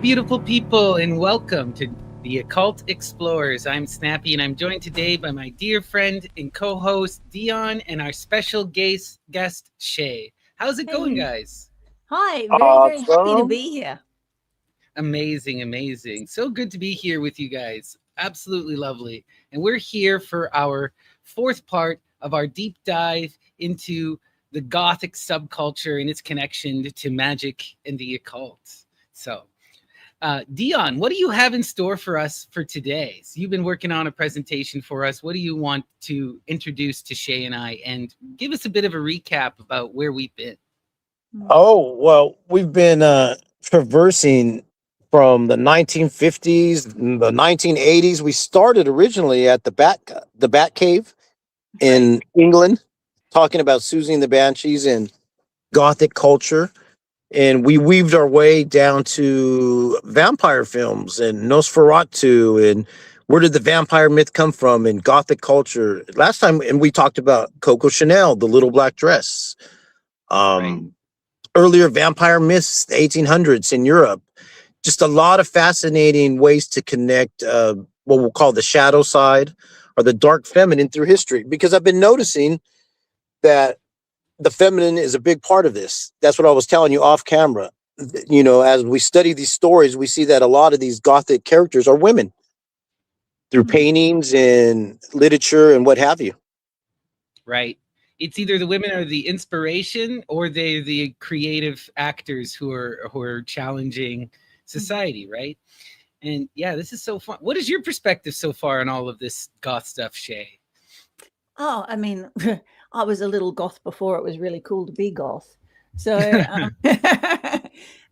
beautiful people, and welcome to the Occult Explorers. I'm Snappy, and I'm joined today by my dear friend and co-host Dion and our special guest Shé. How's it going, Hey. guys? Hi, very happy to Awesome. be here. Amazing, amazing. So good to be here with you guys. Absolutely lovely. And we're here for our fourth part of our deep dive into the Gothic subculture and its connection to magic and the occult. So, Dion, what do you have in store for us for today? So you've been working on a presentation for us. What do you want to introduce to Shé and I, and give us a bit of a recap about where we've been? Oh, well, we've been traversing from the 1950s, the 1980s. We started originally at the Bat Cave Right. in England, talking about Susie and the Banshees and Gothic culture. And we weaved our way down to vampire films and Nosferatu and where did the vampire myth come from in Gothic culture. Last time, and we talked about Coco Chanel, the little black dress. Right. Um, Earlier vampire myths, the 1800s in Europe. Just a lot of fascinating ways to connect what we'll call the shadow side or the dark feminine through history. Because I've been noticing that the feminine is a big part of this. That's what I was telling you off camera. You know, as we study these stories, we see that a lot of these Gothic characters are women through paintings and literature and what have you. Right. It's either the women are the inspiration, or they're the creative actors who are challenging society, right? And yeah, this is so fun. What is your perspective so far on all of this goth stuff, Shé? Oh, I mean, I was a little goth before it was really cool to be goth. So,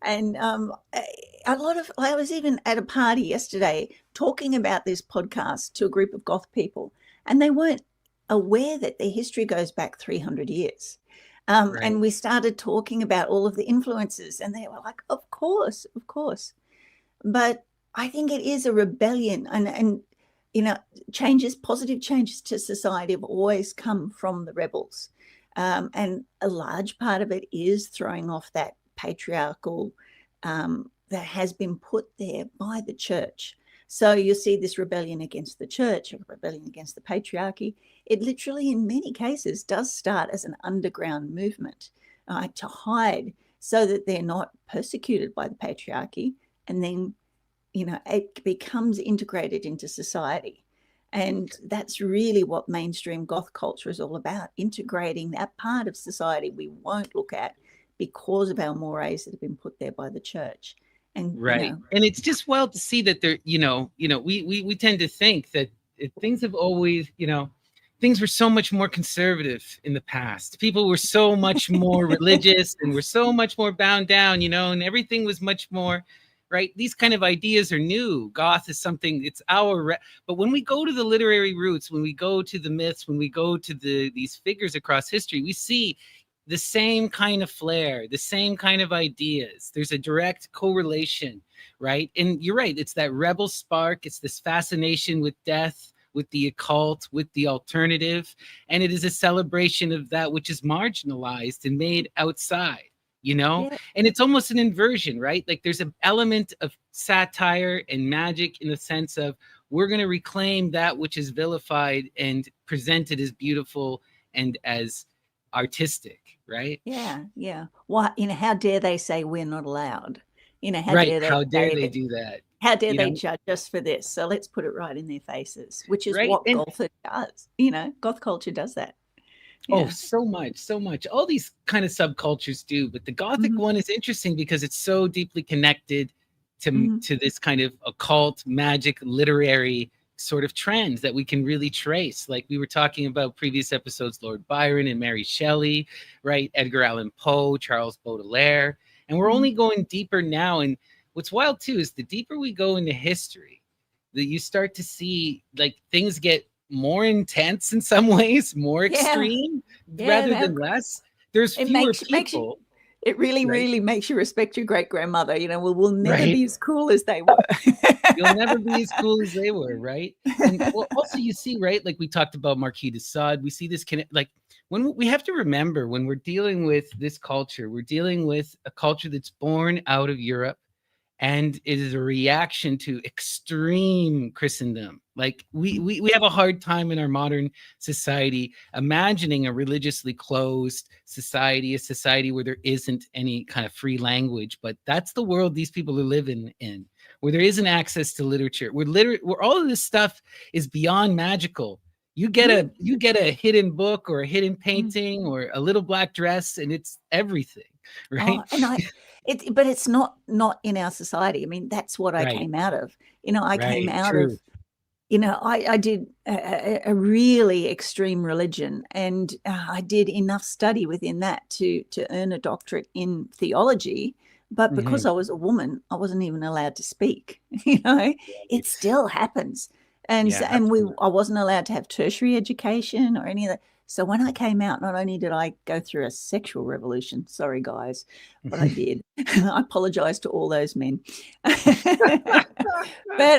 and a lot of, I was even at a party yesterday talking about this podcast to a group of goth people, and they weren't aware that their history goes back 300 years. Right. And we started talking about all of the influences, and they were like, of course, of course. But I think it is a rebellion, and you know, positive changes to society have always come from the rebels, and a large part of it is throwing off that patriarchal that has been put there by the church. So you see this rebellion against the church, a rebellion against the patriarchy. It literally, in many cases, does start as an underground movement to hide so that they're not persecuted by the patriarchy, and then it becomes integrated into society. And that's really what mainstream goth culture is all about, integrating that part of society we won't look at because of our mores that have been put there by the church. And Right. And it's just wild to see that there, we tend to think that things have always, things were so much more conservative in the past. People were so much more religious and were so much more bound down, and everything was much more right. These kind of ideas are new. Goth is something, it's but when we go to the literary roots, when we go to the myths, when we go to these figures across history, we see the same kind of flair, the same kind of ideas. There's a direct correlation, right? And you're right, it's that rebel spark. It's this fascination with death, with the occult, with the alternative. And it is a celebration of that which is marginalized and made outside. Yeah. And it's almost an inversion, right? Like there's an element of satire and magic in the sense of we're going to reclaim that which is vilified and presented as beautiful and as artistic, right? Yeah. What, how dare they say we're not allowed? How Right. dare they How dare say they that? do that? How dare they judge us for this? So let's put it right in their faces, which is Right. what And goth does. Goth culture does that. oh, Yeah. so much, so much. All these kind of subcultures do, but the Gothic one is interesting because it's so deeply connected to this kind of occult, magic, literary sort of trend that we can really trace. Like we were talking about previous episodes, Lord Byron and Mary Shelley, right? Edgar Allan Poe, Charles Baudelaire. And we're only going deeper now. And what's wild too is the deeper we go into history, that you start to see like things get more intense in some ways, more Yeah. extreme rather Yeah. than less. There's It fewer makes you, people, it really, right? really makes you respect your great grandmother. We'll never Right. be as cool as they were. You'll never be as cool as they were, right? And well, also you see, right? Like we talked about Marquis de Sade. We see this like when we have to remember when we're dealing with this culture, we're dealing with a culture that's born out of Europe and it is a reaction to extreme Christendom. Like we have a hard time in our modern society imagining a religiously closed society, a society where there isn't any kind of free language. But that's the world these people are living in, where there isn't access to literature, where all of this stuff is beyond magical. You get a hidden book or a hidden painting or a little black dress, and it's everything, right? Oh, and but it's not in our society. I mean, that's what I Right, came out of. I came right, out of, true. I did a really extreme religion, and I did enough study within that to earn a doctorate in theology. But because I was a woman, I wasn't even allowed to speak. It still happens. And Yeah, I wasn't allowed to have tertiary education or any of that. So when I came out, not only did I go through a sexual revolution, sorry guys, but I did. I apologize to all those men. But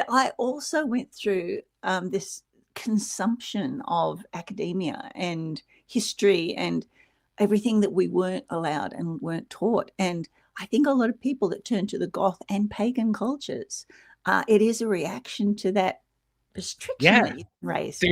I also went through this consumption of academia and history and everything that we weren't allowed and weren't taught. And I think a lot of people that turn to the Goth and pagan cultures, it is a reaction to that restriction that you raised.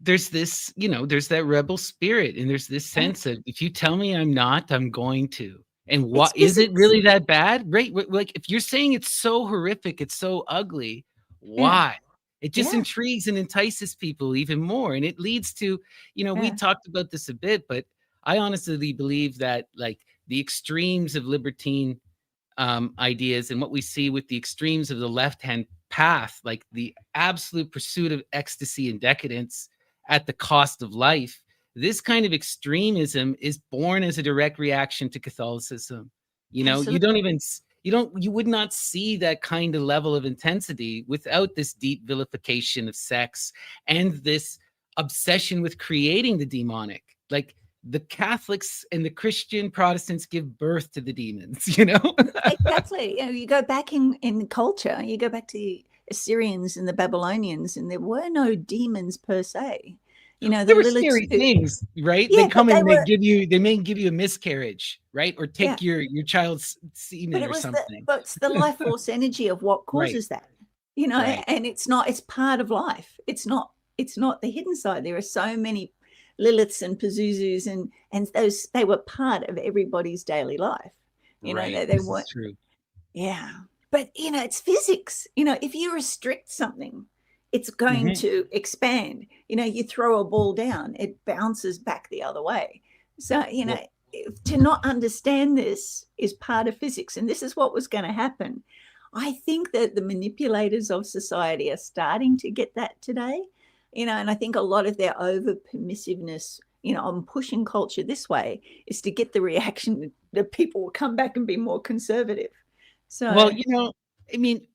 There's this, there's that rebel spirit, and there's this sense of, if you tell me I'm not, I'm going to. And what is it really that bad? Right? Like, if you're saying it's so horrific, it's so ugly, why? It just intrigues and entices people even more. And it leads to, we talked about this a bit, but I honestly believe that, like, the extremes of libertine ideas and what we see with the extremes of the left-hand path, like the absolute pursuit of ecstasy and decadence at the cost of life, this kind of extremism is born as a direct reaction to Catholicism. You would not see that kind of level of intensity without this deep vilification of sex and this obsession with creating the demonic. Like, the Catholics and the Christian Protestants give birth to the demons, Exactly. You go back in culture, you go back to the Assyrians and the Babylonians, and there were no demons per se. There were scary things, right? Yeah, they come but and they may give you a miscarriage, right? Or take your child's semen or something. But it's the life force energy of what causes that, and it's part of life. It's not the hidden side. There are so many Liliths and Pazuzus and those, they were part of everybody's daily life. They weren't true. Yeah. But it's physics. If you restrict something, it's going to expand. You throw a ball down, it bounces back the other way. So, to not understand this is part of physics, and this is what was going to happen. I think that the manipulators of society are starting to get that today. And I think a lot of their over permissiveness, on pushing culture this way, is to get the reaction that people will come back and be more conservative. So, well, I mean,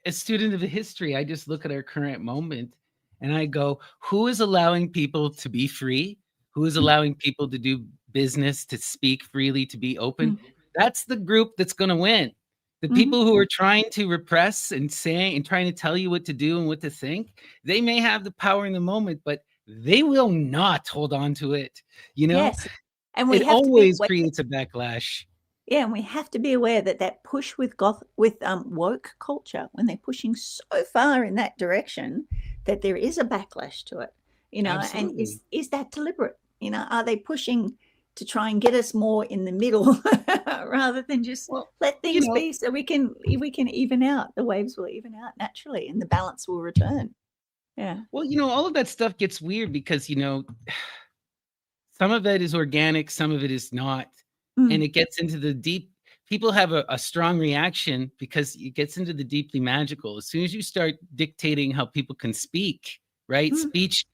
a student of the history, I just look at our current moment and I go, who is allowing people to be free? Who is allowing people to do business, to speak freely, to be open? That's the group that's going to win. The people who are trying to repress and saying and trying to tell you what to do and what to think, they may have the power in the moment, but they will not hold on to it. Yes. And it always creates a backlash. Yeah, and we have to be aware that push with woke culture, when they're pushing so far in that direction, that there is a backlash to it. Absolutely. And is that deliberate? Are they pushing to try and get us more in the middle rather than just let things be, so we can even out, the waves will even out naturally and the balance will return. Yeah. Well, all of that stuff gets weird because, some of it is organic, some of it is not. And it gets into the deep. People have a strong reaction because it gets into the deeply magical. As soon as you start dictating how people can speak, right? Speech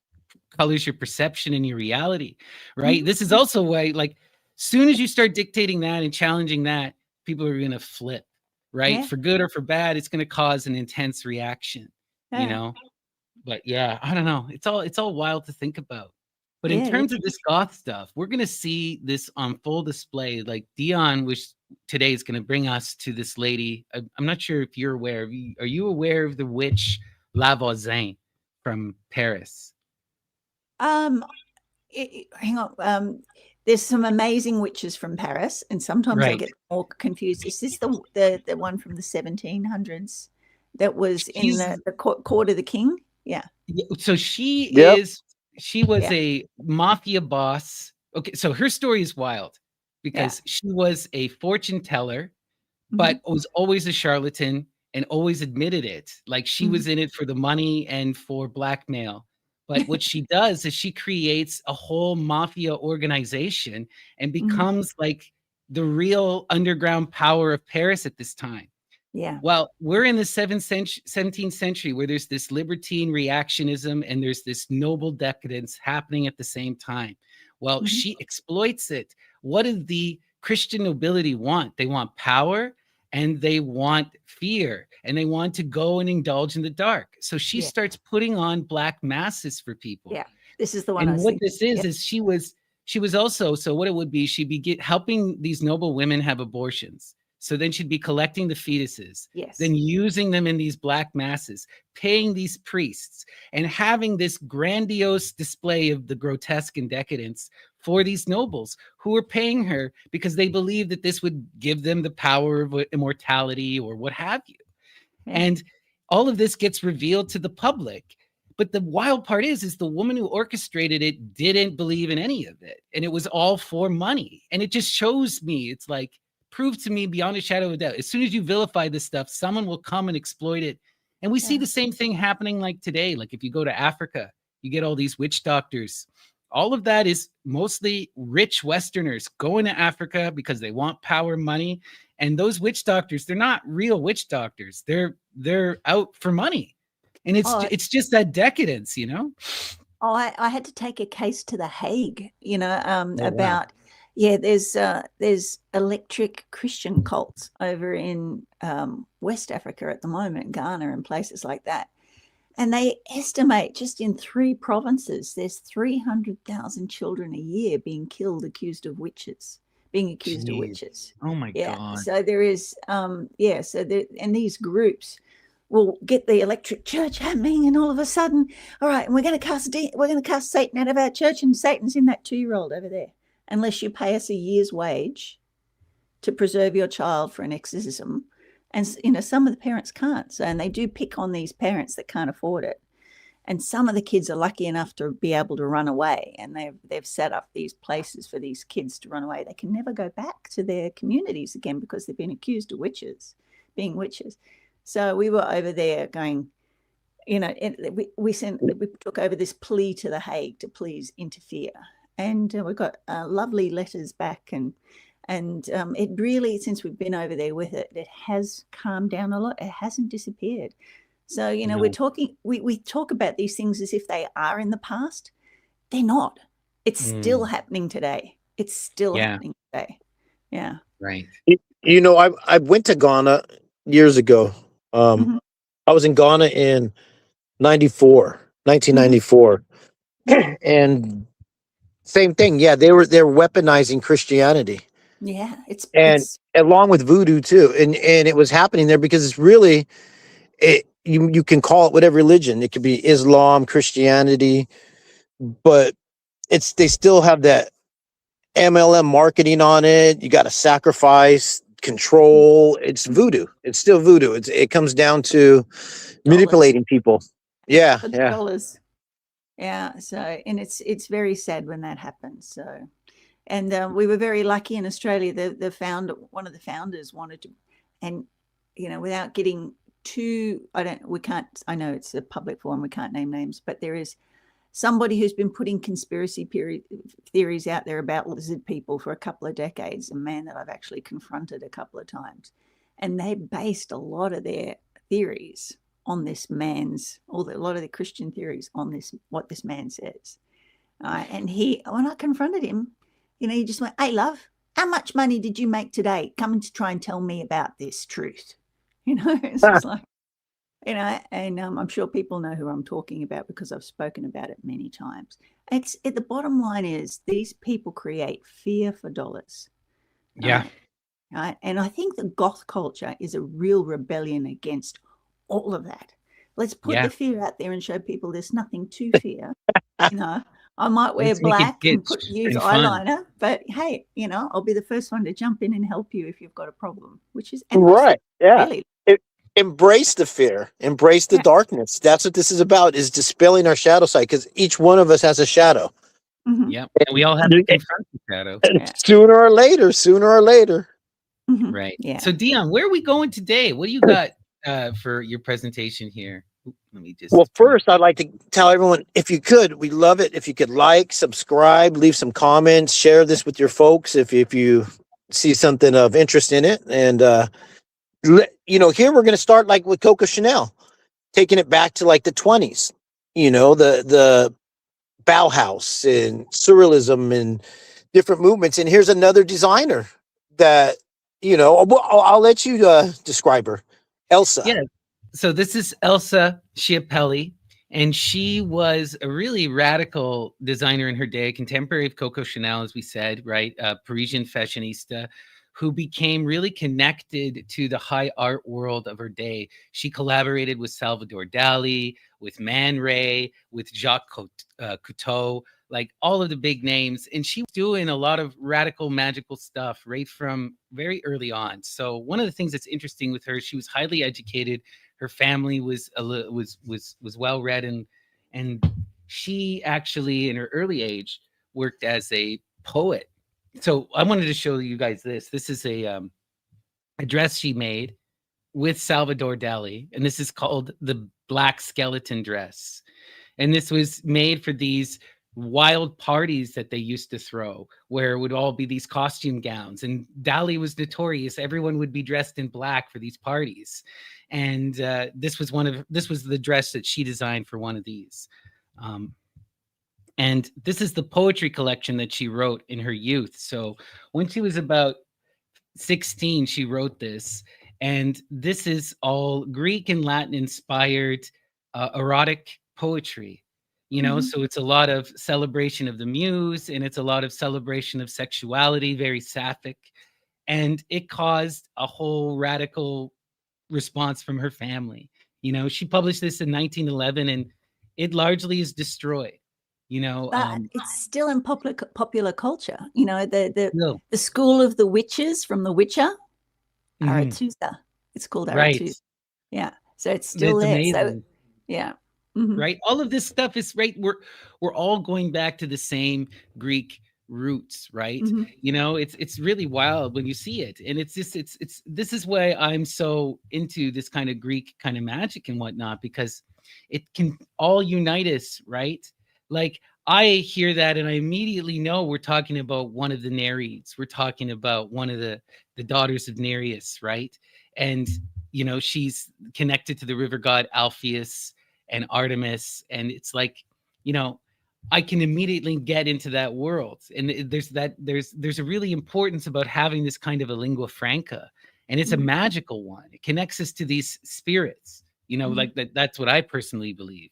colors your perception and your reality, right? This is also why, like, soon as you start dictating that and challenging that, people are going to flip, right? For good or for bad, it's going to cause an intense reaction, But yeah, I don't know. It's all wild to think about. But in terms of this goth stuff, we're going to see this on full display. Like, Dion today is going to bring us to this lady. I'm not sure if you're aware. Are you aware of the witch La Voisin from Paris? hang on. There's some amazing witches from Paris, and sometimes I Right. get more confused. Is this the one from the 1700s that was in the court of the king? Yeah. So she Yep. was Yeah. a mafia boss. Okay, so her story is wild because she was a fortune teller, but was always a charlatan and always admitted it. Like she was in it for the money and for blackmail. But what she does is she creates a whole mafia organization and becomes like the real underground power of Paris at this time. Yeah. Well, we're in the 17th century where there's this libertine reactionism and there's this noble decadence happening at the same time. Well, she exploits it. What does the Christian nobility want? They want power and they want fear and they want to go and indulge in the dark. So she starts putting on black masses for people. Yeah. This is the one And I was what thinking. this is she was also, so what it would be, she'd be helping these noble women have abortions. So then she'd be collecting the fetuses, then using them in these black masses, paying these priests, and having this grandiose display of the grotesque and decadence for these nobles who were paying her because they believed that this would give them the power of immortality or what have you. And all of this gets revealed to the public. But the wild part is the woman who orchestrated it didn't believe in any of it. And it was all for money. And it just shows me, it's like, prove to me beyond a shadow of a doubt. As soon as you vilify this stuff, someone will come and exploit it. And we see the same thing happening like today. Like if you go to Africa, you get all these witch doctors. All of that is mostly rich Westerners going to Africa because they want power, money. And those witch doctors, they're not real witch doctors. They're out for money. And it's just that decadence, you know? Oh, I had to take a case to The Hague, you know, about there's electric Christian cults over in West Africa at the moment, Ghana and places like that. And they estimate just in 3 provinces, there's 300,000 children a year being killed accused of witches. Oh my God. So there is, and these groups will get the electric church happening, and all of a sudden, all right, and we're going to cast Satan out of our church, and Satan's in that 2-year-old over there, unless you pay us a year's wage to preserve your child for an exorcism. And, you know, some of the parents can't. So, and they do pick on these parents that can't afford it. And some of the kids are lucky enough to be able to run away. And they've set up these places for these kids to run away. They can never go back to their communities again because they've been accused of being witches. So we were over there going, you know, we took over this plea to The Hague to please interfere. And we got lovely letters back, and it really, since we've been over there with it, it has calmed down a lot. It hasn't disappeared. So, you know, we talk about these things as if they are in the past. They're not. It's still happening today. It's still happening today. Yeah. Right. You know, I went to Ghana years ago. I was in Ghana in 1994. And same thing. Yeah, they're weaponizing Christianity. Yeah, it's along with voodoo too, and it was happening there because it's really, you can call it whatever religion. It could be Islam, Christianity, but they still have that MLM marketing on it. You got to sacrifice, control. It's voodoo. It's still voodoo. It comes down to manipulating people. Yeah, dollars. Yeah. So, and it's very sad when that happens. So. And we were very lucky in Australia. One of the founders wanted to, and, you know, without getting too, I know it's a public forum, we can't name names, but there is somebody who's been putting conspiracy theories out there about lizard people for a couple of decades, a man that I've actually confronted a couple of times. And they based a lot of their theories on this man's, a lot of the Christian theories on what this man says. And when I confronted him, you know, he just went, "Hey, love, how much money did you make today coming to try and tell me about this truth?" You know, it's just like, you know, and I'm sure people know who I'm talking about because I've spoken about it many times. The bottom line is these people create fear for dollars. Yeah. Right. And I think the goth culture is a real rebellion against all of that. Let's put the fear out there and show people there's nothing to fear. You know, I might wear Let's make it black and kitsch use and fun. eyeliner, but hey, I'll be the first one to jump in and help you if you've got a problem, which is and Right. Yeah. really, Embrace the fear, embrace the yeah. darkness. That's what this is about, is dispelling our shadow side, because each one of us has a shadow. Mhm. Yep. And we all have to confront the shadow. And Yeah. sooner or later. Mhm. Right. Yeah. So Dion, where are we going today? What do you got for your presentation here? Oop, let me just Well, first, I'd like to tell everyone, if you could, we love it if you could like, subscribe, leave some comments, share this with your folks if you see something of interest in it. And here we're going to start like with Coco Chanel, taking it back to like the 20s. The Bauhaus and surrealism and different movements. And here's another designer that I'll let you describe her, Elsa. Yeah. So this is Elsa Schiappelli, and she was a really radical designer in her day, contemporary of Coco Chanel, as we said, right? A Parisian fashionista who became really connected to the high art world of her day. She collaborated with Salvador Dali, with Man Ray, with Jacques Cousteau, like all of the big names. And she was doing a lot of radical magical stuff right from very early on. So one of the things that's interesting with her, she was highly educated. Her family was well read, and she actually in her early age worked as a poet. So I wanted to show you guys this. This is a dress she made with Salvador Dali, and this is called the Black Skeleton dress. And this was made for these wild parties that they used to throw, where it would all be these costume gowns. And Dali was notorious. Everyone would be dressed in black for these parties. And this was the dress that she designed for one of these. And this is the poetry collection that she wrote in her youth. So when she was about 16, she wrote this. And this is all Greek and Latin inspired erotic poetry. So it's a lot of celebration of the muse, and it's a lot of celebration of sexuality, very sapphic. And it caused a whole radical response from her family. She published this in 1911, and it largely is destroyed. But it's still in popular culture. The No. the school of the witches from The Witcher, Mhm. Arethusa. It's called Right. Arethusa. Yeah. So it's still It's there. amazing. So yeah. Mhm. Right. All of this stuff is right. We're all going back to the same Greek roots, right? Mhm. It's really wild when you see it. And it's just it's this is why I'm so into this kind of Greek kind of magic and whatnot, because it can all unite us, right? Like I hear that and I immediately know we're talking about one of the Nereids. We're talking about one of the daughters of Nereus, right? And she's connected to the river god Alpheus and Artemis, and it's like, I can immediately get into that world. And there's a really importance about having this kind of a lingua franca, and it's a magical one. It connects us to these spirits, like that's what I personally believe,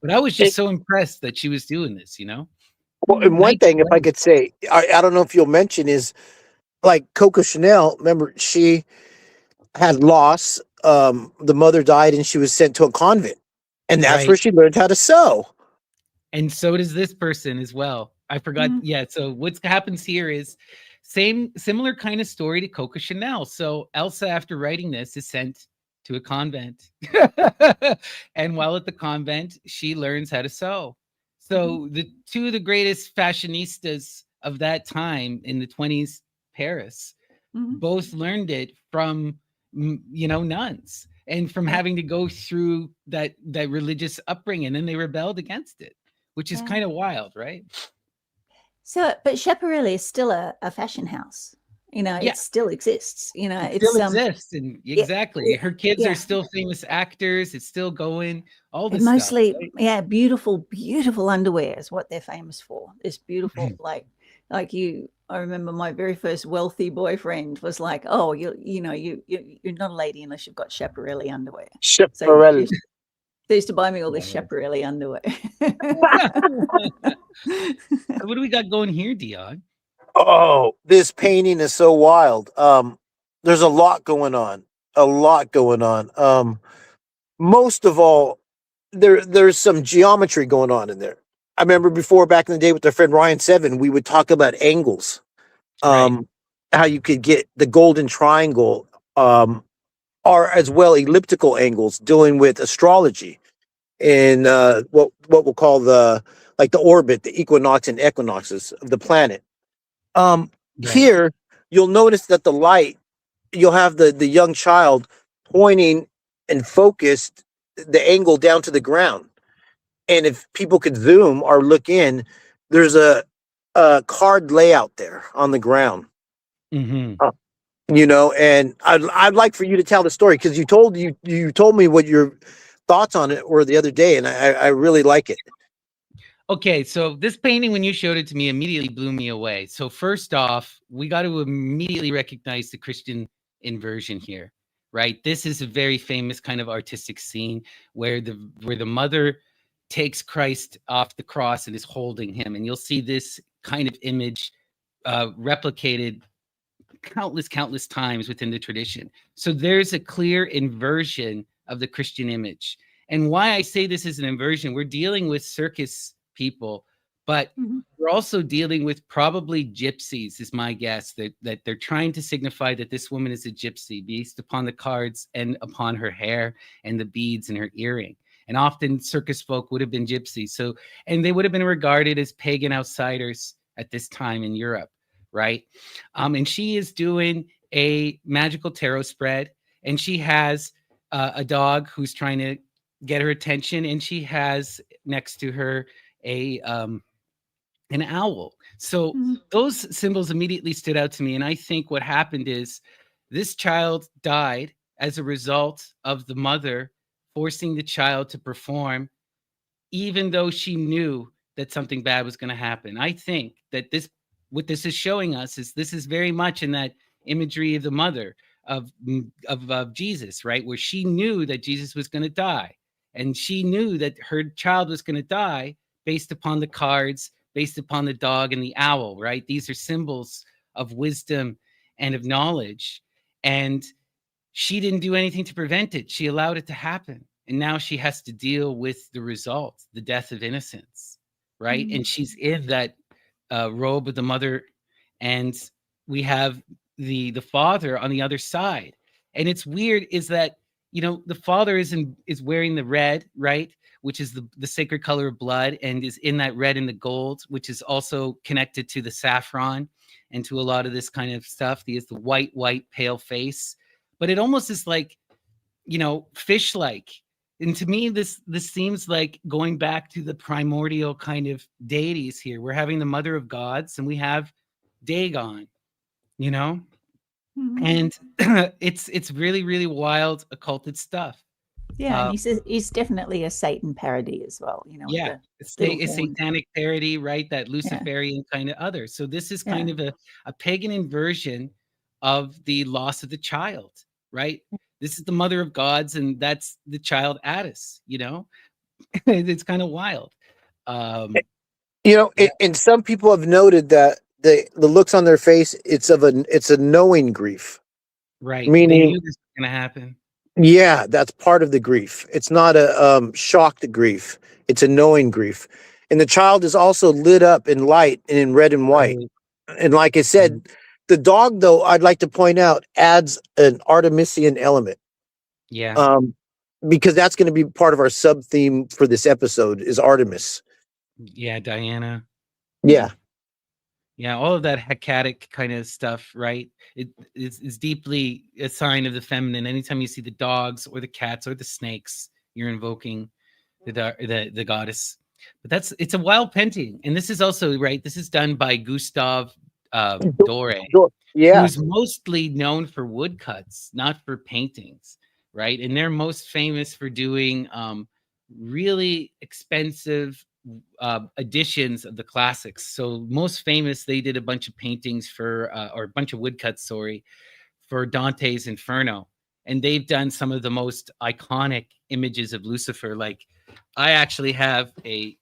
But I was just so impressed that she was doing this, Well, and one thing, if I could say, I don't know if you'll mention, is like Coco Chanel. Remember, she had loss. The mother died, and she was sent to a convent, and that's Right. where she learned how to sew. And so does this person as well. I forgot. Yeah. So what happens here is similar kind of story to Coco Chanel. So Elsa, after writing this, is sent to a convent. And while at the convent, she learns how to sew. So the two of the greatest fashionistas of that time in the 20s Paris both learned it from nuns, and from having to go through that religious upbringing, and they rebelled against it, which is kind of wild, right? So, but Schiaparelli is still a fashion house. It still exists. It still exists, and exactly, her kids are still famous actors. It's still going. All this mostly, stuff, right? beautiful underwear is what they're famous for. This beautiful, like you. I remember my very first wealthy boyfriend was like, "Oh, you're not a lady unless you've got Schiaparelli underwear." Schiaparelli. So they used to buy me all this Schiaparelli underwear. What do we got going here, Dion? Oh, this painting is so wild. There's a lot going on. Most of all, there's some geometry going on in there. I remember before back in the day with our friend Ryan Seven, we would talk about angles. Right. How you could get the golden triangle, or as well elliptical angles, dealing with astrology and what we'll call the orbit, the equinox and equinoxes of the planet. Right. Here you'll notice that the light, you'll have the young child pointing and focused the angle down to the ground. And if people could zoom or look in, there's a card layout there on the ground. Mm-hmm. And I'd like for you to tell the story, because you told me what your thoughts on it were the other day, and I really like it. Okay, so this painting, when you showed it to me, immediately blew me away. So first off, we got to immediately recognize the Christian inversion here, right? This is a very famous kind of artistic scene where the mother takes Christ off the cross and is holding him, and you'll see this kind of image replicated countless times within the tradition. So there's a clear inversion of the Christian image. And why I say this is an inversion, we're dealing with circus people, but we're also dealing with probably gypsies, is my guess, that they're trying to signify that this woman is a gypsy based upon the cards and upon her hair and the beads in her earring. And often circus folk would have been gypsies. So, and they would have been regarded as pagan outsiders at this time in Europe, right? And she is doing a magical tarot spread, and she has a dog who's trying to get her attention, and she has next to her an owl. So those symbols immediately stood out to me, and I think what happened is this child died as a result of the mother forcing the child to perform, even though she knew that something bad was going to happen. I think that what this is showing us is this is very much in that imagery of the mother of Jesus, right? Where she knew that Jesus was going to die, and she knew that her child was going to die based upon the cards, based upon the dog and the owl, right? These are symbols of wisdom and of knowledge. And she didn't do anything to prevent it. She allowed it to happen. And now she has to deal with the result, the death of innocence, right? And she's in that robe of the mother, and we have the father on the other side. And it's weird is that, the father is wearing the red, right, which is the sacred color of blood, and is in that red and the gold, which is also connected to the saffron and to a lot of this kind of stuff. He has the white pale face, but it almost is like, fish-like. And to me, this seems like going back to the primordial kind of deities here. We're having the mother of gods, and we have Dagon, and it's really, really wild, occulted stuff. Yeah, and he's definitely a Satan parody as well. Yeah, it's a satanic parody, right? That Luciferian kind of other. So this is kind of a pagan inversion of the loss of the child, right? This is the mother of gods, and that's the child Attis, It's kind of wild. And some people have noted that the looks on their face, it's a knowing grief. Right. Meaning, they knew this was going to happen. Yeah, that's part of the grief. It's not a shocked grief. It's a knowing grief. And the child is also lit up in light and in red and white. Right. And like I said, the dog, though, I'd like to point out, adds an Artemisian element. Yeah. Because that's going to be part of our sub theme for this episode is Artemis. Yeah, Diana. Yeah. Yeah, all of that Hecatic kind of stuff, right? It's deeply a sign of the feminine. Anytime you see the dogs or the cats or the snakes, you're invoking the goddess. But it's a wild painting, and this is also right. This is done by Gustave Doré, who's mostly known for woodcuts, not for paintings, right? And they're most famous for doing really expensive editions of the classics. So most famous, they did a bunch of paintings or a bunch of woodcuts, for Dante's Inferno. And they've done some of the most iconic images of Lucifer. Like, I actually have a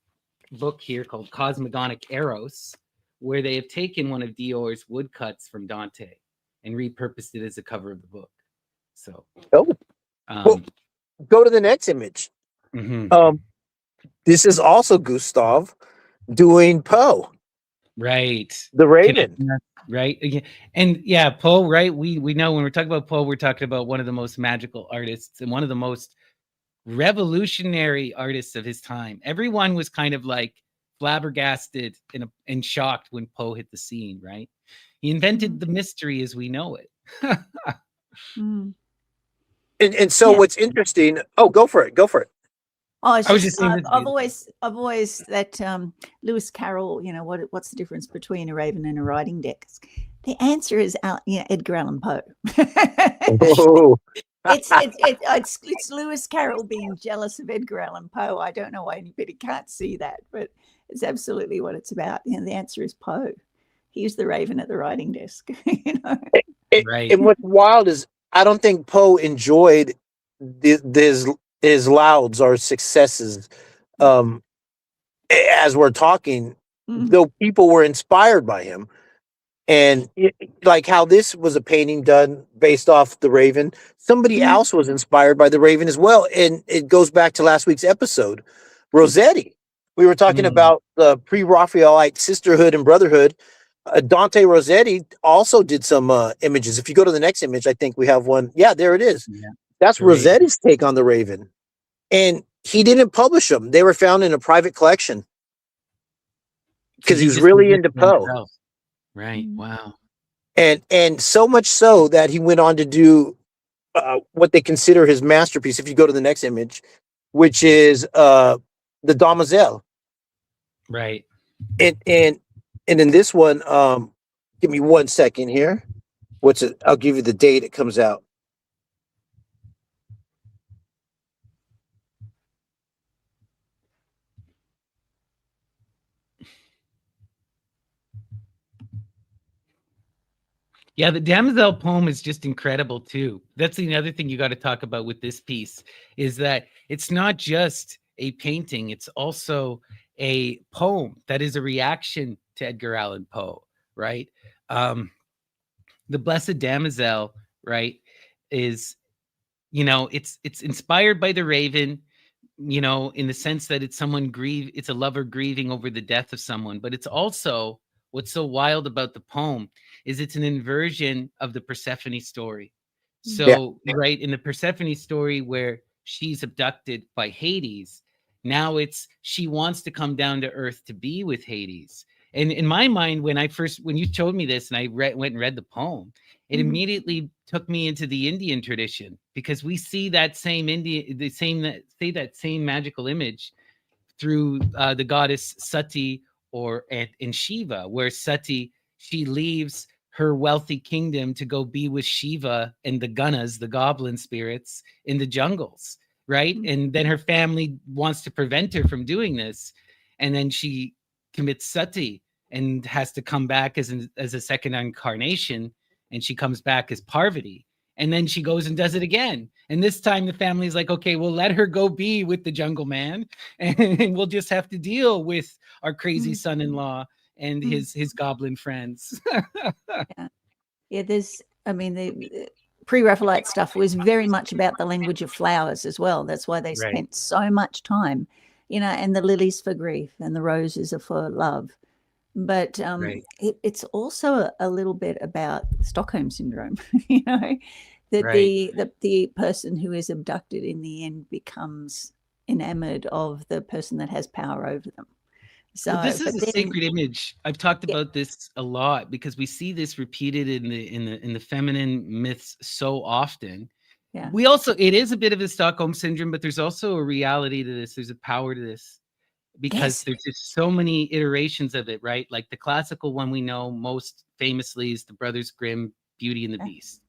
book here called Cosmogonic Eros, where they have taken one of Dior's woodcuts from Dante and repurposed it as a cover of the book. So, well, go to the next image. This is also Gustave, doing Poe, Right. the Raven. Connecting us, right? And yeah, Poe, right? We know when we're talking about Poe, we're talking about one of the most magical artists and one of the most revolutionary artists of his time. Everyone was kind of like flabbergasted and shocked when Poe hit the scene, right? He invented the mystery as we know it. Mm. And so Yeah. what's interesting, oh, go for it. Oh, it's I was just just saying this I've always that Lewis Carroll, you know, what's the difference between a raven and a riding desk? The answer is Edgar Allan Poe. Oh. It's Lewis Carroll being jealous of Edgar Allan Poe. I don't know why anybody can't see that, but it's absolutely what it's about. You know, the answer is Poe. He's the raven at the writing desk. You know, right. And what's wild is I don't think Poe enjoyed his louds or successes. As we're talking, though people were inspired by him. And like how this was a painting done based off the Raven, somebody else was inspired by the Raven as well. And it goes back to last week's episode, Rossetti. We were talking about the pre-Raphaelite sisterhood and brotherhood. Dante Rossetti also did some images. If you go to the next image, I think we have one. Yeah, there it is. Yeah. That's Great. Rossetti's take on the Raven. And he didn't publish them. They were found in a private collection because he was really into Poe. Right. Wow. And so much so that he went on to do what they consider his masterpiece. If you go to the next image, which is the Damoiselle. Right. And in this one, give me 1 second here. What's it? I'll give you the date it comes out. Yeah, the Damoiselle poem is just incredible too. That's the other thing you got to talk about with this piece is that it's not just a painting, it's also a poem that is a reaction to Edgar Allan Poe, right? The Blessed Damoiselle, right, is, you know, it's inspired by the Raven, you know, in the sense that it's it's a lover grieving over the death of someone, but it's also what's so wild about the poem is it's an inversion of the Persephone story. So, right, in the Persephone story where she's abducted by Hades, now it's she wants to come down to earth to be with Hades. And in my mind, when you showed me this and I went and read the poem, it immediately took me into the Indian tradition because we see that same that same magical image through the goddess Sati and Shiva, where Sati, she leaves her wealthy kingdom to go be with Shiva and the Ganas, the goblin spirits in the jungles, right? And then her family wants to prevent her from doing this, and then she commits sati and has to come back as a second incarnation, and she comes back as Parvati. And then she goes and does it again. And this time the family's like, okay, we'll let her go be with the jungle man. And we'll just have to deal with our crazy son-in-law and his goblin friends. Yeah, the pre-Raphaelite stuff was very much about the language of flowers as well. That's why they spent so much time, you know, and the lilies for grief and the roses are for love. But it's also a little bit about Stockholm syndrome, you know, that the person who is abducted in the end becomes enamored of the person that has power over them. So well, this is a sacred image. I've talked about this a lot because we see this repeated in the feminine myths so often. Yeah. It is a bit of a Stockholm syndrome, but there's also a reality to this. There's a power to this. Because there's just so many iterations of it, right? Like the classical one we know most famously is the Brothers Grimm Beauty and the Beast.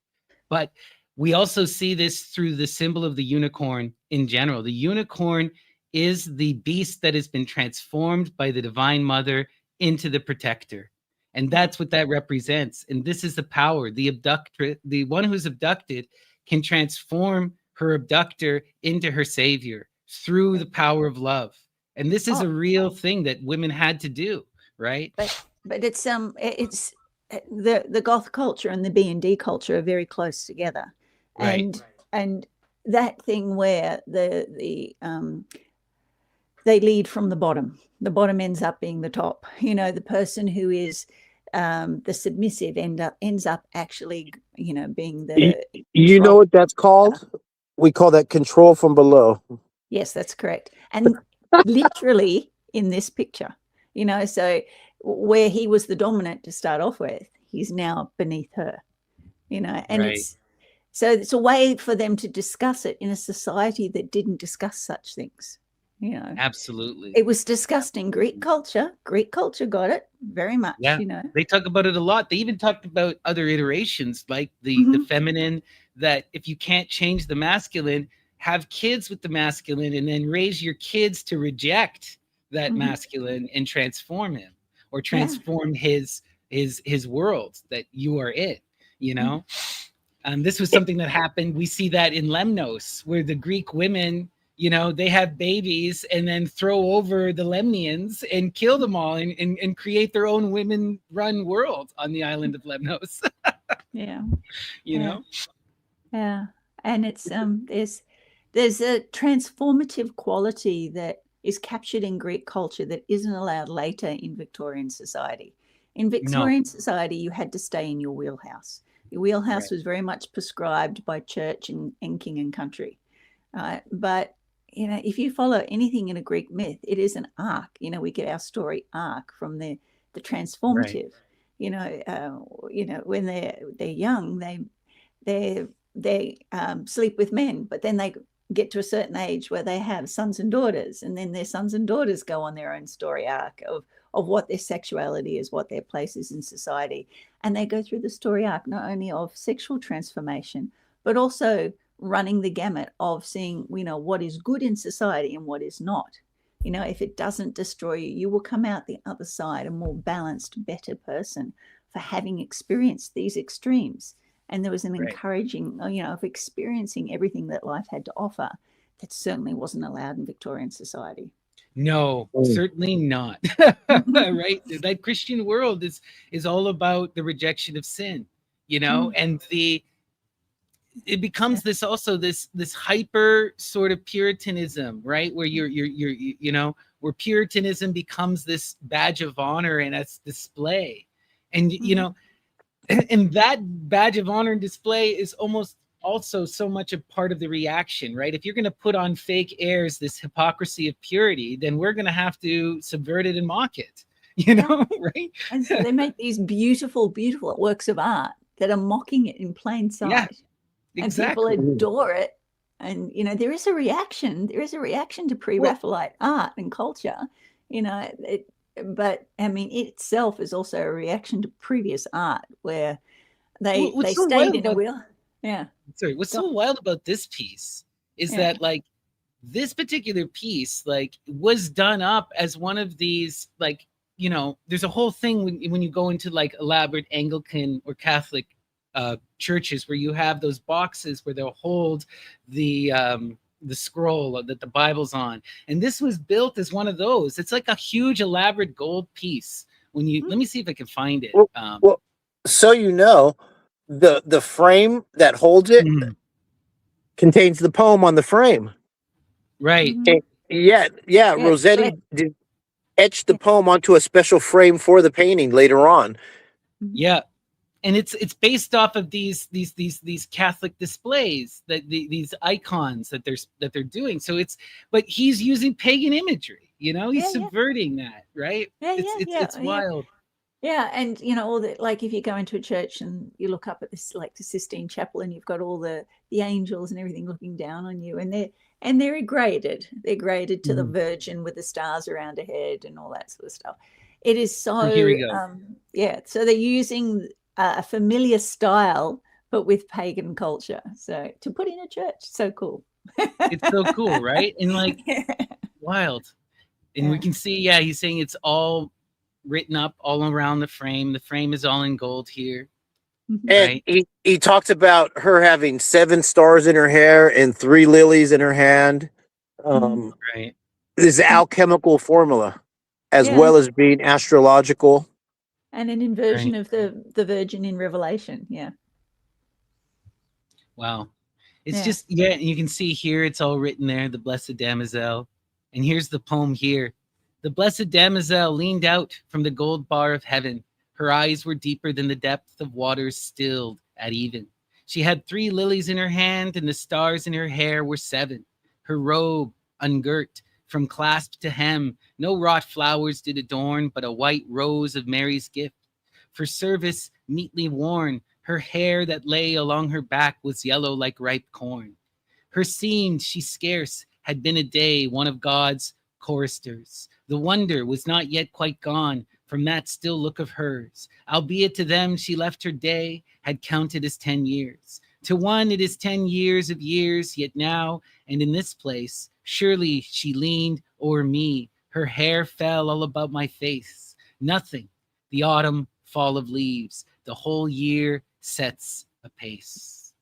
But we also see this through the symbol of the unicorn in general. The unicorn is the beast that has been transformed by the Divine Mother into the protector. And that's what that represents. And this is the power. The one who's abducted can transform her abductor into her savior through the power of love. And this is a real thing that women had to do, right? But it's the goth culture and the B&D culture are very close together. And that thing where the they lead from the bottom. The bottom ends up being the top. You know, the person who is the submissive ends up actually, you know, being the You know what that's called? We call that control from below. Yes, that's correct. And literally in this picture, you know, so where he was the dominant to start off with, he's now beneath her, you know, and it's a way for them to discuss it in a society that didn't discuss such things, you know. Absolutely. It was discussed in Greek culture. Greek culture got it very much, you know. They talk about it a lot. They even talked about other iterations, like the feminine, that if you can't change the masculine, have kids with the masculine and then raise your kids to reject that masculine and transform him, or transform his world that you are in, you know. This was something that happened. We see that in Lemnos, where the Greek women, you know, they have babies and then throw over the Lemnians and kill them all and create their own women-run world on the island of Lemnos. You know? Yeah. And it's there's a transformative quality that is captured in Greek culture that isn't allowed later in Victorian society. In Victorian society, you had to stay in your wheelhouse. Your wheelhouse was very much prescribed by church and king and country. But, you know, if you follow anything in a Greek myth, it is an arc. You know, we get our story arc from the transformative. You know, when they're young, they sleep with men, but then they get to a certain age where they have sons and daughters, and then their sons and daughters go on their own story arc of what their sexuality is, what their place is in society. And they go through the story arc not only of sexual transformation, but also running the gamut of seeing, you know, what is good in society and what is not. You know, if it doesn't destroy you, you will come out the other side a more balanced, better person for having experienced these extremes. And there was an encouraging, you know, of experiencing everything that life had to offer that certainly wasn't allowed in Victorian society. No, certainly not. Right? That Christian world is all about the rejection of sin, you know, and it becomes this hyper sort of Puritanism, right? Where you're you know, where Puritanism becomes this badge of honor and it's display. And you know, and that badge of honor and display is almost also so much a part of the reaction, right? If you're going to put on fake airs, this hypocrisy of purity, then we're going to have to subvert it and mock it, you know, right? And so they make these beautiful, beautiful works of art that are mocking it in plain sight. And people adore it. And, you know, there is a reaction. There is a reaction to pre-Raphaelite art and culture, you know, but I mean, it itself is also a reaction to previous art where they stayed in a wheel. Sorry, what's so wild about this piece is that, like, this particular piece, like, was done up as one of these, like, you know, there's a whole thing when you go into like elaborate Anglican or Catholic churches where you have those boxes where they'll hold the scroll that the Bible's on, and this was built as one of those. It's like a huge elaborate gold piece. When you let me see if I can find it. Well, so you know, the frame that holds it contains the poem on the frame. Right. Rossetti etched the poem onto a special frame for the painting later on. Yeah. And it's based off of these Catholic displays, that these icons that they're doing. So but he's using pagan imagery, you know, he's subverting that, right? It's wild. Yeah, and you know, all the, like, if you go into a church and you look up at this, like the Sistine Chapel, and you've got all the angels and everything looking down on you, and they're graded. They're graded to the Virgin with the stars around her head and all that sort of stuff. It is so here we go. So they're using a familiar style, but with pagan culture. So to put in a church, so cool. It's so cool, right? And like wild. And we can see, he's saying it's all written up all around the frame. The frame is all in gold here. And he talks about her having 7 stars in her hair and 3 lilies in her hand. This alchemical formula, as well as being astrological. And an inversion of the Virgin in Revelation. Wow. It's just, you can see here, it's all written there, the Blessed Damozel. And here's the poem here. The blessed damozel leaned out from the gold bar of heaven. Her eyes were deeper than the depth of waters stilled at even. She had 3 lilies in her hand, and the stars in her hair were 7. Her robe, ungirt, from clasp to hem, no wrought flowers did adorn, but a white rose of Mary's gift. For service neatly worn, her hair that lay along her back was yellow like ripe corn. Her seemed she scarce had been a day one of God's choristers. The wonder was not yet quite gone from that still look of hers, albeit to them she left her day had counted as 10 years. To one it is 10 years of years, yet now and in this place, surely she leaned o'er me. Her hair fell all about my face. Nothing, the autumn fall of leaves, the whole year sets a pace.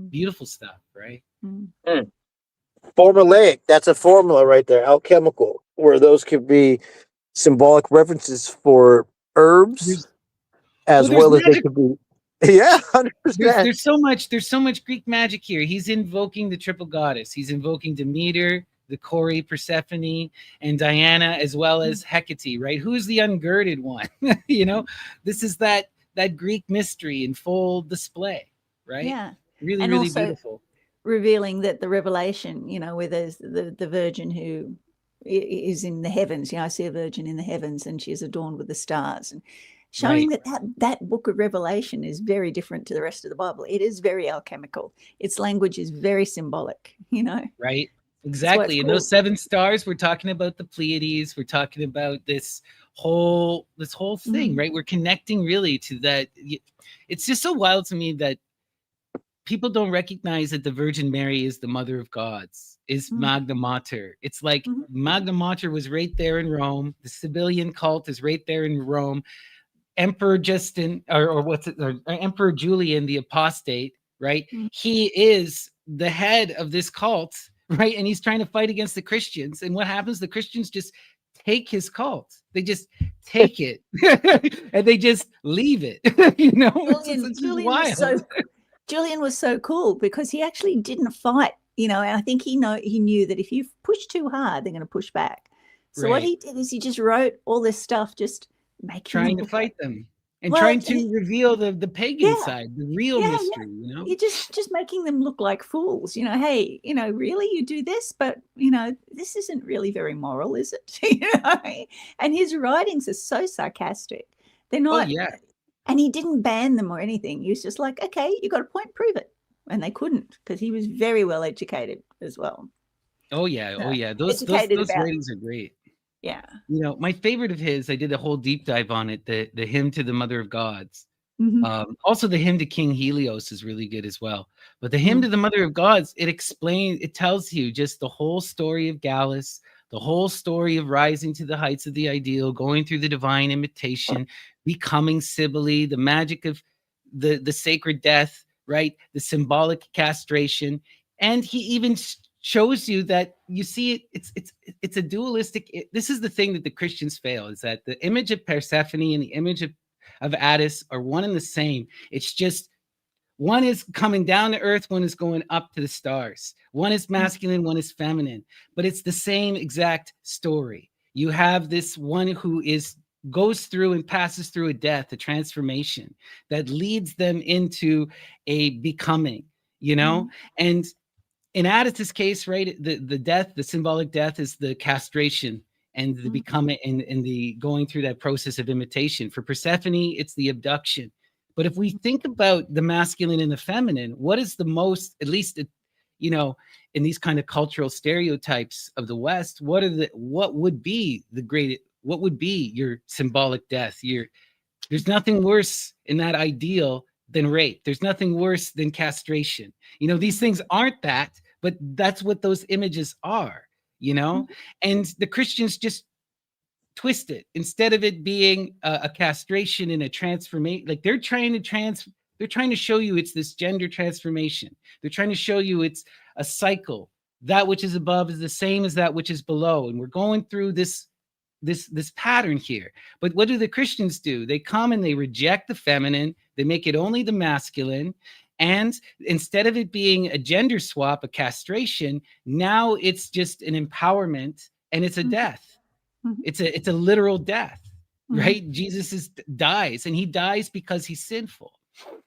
Beautiful stuff, right? Formulaic, that's a formula right there, alchemical, where those could be symbolic references for herbs as well as they could be. Yeah, 100%. There's so much Greek magic here. He's invoking the triple goddess. He's invoking Demeter, the Kori, Persephone, and Diana, as well as Hecate, right? Who's the ungirded one? You know, this is that Greek mystery in full display, right? Yeah. Really, and really also beautiful. Revealing that the revelation, you know, where there's the virgin who is in the heavens. You know, I see a virgin in the heavens and she is adorned with the stars, and showing that book of Revelation is very different to the rest of the Bible. It is very alchemical. Its language is very symbolic, you know. Right. Exactly. And those 7 stars, we're talking about the Pleiades. We're talking about this whole thing, right? We're connecting really to that. It's just so wild to me that people don't recognize that the Virgin Mary is the mother of gods, is Magna Mater. It's like Magna Mater was right there in Rome. The Sibyllian cult is right there in Rome. Emperor Justin, or Emperor Julian, the apostate, right? He is the head of this cult, right? And he's trying to fight against the Christians. And what happens? The Christians just take his cult. They just take it and they just leave it. You know, it's wild. Julian was so cool because he actually didn't fight, you know, and I think he knew that if you push too hard, they're going to push back. So what he did is he just wrote all this stuff, just trying to fight them and trying to reveal the pagan side, the real mystery, you know. You're just making them look like fools, you know. Hey, you know, really, you do this, but you know, this isn't really very moral, is it? You know? And his writings are so sarcastic. They're not. Oh, yeah. And he didn't ban them or anything. He was just like, okay, you got a point, prove it. And they couldn't, because he was very well educated as well. Oh yeah, Those writings are great. Yeah. You know, my favorite of his, I did a whole deep dive on it, the hymn to the Mother of Gods. Also the hymn to King Helios is really good as well. But the hymn to the Mother of Gods, it tells you just the whole story of Gallus, the whole story of rising to the heights of the ideal, going through the divine imitation, becoming Cybele, the magic of the sacred death, right? The symbolic castration. And he even shows you that, you see, it's a dualistic. This is the thing that the Christians fail, is that the image of Persephone and the image of Attis are one and the same. It's just one is coming down to earth, one is going up to the stars. One is masculine, one is feminine, but it's the same exact story. You have this one who goes through and passes through a death, a transformation that leads them into a becoming, you know. And in Attis's case, right, the death, the symbolic death, is the castration and the becoming and the going through that process of imitation. For Persephone, it's the abduction. But if we think about the masculine and the feminine, what is the most, at least, you know, in these kind of cultural stereotypes of the West, what would be your symbolic death? There's nothing worse in that ideal than rape. There's nothing worse than castration. You know, these things aren't that, but that's what those images are, you know? And the Christians just twist it. Instead of it being a castration and a transformation, like they're trying to show you it's this gender transformation. They're trying to show you it's a cycle. That which is above is the same as that which is below. And we're going through this pattern here. But what do the Christians do? They come and they reject the feminine. They make it only the masculine. And instead of it being a gender swap, a castration, now it's just an empowerment and it's a death. Mhm. It's a literal death, Mhm. right? Jesus dies, and he dies because he's sinful,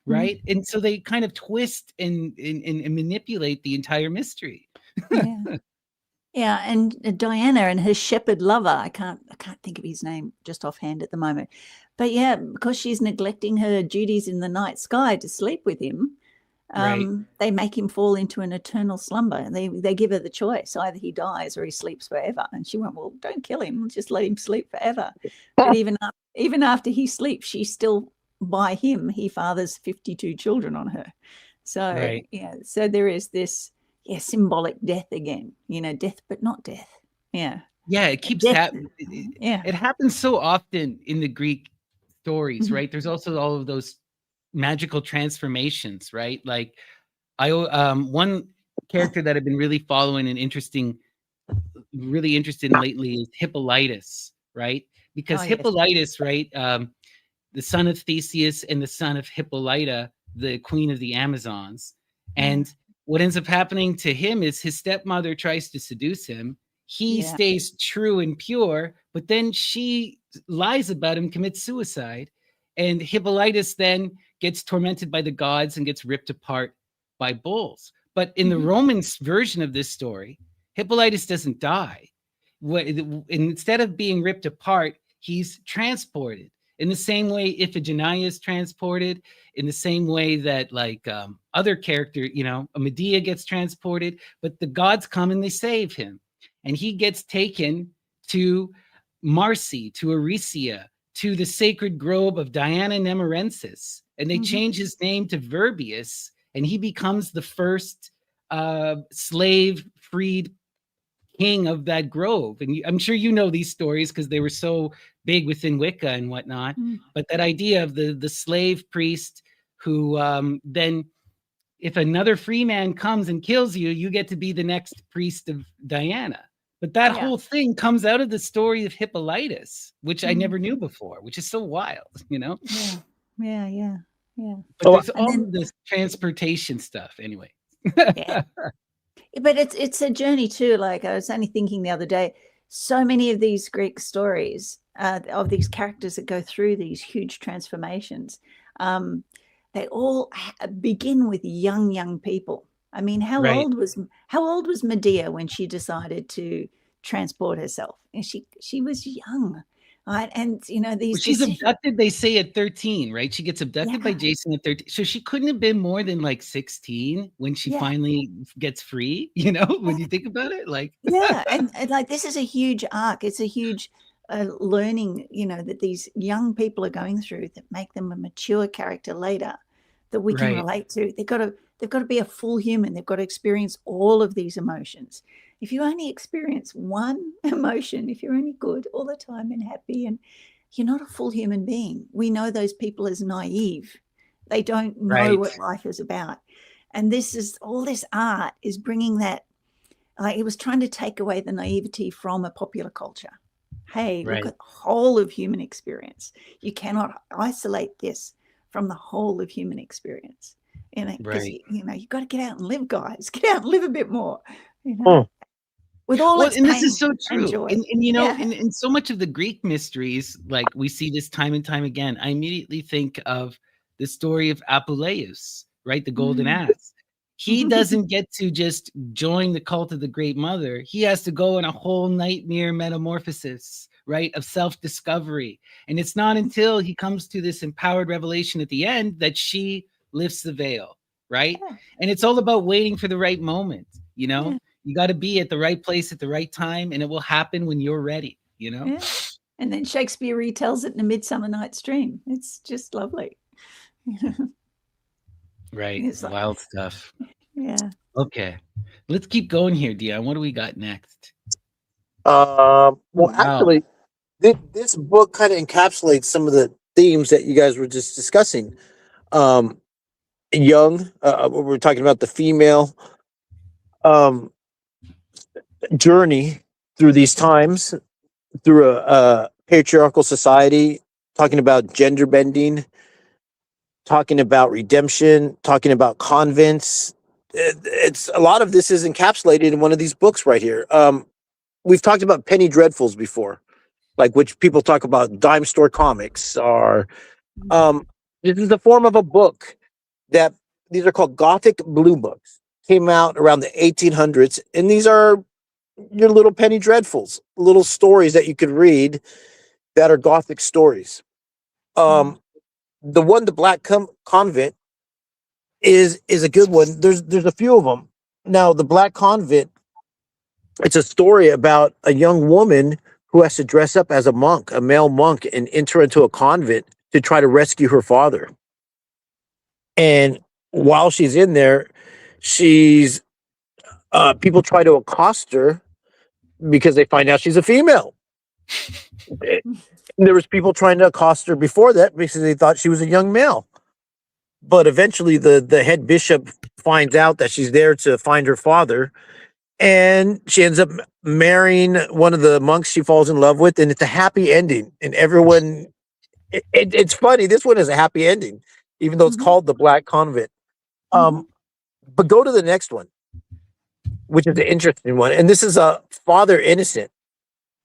right? And so they kind of twist and manipulate the entire mystery. Yeah. Yeah, and Diana and her shepherd lover, I can't think of his name just offhand at the moment. But yeah, because she's neglecting her duties in the night sky to sleep with him, Right. they make him fall into an eternal slumber. And they give her the choice. Either he dies or he sleeps forever. And she went, well, don't kill him. Just let him sleep forever. But even after he sleeps, she's still by him. He fathers 52 children on her. So, Right. yeah, so there is this symbolic death again, death, but not death. Yeah. Yeah, it keeps Death. happening. Yeah. It happens so often in the Greek stories, right? There's also all of those magical transformations, right? Like one character that I've been really following and really interested in lately is Hippolytus, right? Because Yes. Hippolytus, right, the son of Theseus and the son of Hippolyta, the queen of the Amazons. And what ends up happening to him is his stepmother tries to seduce him. He stays true and pure, but then she lies about him, commits suicide. And Hippolytus then gets tormented by the gods and gets ripped apart by bulls. But in the Roman version of this story, Hippolytus doesn't die. Instead of being ripped apart, he's transported. In the same way Iphigenia is transported, in the same way that other character, a Medea gets transported, but the gods come and they save him. And he gets taken to Marcy, to Aricia, to the sacred grove of Diana Nemorensis. And they change his name to Verbius, and he becomes the first slave-freed king of that grove. And I'm sure you know these stories because they were so big within Wicca and whatnot. But that idea of the slave priest who then, if another free man comes and kills you, you get to be the next priest of Diana. But that whole thing comes out of the story of Hippolytus, which I never knew before, which is so wild, Yeah. But there's all of this transportation stuff anyway. Yeah. But it's a journey too. Like I was only thinking the other day, so many of these Greek stories of these characters that go through these huge transformations, they all begin with young people. I mean, how old was Medea when she decided to transport herself? And she was young. Right. And she's abducted, they say, at 13, right? She gets abducted by Jason at 13. So she couldn't have been more than 16 when she finally gets free, when you think about it. And like this is a huge arc. It's a huge learning, that these young people are going through that make them a mature character later that we can relate to. They've got to be a full human. They've got to experience all of these emotions. If you only experience one emotion, if you're only good all the time and happy, and you're not a full human being. We know those people as naive. They don't know what life is about. And all this art is bringing that, it was trying to take away the naivety from a popular culture. Hey, look at the whole of human experience. You cannot isolate this from the whole of human experience. Because you've got to get out and live, guys. Get out and live a bit more. With all its and this is so true. And in so much of the Greek mysteries, like we see this time and time again, I immediately think of the story of Apuleius, right? The golden ass. He doesn't get to just join the cult of the Great Mother. He has to go on a whole nightmare metamorphosis, right, of self-discovery. And it's not until he comes to this empowered revelation at the end that she lifts the veil, right? And it's all about waiting for the right moment, You got to be at the right place at the right time, and it will happen when you're ready, Yeah. And then Shakespeare retells it in A Midsummer Night's Dream. It's just lovely. Right. It's wild stuff. Yeah. Okay. Let's keep going here, Dion. What do we got next? Actually, this book kind of encapsulates some of the themes that you guys were just discussing. Young, we're talking about the female journey through these times, through a patriarchal society, talking about gender bending, talking about redemption, talking about convents. It's a lot of this is encapsulated in one of these books right here. we've talked about penny dreadfuls before, like which people talk about dime store comics, or this is the form of a book that these are called Gothic blue books. Came out around the 1800s, and these are your little penny dreadfuls, little stories that you could read that are Gothic stories. The one, the Black Convent, is a good one. There's a few of them. Now, the Black Convent, it's a story about a young woman who has to dress up as a monk, a male monk, and enter into a convent to try to rescue her father. And while she's in there, she's people try to accost her because they find out she's a female. There was people trying to accost her before that because they thought she was a young male. But eventually the head bishop finds out that she's there to find her father, and she ends up marrying one of the monks she falls in love with, and it's a happy ending. And everyone, it's funny. This one is a happy ending, even though it's called the Black Convent. But go to the next one, which is an interesting one. And this is a Father Innocent,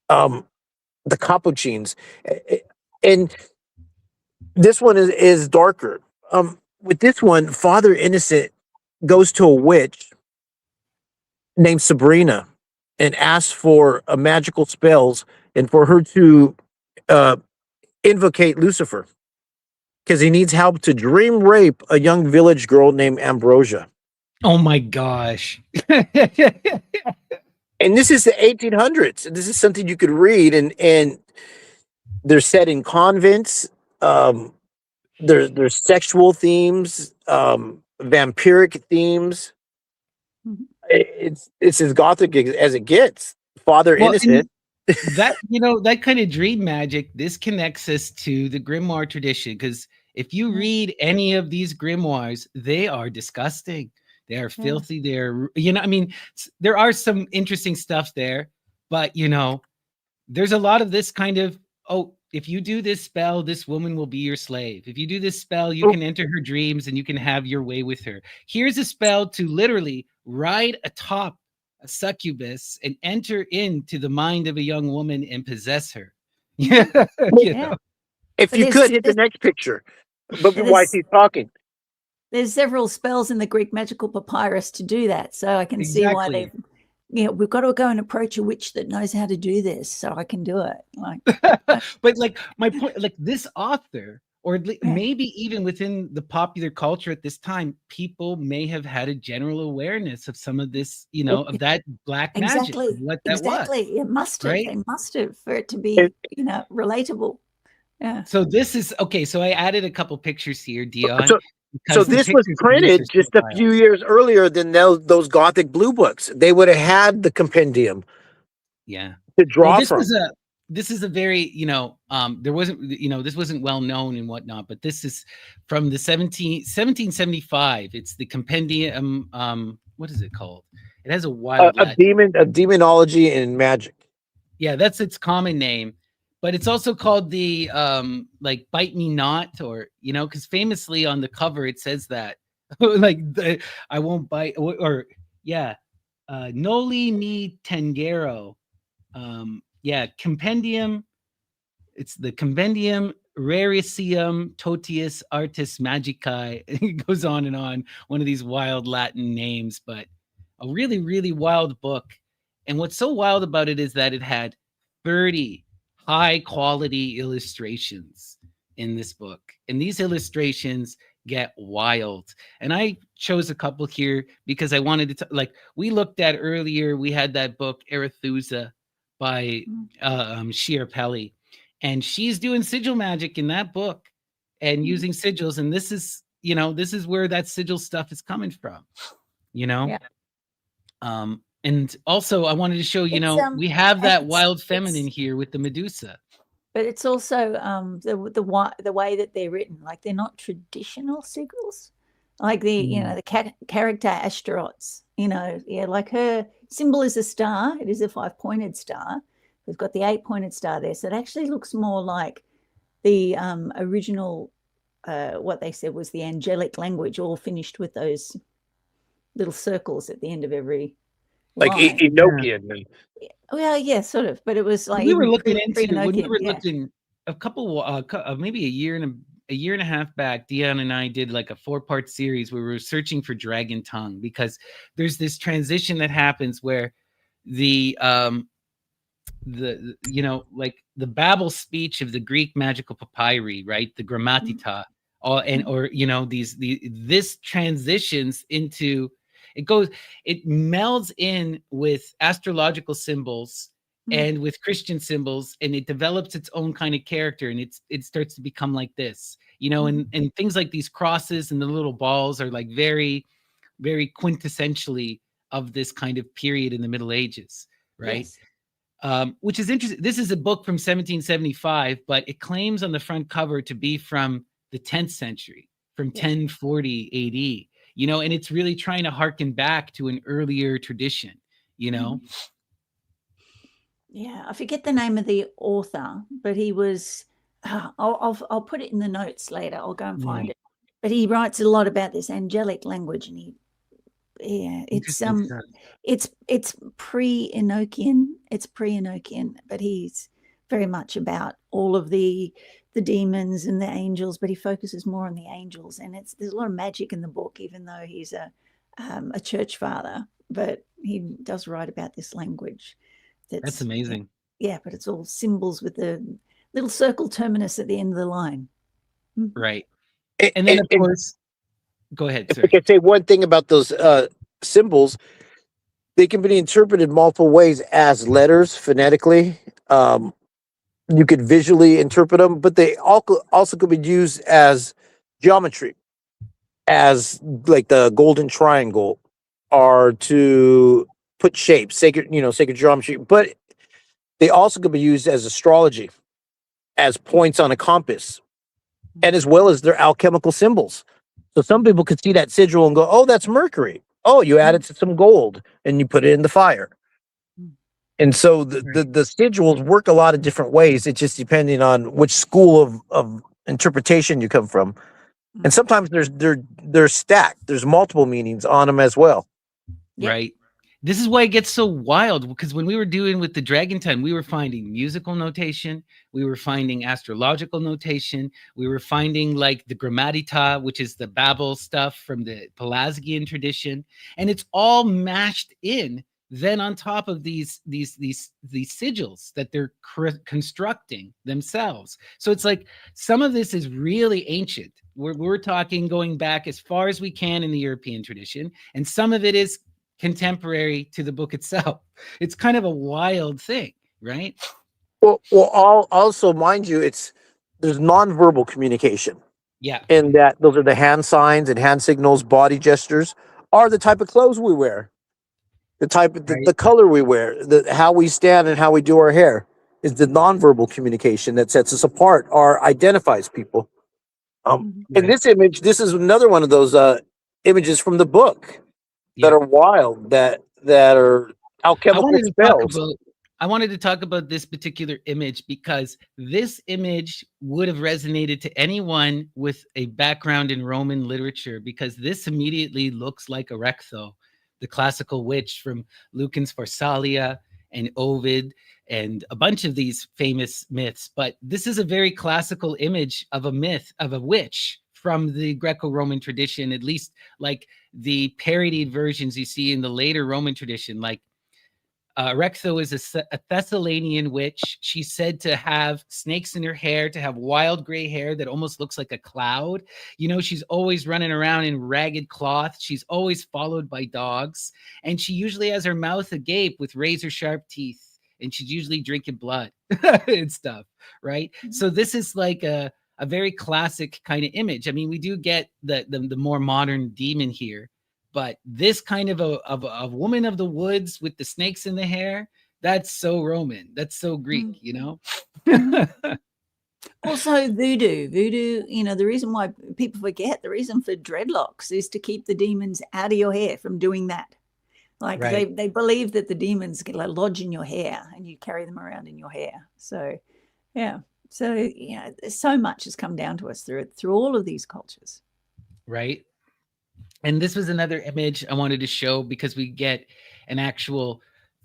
the Capuchins. And this one is darker. With this one, Father Innocent goes to a witch named Sabrina and asks for a magical spells and for her to invocate Lucifer because he needs help to dream rape a young village girl named Ambrosia. Oh my gosh. And this is the 1800s. And this is something you could read, and they're set in convents. There's sexual themes, vampiric themes. It's as Gothic as it gets. Father Innocent. That, that kind of dream magic, this connects us to the grimoire tradition, because if you read any of these grimoires, they are disgusting. They are filthy. They're, there are some interesting stuff there, but there's a lot of this kind of, if you do this spell, this woman will be your slave. If you do this spell, you can enter her dreams and you can have your way with her. Here's a spell to literally ride atop a succubus and enter into the mind of a young woman and possess her. If you could hit the next picture, but why is he talking? There's several spells in the Greek magical papyrus to do that, so I can see why they. We've got to go and approach a witch that knows how to do this, so I can do it. But my point, this author, or maybe even within the popular culture at this time, people may have had a general awareness of some of this, of that black magic, what that was. It must have. Right? They must have, for it to be, relatable. Yeah. So this is okay. So I added a couple pictures here, Dion. So this was printed just a few years earlier than those Gothic blue books. They would have had the compendium. Yeah. To draw from. This is a very, there wasn't, this wasn't well known and whatnot, but this is from the 1775. It's the compendium. What is it called? It has a wild a demonology and magic. Yeah, that's its common name. But it's also called the Bite Me Not, or because famously on the cover it says that I won't bite, or Noli Me Tangero. Compendium. It's the Compendium Raricium Totius Artis Magicae. It goes on and on. One of these wild Latin names, but a really, really wild book. And what's so wild about it is that it had 30 high quality illustrations in this book, and these illustrations get wild. And I chose a couple here because I wanted to we looked at earlier, we had that book Arethusa by Schiaparelli, and she's doing sigil magic in that book and using sigils, and this is where that sigil stuff is coming from. And also, I wanted to show, we have that wild feminine here with the Medusa. But it's also the way that they're written. Like, they're not traditional sigils. Like the character Asterots. Like her symbol is a star. It is a 5-pointed star. We've got the 8-pointed star there. So it actually looks more like the original, what they said was the angelic language, all finished with those little circles at the end of every. like line. Enochian. And Well, yeah, sort of, but it was like We were even looking into when we pre-Enochian, were yeah. looking a couple maybe a year and a half back, Dion and I did like a 4-part series where we were searching for dragon tongue, because there's this transition that happens where the you know, like the Babel speech of the Greek magical papyri, right, the grammatita, all and or you know, this transitions into, it melds in with astrological symbols and with Christian symbols, and it develops its own kind of character, and it starts to become like this, you know, and things like these crosses and the little balls are like very, very quintessentially of this kind of period in the Middle Ages, right? Yes. Which is interesting. This is a book from 1775, but it claims on the front cover to be from the 10th century, from 1040 AD, you know, and it's really trying to harken back to an earlier tradition, you know? Yeah, I forget the name of the author, but he was, I'll put it in the notes later. I'll go and find it. But he writes a lot about this angelic language, and it's pre-Enochian. It's pre-Enochian, but he's very much about all of the demons and the angels, but he focuses more on the angels. And there's a lot of magic in the book, even though he's a church father, but he does write about this language. That's amazing. Yeah, but it's all symbols with the little circle terminus at the end of the line. Right. And then, of course, go ahead, sir. If I could say one thing about those symbols, they can be interpreted multiple ways as letters phonetically. You could visually interpret them, but they also could be used as geometry, as like the golden triangle, or to put shapes, sacred geometry. But they also could be used as astrology, as points on a compass, and as well as their alchemical symbols. So some people could see that sigil and go, "Oh, that's Mercury. Oh, you added some gold and you put it in the fire." And so the sigils work a lot of different ways. It's just depending on which school of interpretation you come from. And sometimes they're stacked. There's multiple meanings on them as well. Right. This is why it gets so wild, because when we were doing with the Dragon Tongue, we were finding musical notation, we were finding astrological notation, we were finding like the grammatita, which is the Babel stuff from the Pelasgian tradition, and it's all mashed in then on top of these sigils that they're constructing themselves. So it's like some of this is really ancient. We're talking going back as far as we can in the European tradition, and some of it is contemporary to the book itself. It's kind of a wild thing, right? Well, also mind you, there's nonverbal communication. Yeah. And that those are the hand signs and hand signals, body gestures, are the type of clothes we wear, the type of the color we wear, how we stand and how we do our hair is the nonverbal communication that sets us apart or identifies people. In this image, this is another one of those images from the book that are wild, that are alchemical spells. I wanted to talk about this particular image because this image would have resonated to anyone with a background in Roman literature, because this immediately looks like Erectho, the classical witch from Lucan's Pharsalia and Ovid and a bunch of these famous myths. But this is a very classical image of a myth of a witch from the Greco-Roman tradition, at least like the parodied versions you see in the later Roman tradition. Like Erectho is a Thessalian witch. She's said to have snakes in her hair, to have wild gray hair that almost looks like a cloud. You know, she's always running around in ragged cloth. She's always followed by dogs. And she usually has her mouth agape with razor sharp teeth. And she's usually drinking blood and stuff, right? So this is like a very classic kind of image. I mean, we do get the more modern demon here, but this kind of a woman of the woods with the snakes in the hair, that's so Roman. That's so Greek, you know? Also voodoo, you know, the reason why people forget, the reason for dreadlocks is to keep the demons out of your hair from doing that. Like they believe that the demons can lodge in your hair and you carry them around in your hair. So, yeah. So, you know, so much has come down to us through all of these cultures. Right. And this was another image I wanted to show because we get an actual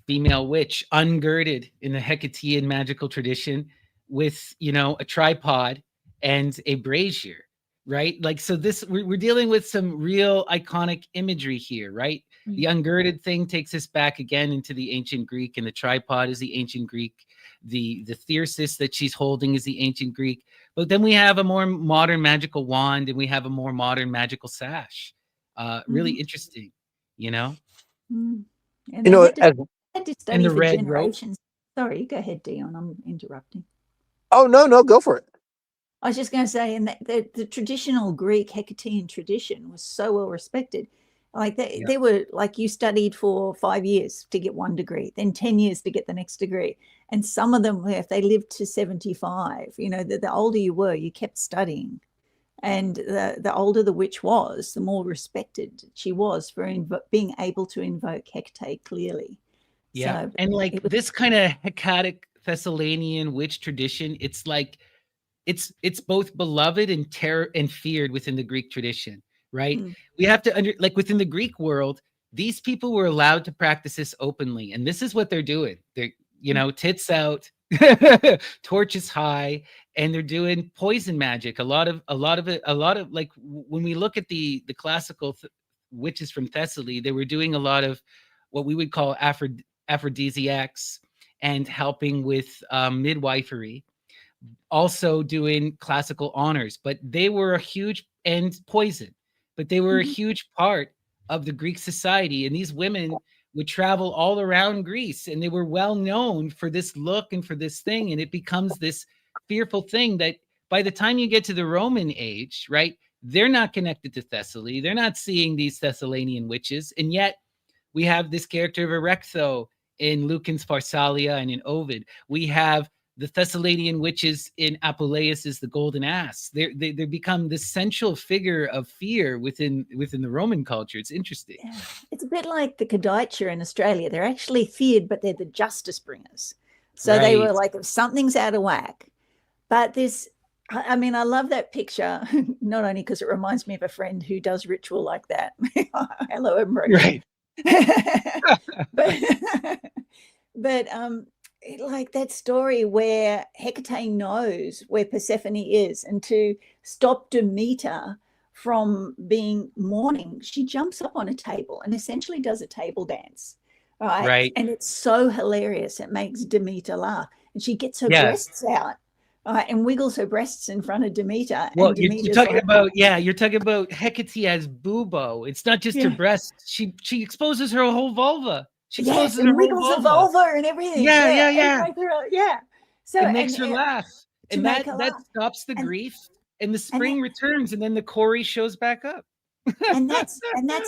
female witch ungirded in the Hecatean magical tradition with, you know, a tripod and a brazier, right? Like, so this, we're dealing with some real iconic imagery here, right? The ungirded thing takes us back again into the ancient Greek, and the tripod is the ancient Greek. The thyrsus that she's holding is the ancient Greek. But then we have a more modern magical wand, and we have a more modern magical sash. Really interesting, you know? And You they know, had as, to And study the for red rope. generations. Sorry, go ahead, Dion. I'm interrupting. oh no, go for it. I was just going to say, and the traditional Greek Hecatean tradition was so well respected. Like they were like, you studied for 5 years to get 1 degree, then 10 years to get the next degree. And some of them, if they lived to 75, you know, the older you were, you kept studying. And the older the witch was, the more respected she was for being able to invoke Hecate clearly. Yeah. So And like was, this kind of Hecatic Thessalonian witch tradition, it's like, it's both beloved and terror and feared within the Greek tradition, right? We have to like within the Greek world, these people were allowed to practice this openly, and this is what they're doing. They're, you know, tits out, torches high, and they're doing poison magic. A lot of like when we look at the classical witches from Thessaly, they were doing a lot of what we would call aphrodisiacs and helping with midwifery, also doing classical honors, but they were a huge, and poison, but they were a huge part of the Greek society. And these women would travel all around Greece, and they were well known for this look and for this thing. And it becomes this fearful thing that by the time you get to the Roman age, right, they're not connected to Thessaly. They're not seeing these Thessalonian witches. And yet we have this character of Erectho in Lucan's Pharsalia and in Ovid. We have the Thessalonian witches in Apuleius's The Golden Ass. They become the central figure of fear within the Roman culture. It's interesting. Yeah. It's a bit like the Kadicha in Australia. They're actually feared, but they're the justice bringers. So they were like, if something's out of whack. But this, I mean, I love that picture, not only because it reminds me of a friend who does ritual like that. Hello, Emerald. Right. but like that story where Hecate knows where Persephone is, and to stop Demeter from being mourning, she jumps up on a table and essentially does a table dance, right? And it's so hilarious. It makes Demeter laugh, and she gets her breasts out, and wiggles her breasts in front of Demeter. Well, and you're talking about, you're talking about Hecate as bubo. It's not just her breasts. She exposes her whole vulva. She exposes her wiggles the vulva and everything. Yeah. So it makes her laugh, and that stops the and, grief, and the spring returns, and then the Kori shows back up. and that's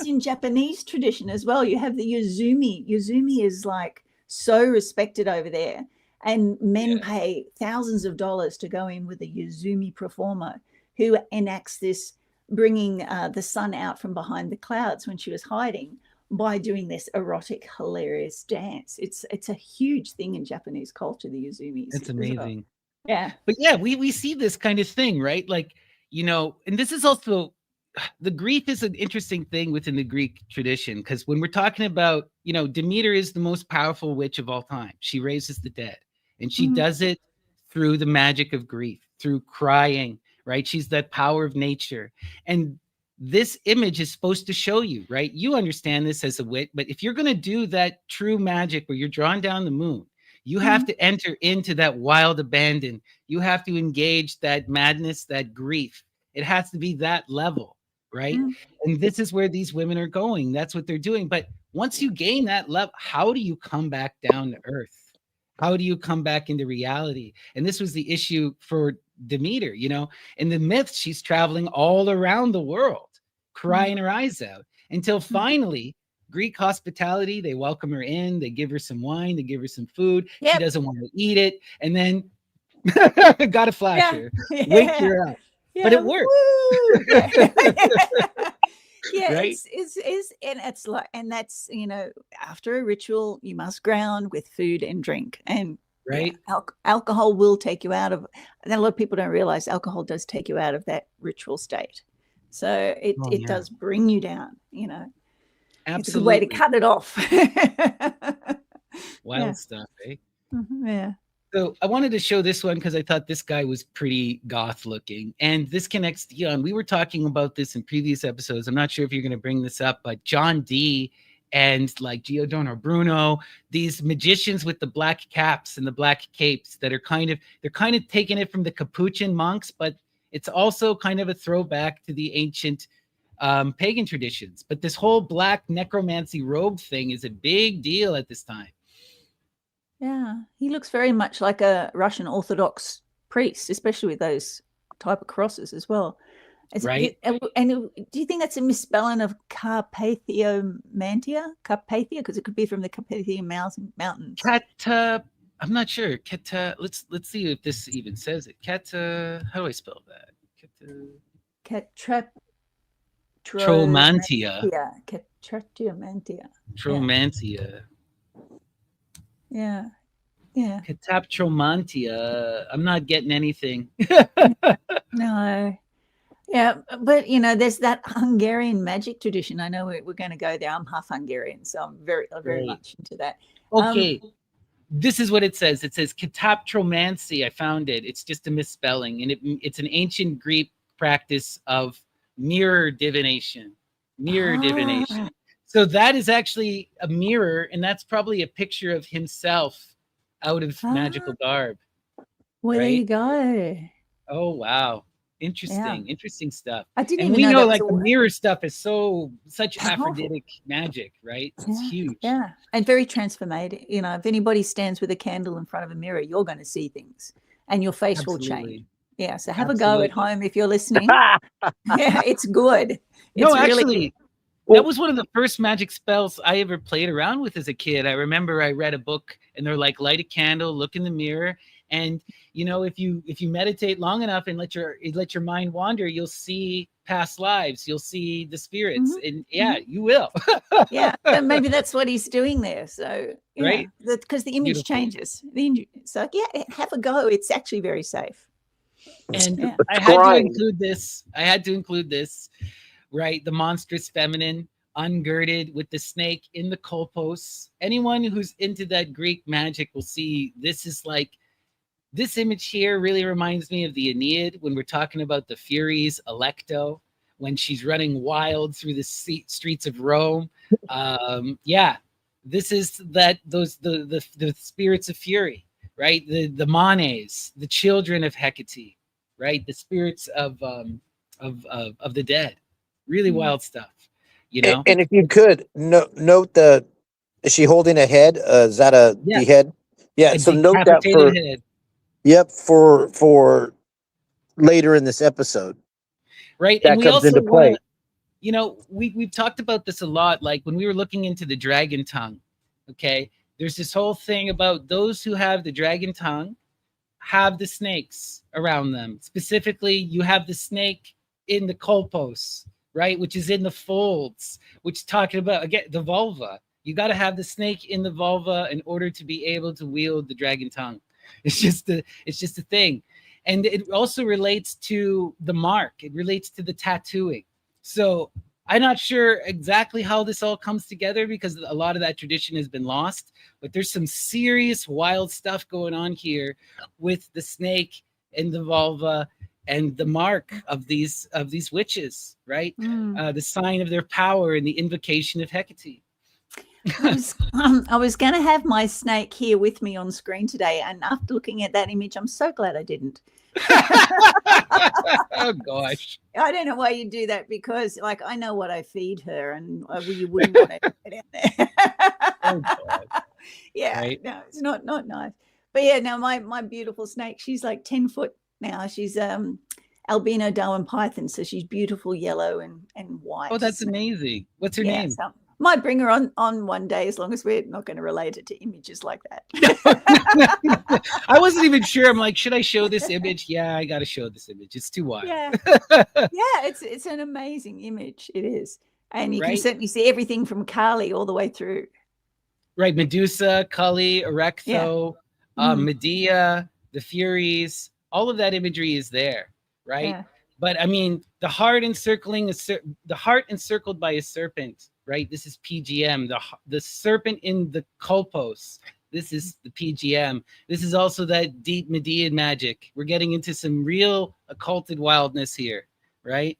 in Japanese tradition as well. You have the Yuzumi. Yuzumi is like so respected over there, and men pay thousands of dollars to go in with a Yuzumi performer who enacts this, bringing the sun out from behind the clouds when she was hiding, by doing this erotic, hilarious dance. It's a huge thing in Japanese culture, the Yuzumis. It's amazing. Yeah. But we see this kind of thing, right? Like, you know, and this is also, the grief is an interesting thing within the Greek tradition, because when we're talking about, you know, Demeter is the most powerful witch of all time. She raises the dead, and she does it through the magic of grief, through crying, right? She's that power of nature. And this image is supposed to show you, right? You understand this as a wit, but if you're going to do that true magic where you're drawing down the moon, you have to enter into that wild abandon. You have to engage that madness, that grief. It has to be that level, right? And this is where these women are going. That's what they're doing. But once you gain that level, how do you come back down to earth? How do you come back into reality? And this was the issue for Demeter. You know, in the myths, she's traveling all around the world, crying her eyes out, until finally Greek hospitality, they welcome her in, they give her some wine, they give her some food. She doesn't want to eat it. And then got a flasher, wake her up. But it worked. Right? It's like, and that's, you know, after a ritual, you must ground with food and drink. And alcohol will take you out of, and a lot of people don't realize alcohol does take you out of that ritual state. So it does bring you down, you know. Absolutely. It's a good way to cut it off. Wild stuff, eh? Yeah. So I wanted to show this one because I thought this guy was pretty goth looking. And this connects to Jan. We were talking about this in previous episodes. I'm not sure if you're going to bring this up, but John Dee and like Giordano Bruno, these magicians with the black caps and the black capes that are they're kind of taking it from the Capuchin monks, but it's also kind of a throwback to the ancient pagan traditions. But this whole black necromancy robe thing is a big deal at this time. Yeah, he looks very much like a Russian Orthodox priest, especially with those type of crosses as well. Right. And do you think that's a misspelling of Carpathiomantia? Carpathia, because it could be from the Carpathian Mountains. I'm not sure. Let's see if this even says it. How do I spell that? Tromantia. Yeah, Catriomantia. Tromantia. Yeah. Cataptromantia. I'm not getting anything. No. Yeah, but you know, there's that Hungarian magic tradition. I know we're going to go there. I'm half Hungarian, so I'm very much into that. Okay. This is what it says. It says cataptromancy. I found it. It's just a misspelling, and it's an ancient Greek practice of mirror divination. Divination. So that is actually a mirror, and that's probably a picture of himself out of magical garb. Well, there you go. Oh, wow. Interesting stuff. I didn't and even we know like the mirror stuff is such Aphroditic magic, right? It's huge. Yeah, and very transformative. You know, if anybody stands with a candle in front of a mirror, you're going to see things, and your face will change. Yeah, so have a go at home if you're listening. Yeah, it's good. It's actually, that was one of the first magic spells I ever played around with as a kid. I remember I read a book, and they're like, light a candle, look in the mirror, and you know, if you meditate long enough and let your mind wander, you'll see past lives, you'll see the spirits, and you will. Yeah, and maybe that's what he's doing there. So right, because the image changes. So have a go. It's actually very safe. And I had to include this. Right, the monstrous feminine, ungirded with the snake in the kolpos. Anyone who's into that Greek magic will see this is like, this image here really reminds me of the Aeneid when we're talking about the Furies, Alecto, when she's running wild through the streets of Rome. This is the spirits of fury, right? The Manes, the children of Hecate, right? The spirits of the dead. Really wild stuff, you know. And if you could note is she holding a head? Is that the head? Yeah. So note that for head. Yep, for later in this episode. Right, that and we comes also into play. You know, we've talked about this a lot. Like when we were looking into the dragon tongue. Okay, there's this whole thing about those who have the dragon tongue have the snakes around them. Specifically, you have the snake in the kolpos. Right, which is in the folds, which talking about again the vulva. You got to have the snake in the vulva in order to be able to wield the dragon tongue. It's just a thing, and it also relates to the mark. It relates to the tattooing. So I'm not sure exactly how this all comes together because a lot of that tradition has been lost. But there's some serious wild stuff going on here with the snake and the vulva. And the mark of these witches, right? The sign of their power and the invocation of Hecate. I was going to have my snake here with me on screen today, and after looking at that image, I'm so glad I didn't. Oh gosh! I don't know why you do that because, like, I know what I feed her, and you wouldn't want to put it out there. Oh God! Yeah, right? No, it's not nice. But yeah, now my beautiful snake, she's like 10 foot. Now she's albino Darwin python, so she's beautiful yellow and white. Oh, that's amazing. What's her name? So might bring her on one day as long as we're not going to relate it to images like that. I wasn't even sure. I'm like, should I show this image? Yeah, I got to show this image. It's too wild. Yeah, it's an amazing image. It is, and you can certainly see everything from Kali all the way through. Right, Medusa, Kali, Erectho, Medea, the Furies. All of that imagery is there, right? But I mean, the heart encircled by a serpent, right? This is PGM. The serpent in the colpos. This is the PGM. This is also that deep Median magic. We're getting into some real occulted wildness here, right?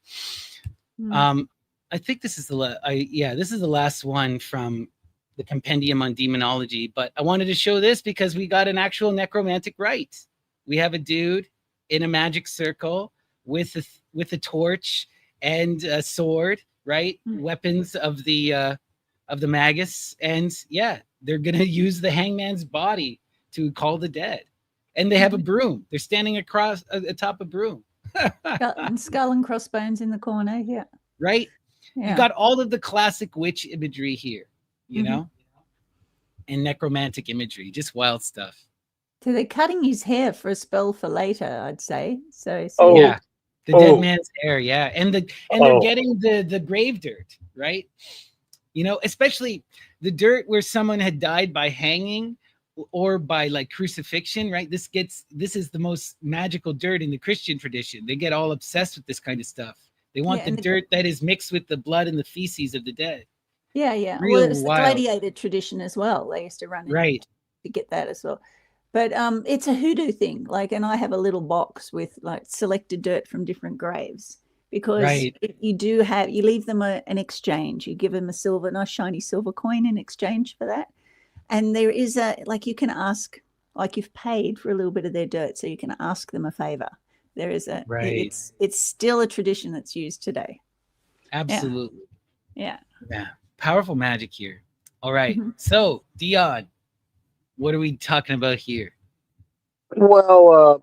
I think this is this is the last one from the Compendium on Demonology. But I wanted to show this because we got an actual necromantic rite. We have a dude in a magic circle with a torch and a sword, right? Weapons of the magus, and yeah, they're gonna use the hangman's body to call the dead. And they have a broom. They're standing across atop a broom. Skull and crossbones in the corner, yeah. Right? Yeah. You got all of the classic witch imagery here, you know? And necromantic imagery, just wild stuff. So they're cutting his hair for a spell for later, I'd say. So yeah. The dead man's hair, yeah. And they're getting the grave dirt, right? You know, especially the dirt where someone had died by hanging or by like crucifixion, right? This is the most magical dirt in the Christian tradition. They get all obsessed with this kind of stuff. They want the dirt that is mixed with the blood and the feces of the dead. Yeah, yeah. Real Well, it's the wild. gladiator tradition as well. They used to run right to get that as well. But it's a hoodoo thing. Like, and I have a little box with like selected dirt from different graves, because you leave them an exchange. You give them a nice shiny silver coin in exchange for that. And there is you can ask, like, you've paid for a little bit of their dirt, so you can ask them a favor. There is it's still a tradition that's used today. Absolutely. Yeah. Powerful magic here. All right. So, Dion, what are we talking about here? Well,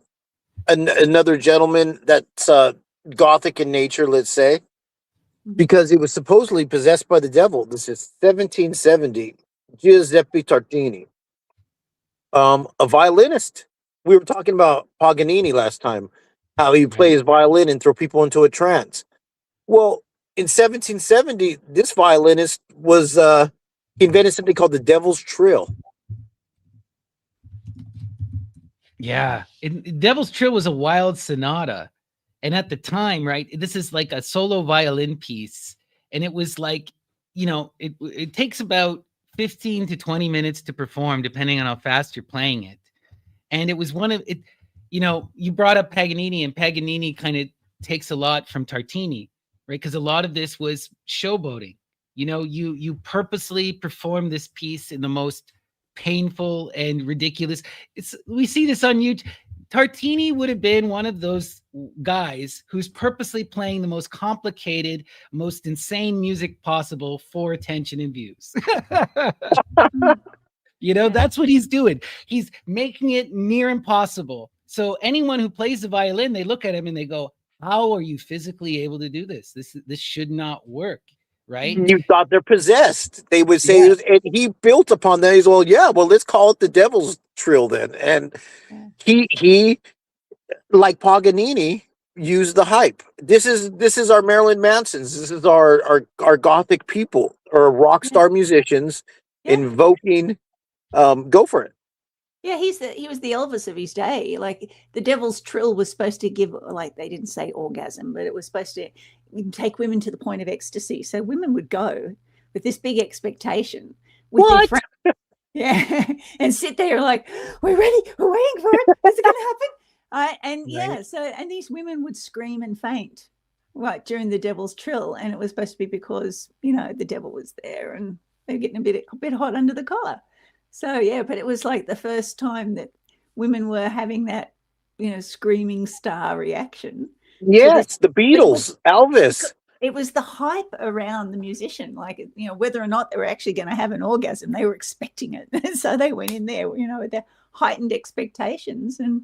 another gentleman that's Gothic in nature, let's say, because he was supposedly possessed by the devil. This is 1770. Giuseppe Tartini, a violinist. We were talking about Paganini last time, how he plays violin and throw people into a trance. Well, in 1770, this violinist was he invented something called the Devil's Trill. Yeah, Devil's Trill was a wild sonata, and at the time, right, this is like a solo violin piece, and it was like, you know, it takes about 15 to 20 minutes to perform, depending on how fast you're playing it. And it was one of it, you know, you brought up Paganini, and Paganini kind of takes a lot from Tartini, right? Because a lot of this was showboating. You know, you purposely perform this piece in the most painful and ridiculous. We see this on YouTube. Tartini would have been one of those guys who's purposely playing the most complicated, most insane music possible for attention and views. You know, that's what he's doing. He's making it near impossible. So anyone who plays the violin, they look at him and they go, how are you physically able to do this? This should not work, right? You thought they're possessed. They would say, and he built upon that. He's, well, let's call it the Devil's Trill then. And he like Paganini, used the hype. This is our Marilyn Mansons. This is our Gothic people, or rock star musicians invoking. Go for it. Yeah, he was the Elvis of his day. Like, the Devil's Trill was supposed to give, like, they didn't say orgasm, but it was supposed to take women to the point of ecstasy. So women would go with this big expectation. With their friend, and sit there like, we're ready, we're waiting for it. Is it going to happen? And these women would scream and faint, right, during the Devil's Trill, and it was supposed to be because, you know, the devil was there and they're getting a bit hot under the collar. So, yeah, but it was like the first time that women were having that, you know, screaming star reaction. Yes, the Beatles, Elvis. It was the hype around the musician, like, you know, whether or not they were actually going to have an orgasm, they were expecting it. So they went in there, you know, with their heightened expectations. And,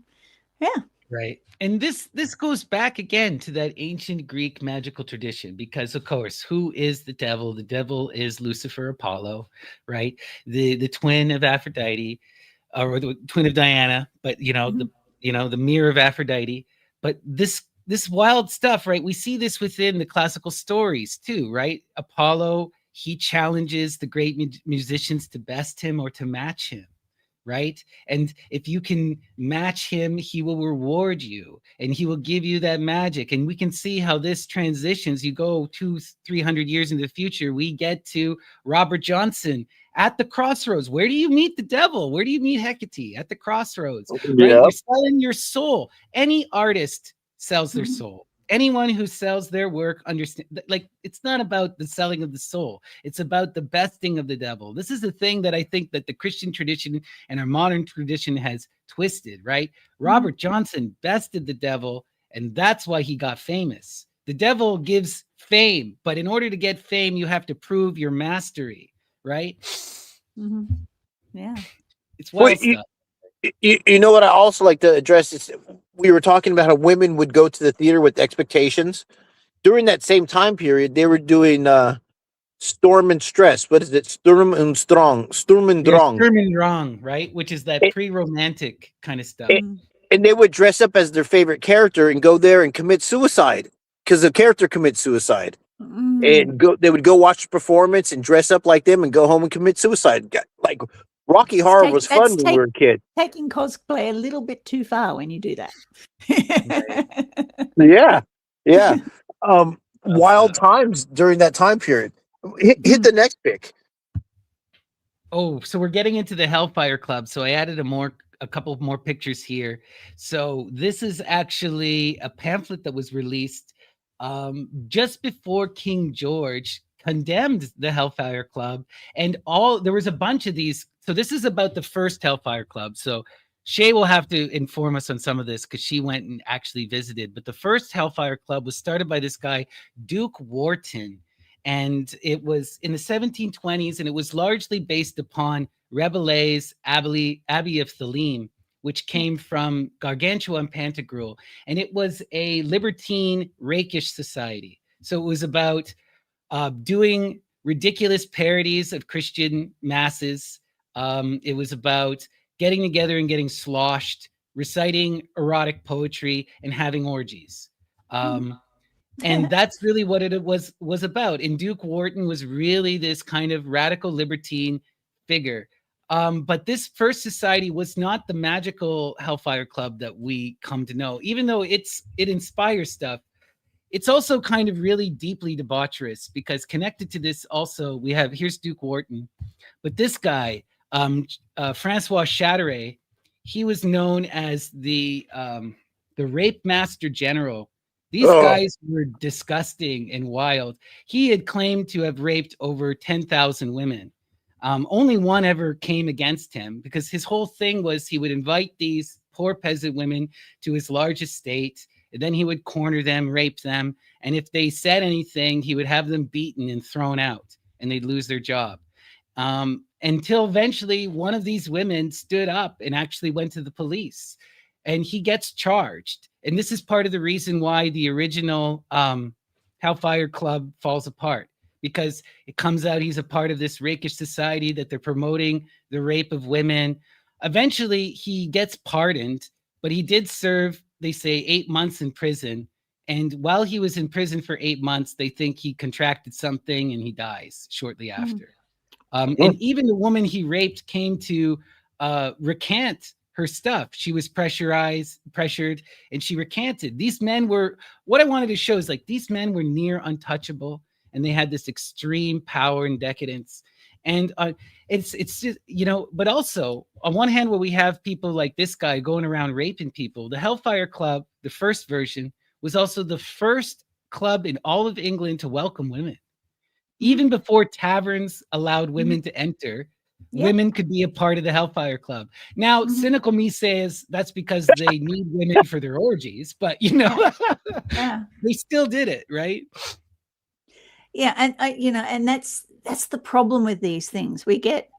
Right. And this goes back again to that ancient Greek magical tradition, because, of course, who is the devil? The devil is Lucifer, Apollo, right? The twin of Aphrodite, or the twin of Diana, but the mirror of Aphrodite. But this wild stuff, right? We see this within the classical stories too, right? Apollo, he challenges the great musicians to best him or to match him, right? And if you can match him, he will reward you and he will give you that magic. And we can see how this transitions. You go 200-300 years into the future, we get to Robert Johnson at the crossroads. Where do you meet the devil? Where do you meet Hecate? At the crossroads, right? Yeah. You're selling your soul. Any artist sells their Mhm. soul. Anyone who sells their work understand, like, it's not about the selling of the soul, it's about the besting of the devil. This is the thing that I think that the Christian tradition and our modern tradition has twisted, right? Robert Johnson bested the devil, and that's why he got famous. The devil gives fame, but in order to get fame, you have to prove your mastery, right? Mhm. Yeah. It's Well, wild stuff. you know what I also like to address is we were talking about how women would go to the theater with expectations. During that same time period, they were doing Storm and Stress. What is it? Sturm and Yeah, Drang. Sturm und Drang, right? Which is that And, pre-romantic kind of stuff. Mhm. and they would dress up as their favorite character and go there and commit suicide because the character commits suicide. Mm. And they would go watch the performance and dress up like them and go home and commit suicide. Like Rocky It's Horror was fun when we were a kid. taking cosplay a little bit too far when you do that. Yeah, yeah. Wild stuff. times during that time period. Hit the next pick. Oh, so we're getting into the Hellfire Club. So I added a couple more pictures here. So this is actually a pamphlet that was released just before King George condemned the Hellfire Club, and there was a bunch of these. So this is about the first Hellfire Club. So Shé will have to inform us on some of this because she went and actually visited. But the first Hellfire Club was started by this guy, Duke Wharton. And it was in the 1720s, and it was largely based upon Rabelais' Abbey of Theleme, which came from Gargantua and Pantagruel. And it was a libertine, rakish society. So it was about doing ridiculous parodies of Christian masses. It was about getting together and getting sloshed, reciting erotic poetry, and having orgies. And that's really what it was about. And Duke Wharton was really this kind of radical libertine figure. But this first society was not the magical Hellfire Club that we come to know, even though it inspires stuff. It's also kind of really deeply debaucherous because connected to this also here's Duke Wharton, but this guy, Francois Chatteret, he was known as the rape master general. These Oh, guys were disgusting and wild. He had claimed to have raped over 10,000 women. Only one ever came against him because his whole thing was he would invite these poor peasant women to his large estate, and then he would corner them, rape them, and if they said anything, he would have them beaten and thrown out, and they'd lose their job. Until eventually one of these women stood up and actually went to the police, and he gets charged. And this is part of the reason why the original Hellfire Club falls apart, because it comes out he's a part of this rakish society that they're promoting the rape of women. Eventually he gets pardoned, but he did serve, they say, 8 months in prison. And while he was in prison for 8 months, they think he contracted something and he dies shortly after. And even the woman he raped came to recant her stuff. She was pressured, and she recanted. These men were, what I wanted to show is like these men were near untouchable, and they had this extreme power and decadence. And it's just, but also on one hand, where we have people like this guy going around raping people, the Hellfire Club, the first version, was also the first club in all of England to welcome women. Even before taverns allowed women to enter, women could be a part of the Hellfire Club. Now, cynical me says that's because they need women for their orgies, but they still did it, right? Yeah, and and that's the problem with these things. We get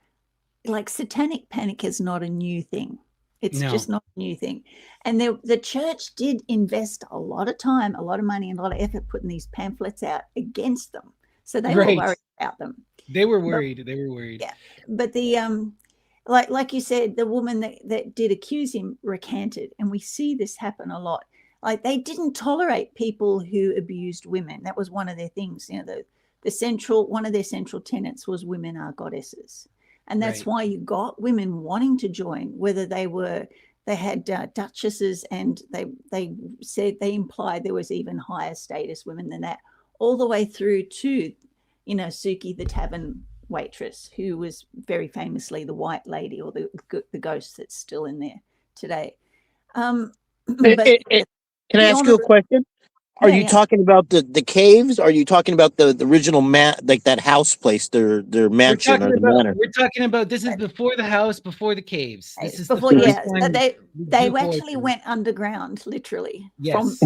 like satanic panic is not a new thing. It's just not a new thing. And the church did invest a lot of time, a lot of money, and a lot of effort putting these pamphlets out against them. So they were worried about them. They were worried. Yeah, but the like you said, the woman that did accuse him recanted, and we see this happen a lot. Like they didn't tolerate people who abused women. That was one of their things. One of their central tenets was women are goddesses, And that's why you got women wanting to join, whether they had duchesses, and they said, they implied there was even higher status women than that, all the way through to, you know, Suki the tavern waitress, who was very famously the white lady, or the ghost that's still in there today. Can I ask you a question? Are you talking about the caves? Are you talking about the original like that house place, their mansion or the manor? We're talking about, this is before the house, before the caves. This is before, the first one. They actually went underground, literally, yes.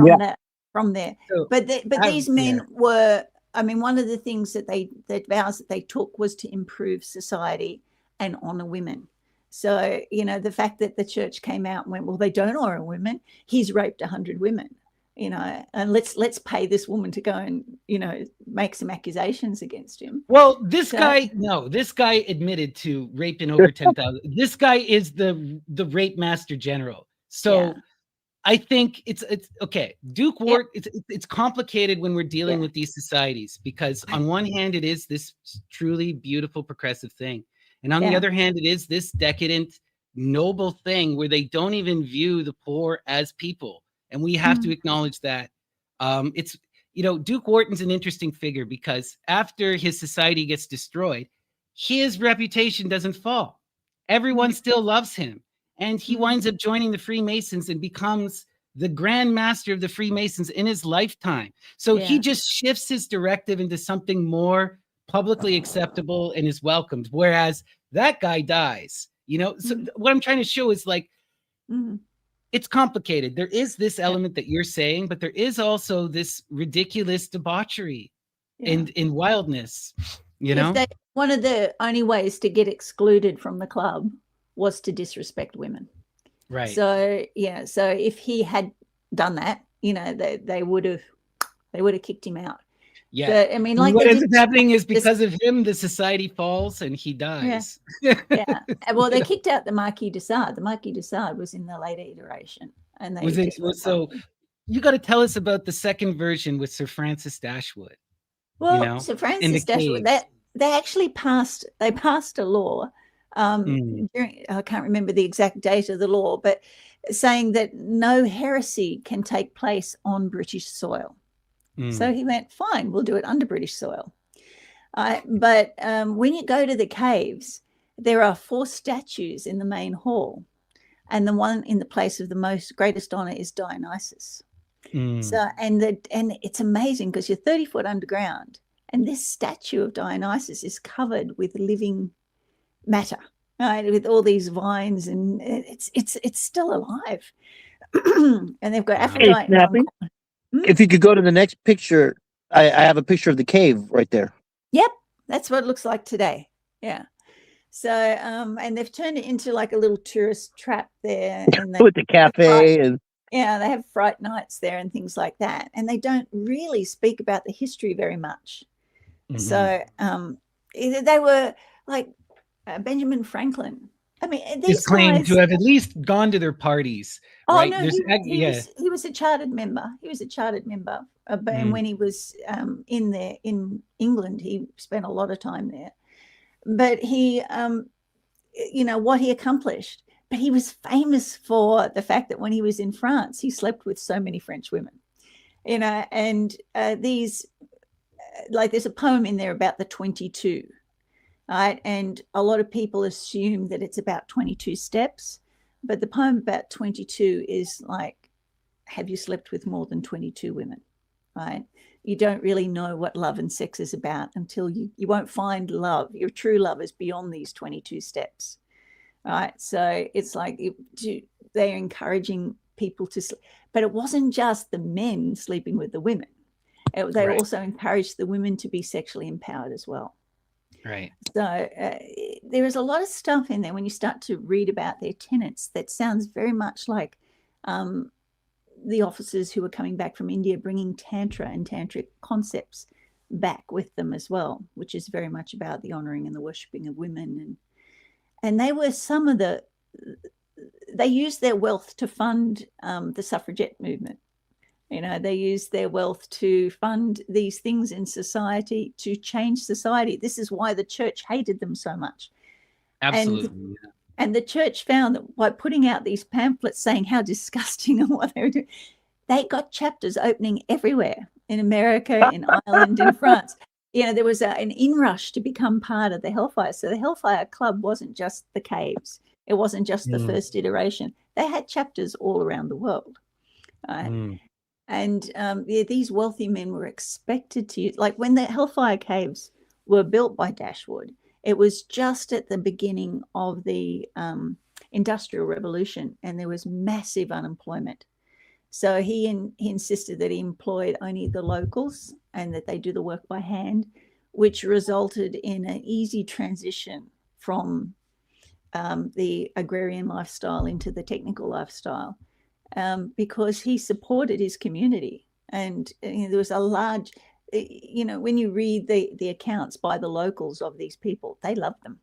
from there. So, but these men were, I mean, one of the things that vows that they took was to improve society and honor women. So, you know, the fact that the church came out and went, well, they don't honor women. He's raped 100 women. You know, and let's pay this woman to go and, you know, make some accusations against him. Well, this guy admitted to raping over 10,000. This guy is the rape master general. So I think it's okay. Duke Wart, it's complicated when we're dealing with these societies, because on one hand it is this truly beautiful progressive thing, and on the other hand it is this decadent noble thing where they don't even view the poor as people. And we have to acknowledge that. It's, you know, Duke Wharton's an interesting figure, because after his society gets destroyed, his reputation doesn't fall. Everyone still loves him. And he winds up joining the Freemasons and becomes the Grand Master of the Freemasons in his lifetime. So he just shifts his directive into something more publicly acceptable and is welcomed. Whereas that guy dies, you know? So what I'm trying to show is like, it's complicated. There is this element that you're saying, but there is also this ridiculous debauchery and in wildness, you know? One of the only ways to get excluded from the club was to disrespect women. Right. So, so if he had done that, you know, they would have kicked him out. Yeah. But, I mean, like, what ends up happening is because of him, the society falls and he dies. Well, they kicked out the Marquis de Sade. The Marquis de Sade was in the later iteration. And they so you got to tell us about the second version with Sir Francis Dashwood. Well, you know, Sir Francis Dashwood, they actually passed a law. I can't remember the exact date of the law, but saying that no heresy can take place on British soil. So he went, fine, we'll do it under British soil. But when you go to the caves, there are 4 statues in the main hall, and the one in the place of the greatest honor is Dionysus. So and it's amazing, because you're 30 foot underground, and this statue of Dionysus is covered with living matter, right, with all these vines, and it's still alive. And they've got Aphrodite. If you could go to the next picture, I have a picture of the cave right there. Yep, that's what it looks like today. Yeah. So, and they've turned it into like a little tourist trap there. And with the cafe and they have fright nights there and things like that. And they don't really speak about the history very much. So, they were like Benjamin Franklin. I mean, these claimed to have at least gone to their parties. Oh, right? No, he was a chartered member. He was a chartered member. And when he was in England, he spent a lot of time there. But he, you know, what he accomplished. But he was famous for the fact that when he was in France, he slept with so many French women. You know, and these, like, there's a poem in there about the 22. Right, and a lot of people assume that it's about 22 steps, but the poem about 22 is like, have you slept with more than 22 women? Right, you don't really know what love and sex is about until you won't find love, your true love is beyond these 22 steps. Right, so it's like they're encouraging people to sleep, but it wasn't just the men sleeping with the women. They also encouraged the women to be sexually empowered as well. Right. So there is a lot of stuff in there when you start to read about their tenets that sounds very much like the officers who were coming back from India, bringing Tantra and Tantric concepts back with them as well, which is very much about the honoring and the worshipping of women. And they were they used their wealth to fund the suffragette movement. You know, they use their wealth to fund these things in society, to change society. This is why the church hated them so much. Absolutely. And the church found that by putting out these pamphlets saying how disgusting and what they were doing, they got chapters opening everywhere in America, in Ireland, in France. There was an inrush to become part of the Hellfire. So the Hellfire Club wasn't just the caves. It wasn't just the first iteration. They had chapters all around the world. And these wealthy men were expected to use, like when the Hellfire Caves were built by Dashwood, it was just at the beginning of the Industrial Revolution, and there was massive unemployment. So he insisted that he employed only the locals and that they do the work by hand, which resulted in an easy transition from the agrarian lifestyle into the technical lifestyle, because he supported his community. And there was a large, when you read the accounts by the locals of these people, they loved them.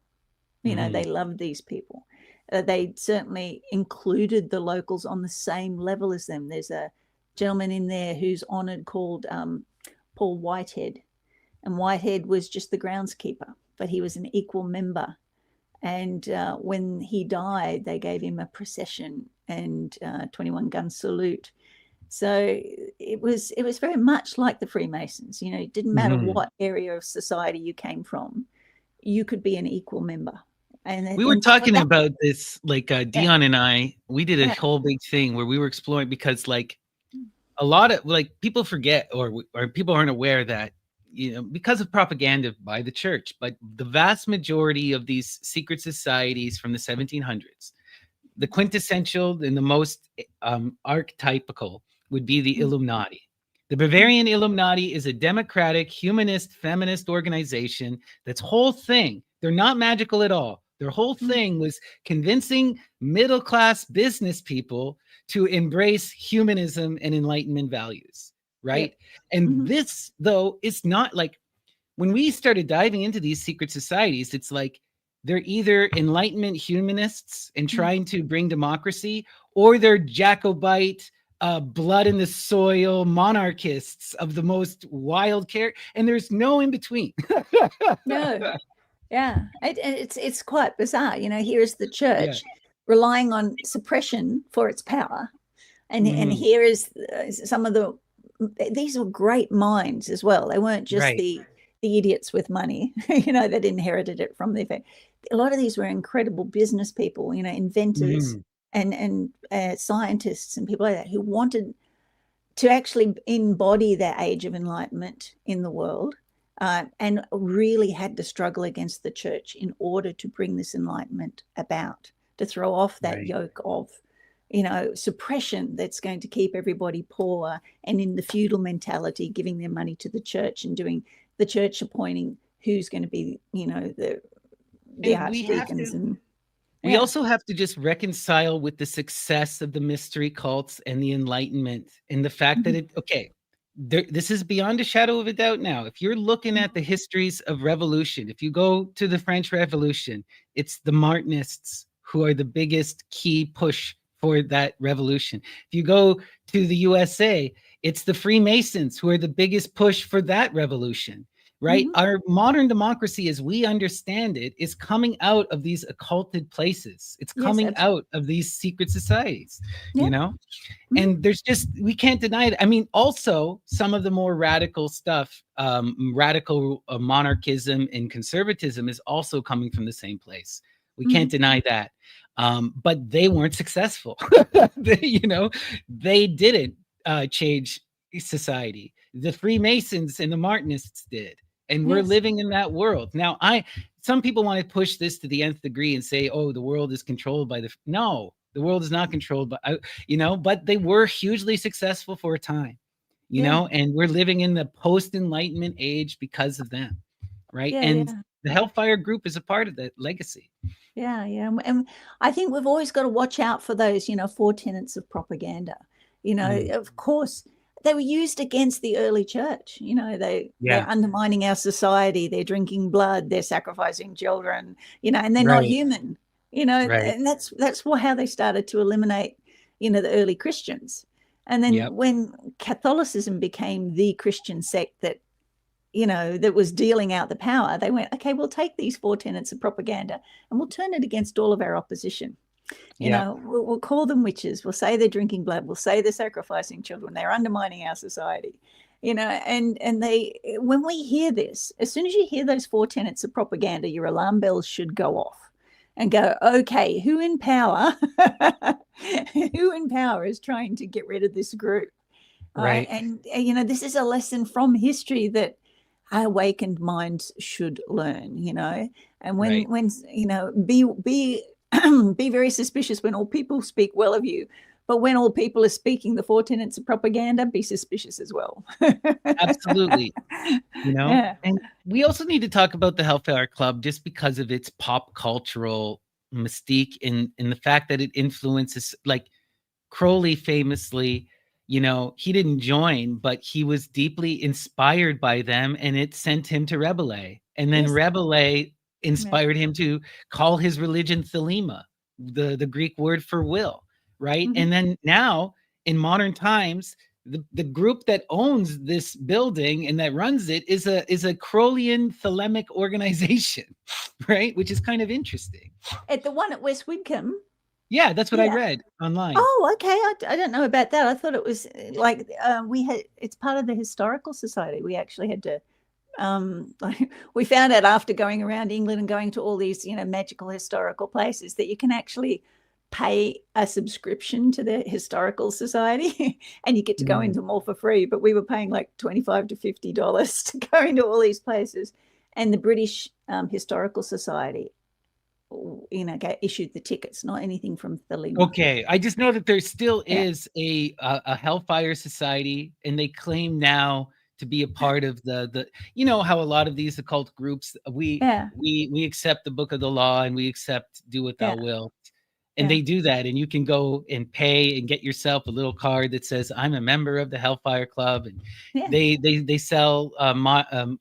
They loved these people. They certainly included the locals on the same level as them. There's a gentleman in there who's honored called Paul Whitehead. And Whitehead was just the groundskeeper, but he was an equal member. And when he died, they gave him a procession and 21-gun salute. So it was very much like the Freemasons. It didn't matter what area of society you came from, you could be an equal member. And we were talking about this, like Dion and I, we did a whole big thing where we were exploring, because like a lot of people forget or people aren't aware that, because of propaganda by the church, but the vast majority of these secret societies from the 1700s, the quintessential and the most archetypical would be the Illuminati. The Bavarian Illuminati is a democratic, humanist, feminist organization that's whole thing. They're not magical at all. Their whole thing was convincing middle-class business people to embrace humanism and Enlightenment values, right? And this, though, is not like, when we started diving into these secret societies, it's like they're either Enlightenment humanists and trying to bring democracy, or they're Jacobite, blood in the soil monarchists of the most wild character, and there's no in between. No. Yeah, it's quite bizarre. Here is the church relying on suppression for its power, and here is some of these were great minds as well. They weren't just the idiots with money, that inherited it from their family. A lot of these were incredible business people, inventors and scientists and people like that, who wanted to actually embody that age of enlightenment in the world. And really had to struggle against the church in order to bring this enlightenment about, to throw off that yoke of, suppression that's going to keep everybody poor, and in the feudal mentality, giving their money to the church and doing the church appointing who's going to be, the archdeacons. We also have to just reconcile with the success of the mystery cults and the Enlightenment, and the fact that this is beyond a shadow of a doubt now. If you're looking at the histories of revolution, if you go to the French Revolution, it's the Martinists who are the biggest key push for that revolution. If you go to the USA, it's the Freemasons who are the biggest push for that revolution, right? Our modern democracy, as we understand it, is coming out of these occulted places. It's coming out of these secret societies, and there's we can't deny it. I mean, also some of the more radical stuff, radical monarchism and conservatism is also coming from the same place. We can't deny that. But they weren't successful. They didn't change society. The Freemasons and the Martinists did. And we're living in that world. Now, some people want to push this to the nth degree and say, oh, the world is controlled by no, the world is not controlled by, but they were hugely successful for a time, and we're living in the post-Enlightenment age because of them, right? The Hellfire group is a part of that legacy. Yeah. And I think we've always got to watch out for those, 4 tenets of propaganda. Of course, they were used against the early church. They're undermining our society. They're drinking blood. They're sacrificing children, and they're not human, and that's how they started to eliminate, the early Christians. And then when Catholicism became the Christian sect that that was dealing out the power, they went, okay, we'll take these 4 tenets of propaganda and we'll turn it against all of our opposition. We'll call them witches. We'll say they're drinking blood. We'll say they're sacrificing children. They're undermining our society. And they, when we hear this, as soon as you hear those 4 tenets of propaganda, your alarm bells should go off and go, okay, who in power is trying to get rid of this group? Right. And this is a lesson from history that our awakened minds should learn, and when be be very suspicious when all people speak well of you, but when all people are speaking the 4 tenets of propaganda, be suspicious as well. Absolutely. Yeah. And we also need to talk about the Hellfire Club just because of its pop cultural mystique in the fact that it influences, like Crowley famously, he didn't join, but he was deeply inspired by them, and it sent him to Rebele. And then Rebele inspired him to call his religion Thelema, the Greek word for will, right? Mm-hmm. And then now, in modern times, the group that owns this building and that runs it is a Crowleyan Thelemic organization, right? Which is kind of interesting. At the one at West Widcombe. Yeah, that's what I read online. Oh, okay. I don't know about that. I thought it was like it's part of the Historical Society. We actually had to, we found out after going around England and going to all these, magical historical places that you can actually pay a subscription to the Historical Society and you get to go into them all for free. But we were paying like $25 to $50 to go into all these places. And the British Historical Society, issued the tickets, not anything from Thelema. Okay, I just know that there still is a Hellfire Society, and they claim now to be a part of the how a lot of these occult groups, we accept the book of the law and we accept do what thou wilt, and they do that, and you can go and pay and get yourself a little card that says I'm a member of the Hellfire Club, and they sell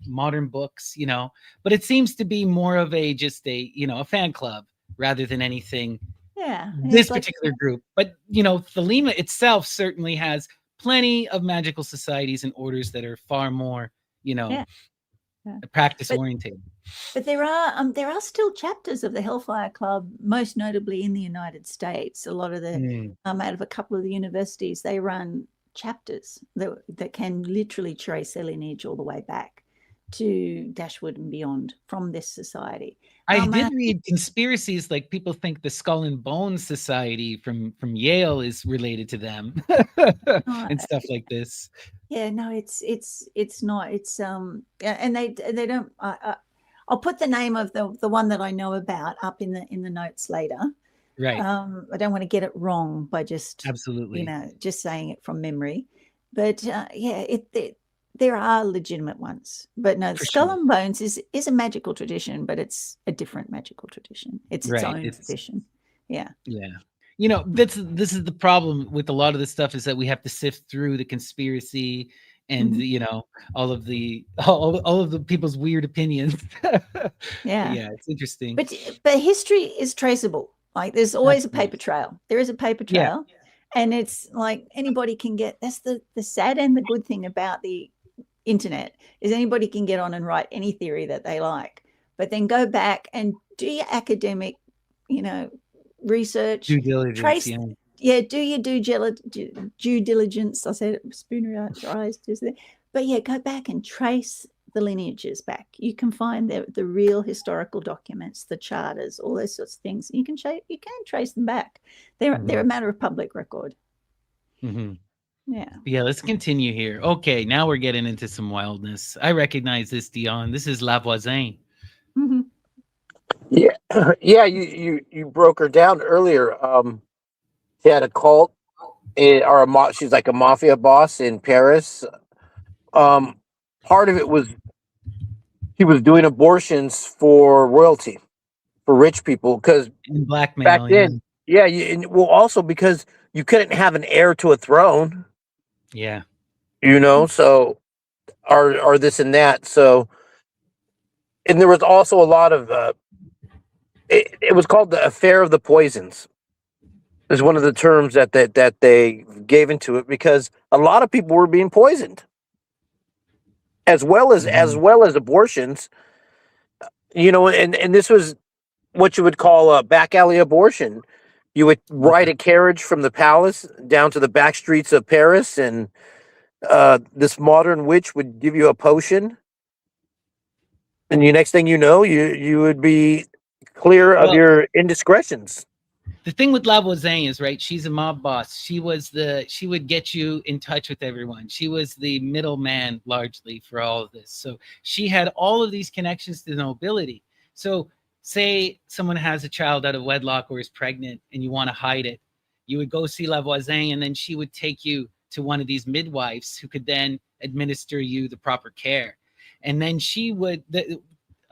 modern books, but it seems to be more of a fan club rather than anything this particular group. But Thelema itself certainly has plenty of magical societies and orders that are far more practice oriented. But there are still chapters of the Hellfire Club, most notably in the United States. A lot of the out of a couple of the universities, they run chapters that can literally trace their lineage all the way back to Dashwood and beyond from this society. I did read conspiracies, like people think the Skull and Bones Society from Yale is related to them and stuff like this. Yeah, no, it's not. It's and they don't. I'll put the name of the one that I know about up in the notes later. Right. I don't want to get it wrong by just absolutely just saying it from memory, but there are legitimate ones. But no, Skull and Bones is a magical tradition, but it's a different magical tradition. It's its own tradition. Yeah. Yeah. This is the problem with a lot of this stuff, is that we have to sift through the conspiracy and all of the people's weird opinions. Yeah, it's interesting. But history is traceable. Like there's always a paper trail. There is a paper trail, and it's like anybody can get. That's the sad and the good thing about the internet, is anybody can get on and write any theory that they like, but then go back and do your academic, research, due diligence, trace, do your due diligence. I said it spoonerized, but go back and trace the lineages back. You can find the real historical documents, the charters, all those sorts of things. You can trace them back. They're a matter of public record. Mm-hmm. Yeah, let's continue here. Okay, now we're getting into some wildness. I recognize this, Dion. This is Lavoisin. Mm-hmm. Yeah, you broke her down earlier. She had a cult, she's like a mafia boss in Paris. Part of it was he was doing abortions for royalty, for rich people, because blackmail back then, also because you couldn't have an heir to a throne. Yeah, so or this and that. So, and there was also a lot of it was called the affair of the poisons. Is one of the terms that they gave into it, because a lot of people were being poisoned. as well as abortions. And this was what you would call a back alley abortion. You would ride a carriage from the palace down to the back streets of Paris, and this modern witch would give you a potion, and the next thing you know, you would be clear of your indiscretions. The thing with Lavoisier is, right, she's a mob boss. She would get you in touch with everyone. She was the middleman largely for all of this. So she had all of these connections to the nobility. So say someone has a child out of wedlock or is pregnant and you want to hide it, you would go see Lavoisier, and then she would take you to one of these midwives who could then administer you the proper care. And then she would,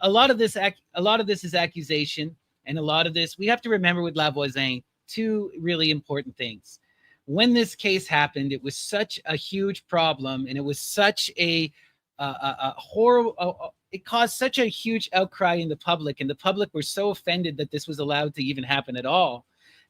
a lot of this is accusation. And a lot of this, we have to remember with Lavoisier, two really important things. When this case happened, it was such a huge problem, and it was such a horrible, it caused such a huge outcry in the public, and the public were so offended that this was allowed to even happen at all,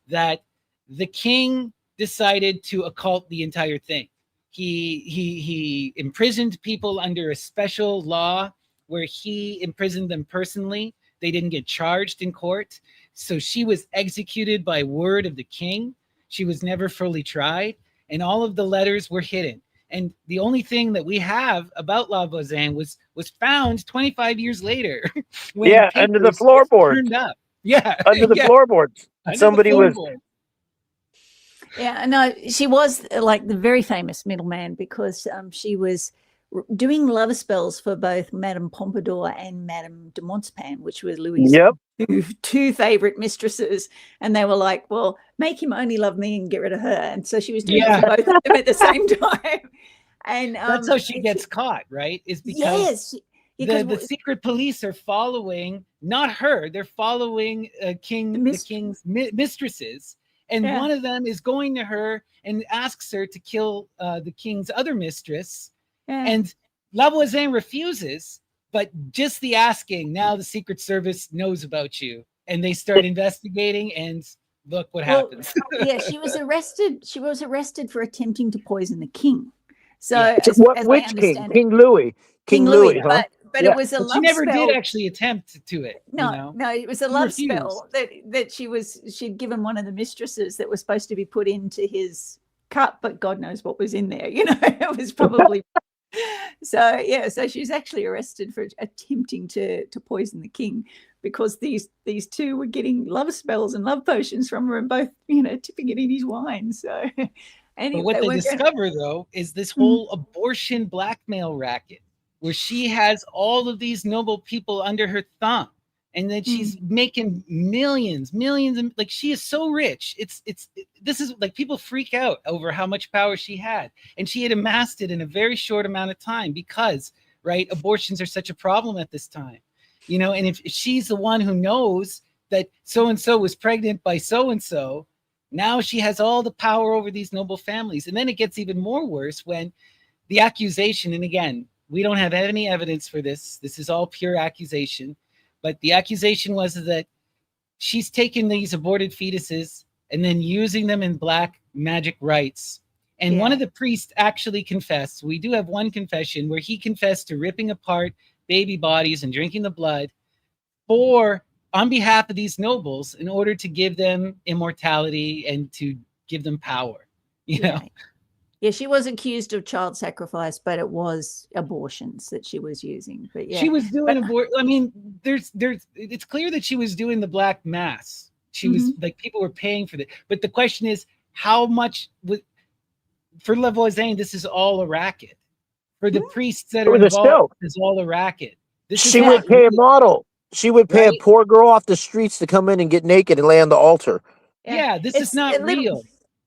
that the king decided to occult the entire thing. He imprisoned people under a special law where he imprisoned them personally. They didn't get charged in court. So she was executed by word of the king. She was never fully tried. And all of the letters were hidden. And the only thing that we have about Lavoisier was found 25 years later. When under the floorboards. Turned up. Yeah. Under the floorboards. Somebody was. Yeah, no, she was like the very famous middleman, because she was doing love spells for both Madame Pompadour and Madame de Montespan, which was Louis' two favorite mistresses. And they were like, well, make him only love me and get rid of her. And so she was doing it for both of them at the same time. And that's how she gets caught, right? Is because the secret police are following, not her, they're following the king's mistresses. And one of them is going to her and asks her to kill the king's other mistress. And Lavoisier refuses, but just the asking, now the Secret Service knows about you, and they start investigating, and look what happens. She was arrested. She was arrested for attempting to poison the king. So, which king? King Louis. King Louis, huh? But it was a love spell. She never did actually attempt to it. No, it was a love spell that she'd given one of the mistresses that was supposed to be put into his cup, but God knows what was in there. It was probably. So she's actually arrested for attempting to poison the king, because these two were getting love spells and love potions from her, and both tipping it in his wine. So anyway, but what they discover though is this whole abortion blackmail racket, where she has all of these noble people under her thumb, and then she's making millions, and like, she is so rich. This is like, people freak out over how much power she had, and she had amassed it in a very short amount of time, because abortions are such a problem at this time, and if she's the one who knows that so-and-so was pregnant by so-and-so, now she has all the power over these noble families. And then it gets even more worse when the accusation, and again, we don't have any evidence for this. This is all pure accusation. But the accusation was that she's taken these aborted fetuses and then using them in black magic rites. And one of the priests actually confessed. We do have one confession where he confessed to ripping apart baby bodies and drinking the blood on behalf of these nobles, in order to give them immortality and to give them power. Yeah, she was accused of child sacrifice, but it was abortions that she was using. But she was doing abortion. I mean, it's clear that she was doing the black mass. She was like, people were paying for that. But the question is, how much for Lavoisier, this is all a racket. For the priests that are involved, it's all a racket. She would pay a model. She would pay a poor girl off the streets to come in and get naked and lay on the altar. Yeah, this is not real.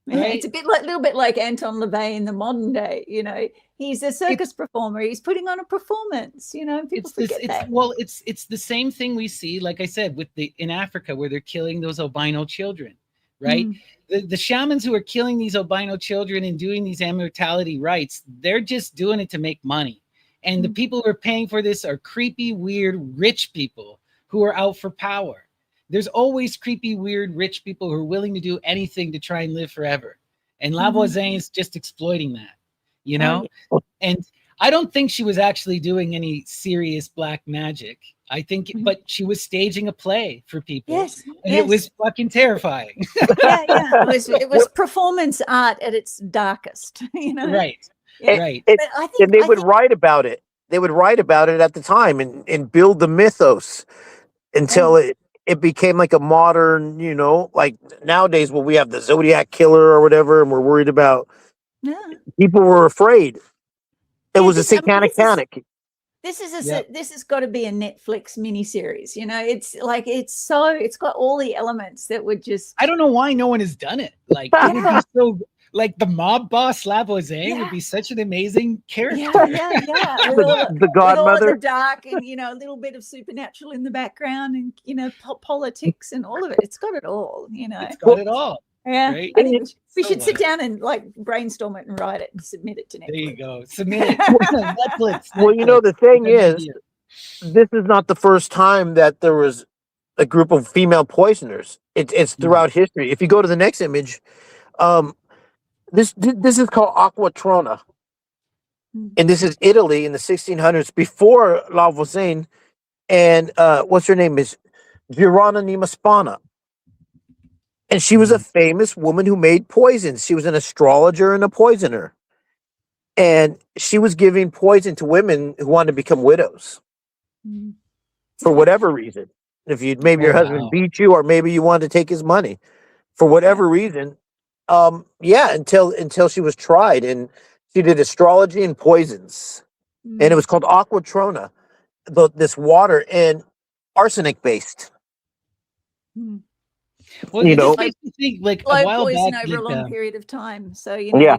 Right? It's a little bit like Anton LaVey in the modern day. He's a circus performer. He's putting on a performance. People forget that. Well, it's the same thing we see, like I said, in Africa, where they're killing those albino children, right? The shamans who are killing these albino children and doing these immortality rites, they're just doing it to make money. And the people who are paying for this are creepy, weird, rich people who are out for power. There's always creepy, weird, rich people who are willing to do anything to try and live forever. And Lavoisier is just exploiting that, And I don't think she was actually doing any serious black magic. I think, but she was staging a play for people. Yes, and it was fucking terrifying. Yeah. It was performance art at its darkest, you know. Right. Yeah. Right. But I think, and they would write about it. They would write about it at the time and build the mythos until it became like a modern, you know, like nowadays when we have the Zodiac killer or whatever, and we're worried about. People were afraid. It was a satanic panic. This has got to be a Netflix miniseries. You know, it's like it's got all the elements that would just. I don't know why no one has done it. Like it would be so. Like the mob boss Lavoisier would be such an amazing character. Yeah. The godmother, with all the dark, and you know, a little bit of supernatural in the background, and you know, politics and all of it. It's got it all. You know, it's got it all. Yeah, right? I think we should sit down and like brainstorm it and write it and submit it to Netflix. There you go. Submit it. Netflix. Well, you know, the thing is, this is not the first time that there was a group of female poisoners. It's throughout history. If you go to the next image, this is called Aquatrona, and this is Italy in the 1600s before Lavoisier, and what's her name is Geronima Spana. And she was a famous woman who made poisons. She was an astrologer and a poisoner. And she was giving poison to women who wanted to become widows for whatever reason. If maybe your husband beat you, or maybe you wanted to take his money for whatever reason. Until she was tried, and she did astrology and poisons. And it was called Aquatrona, this water, and arsenic based. Well, you know, makes me think like a while poison back over a long period of time. So you know,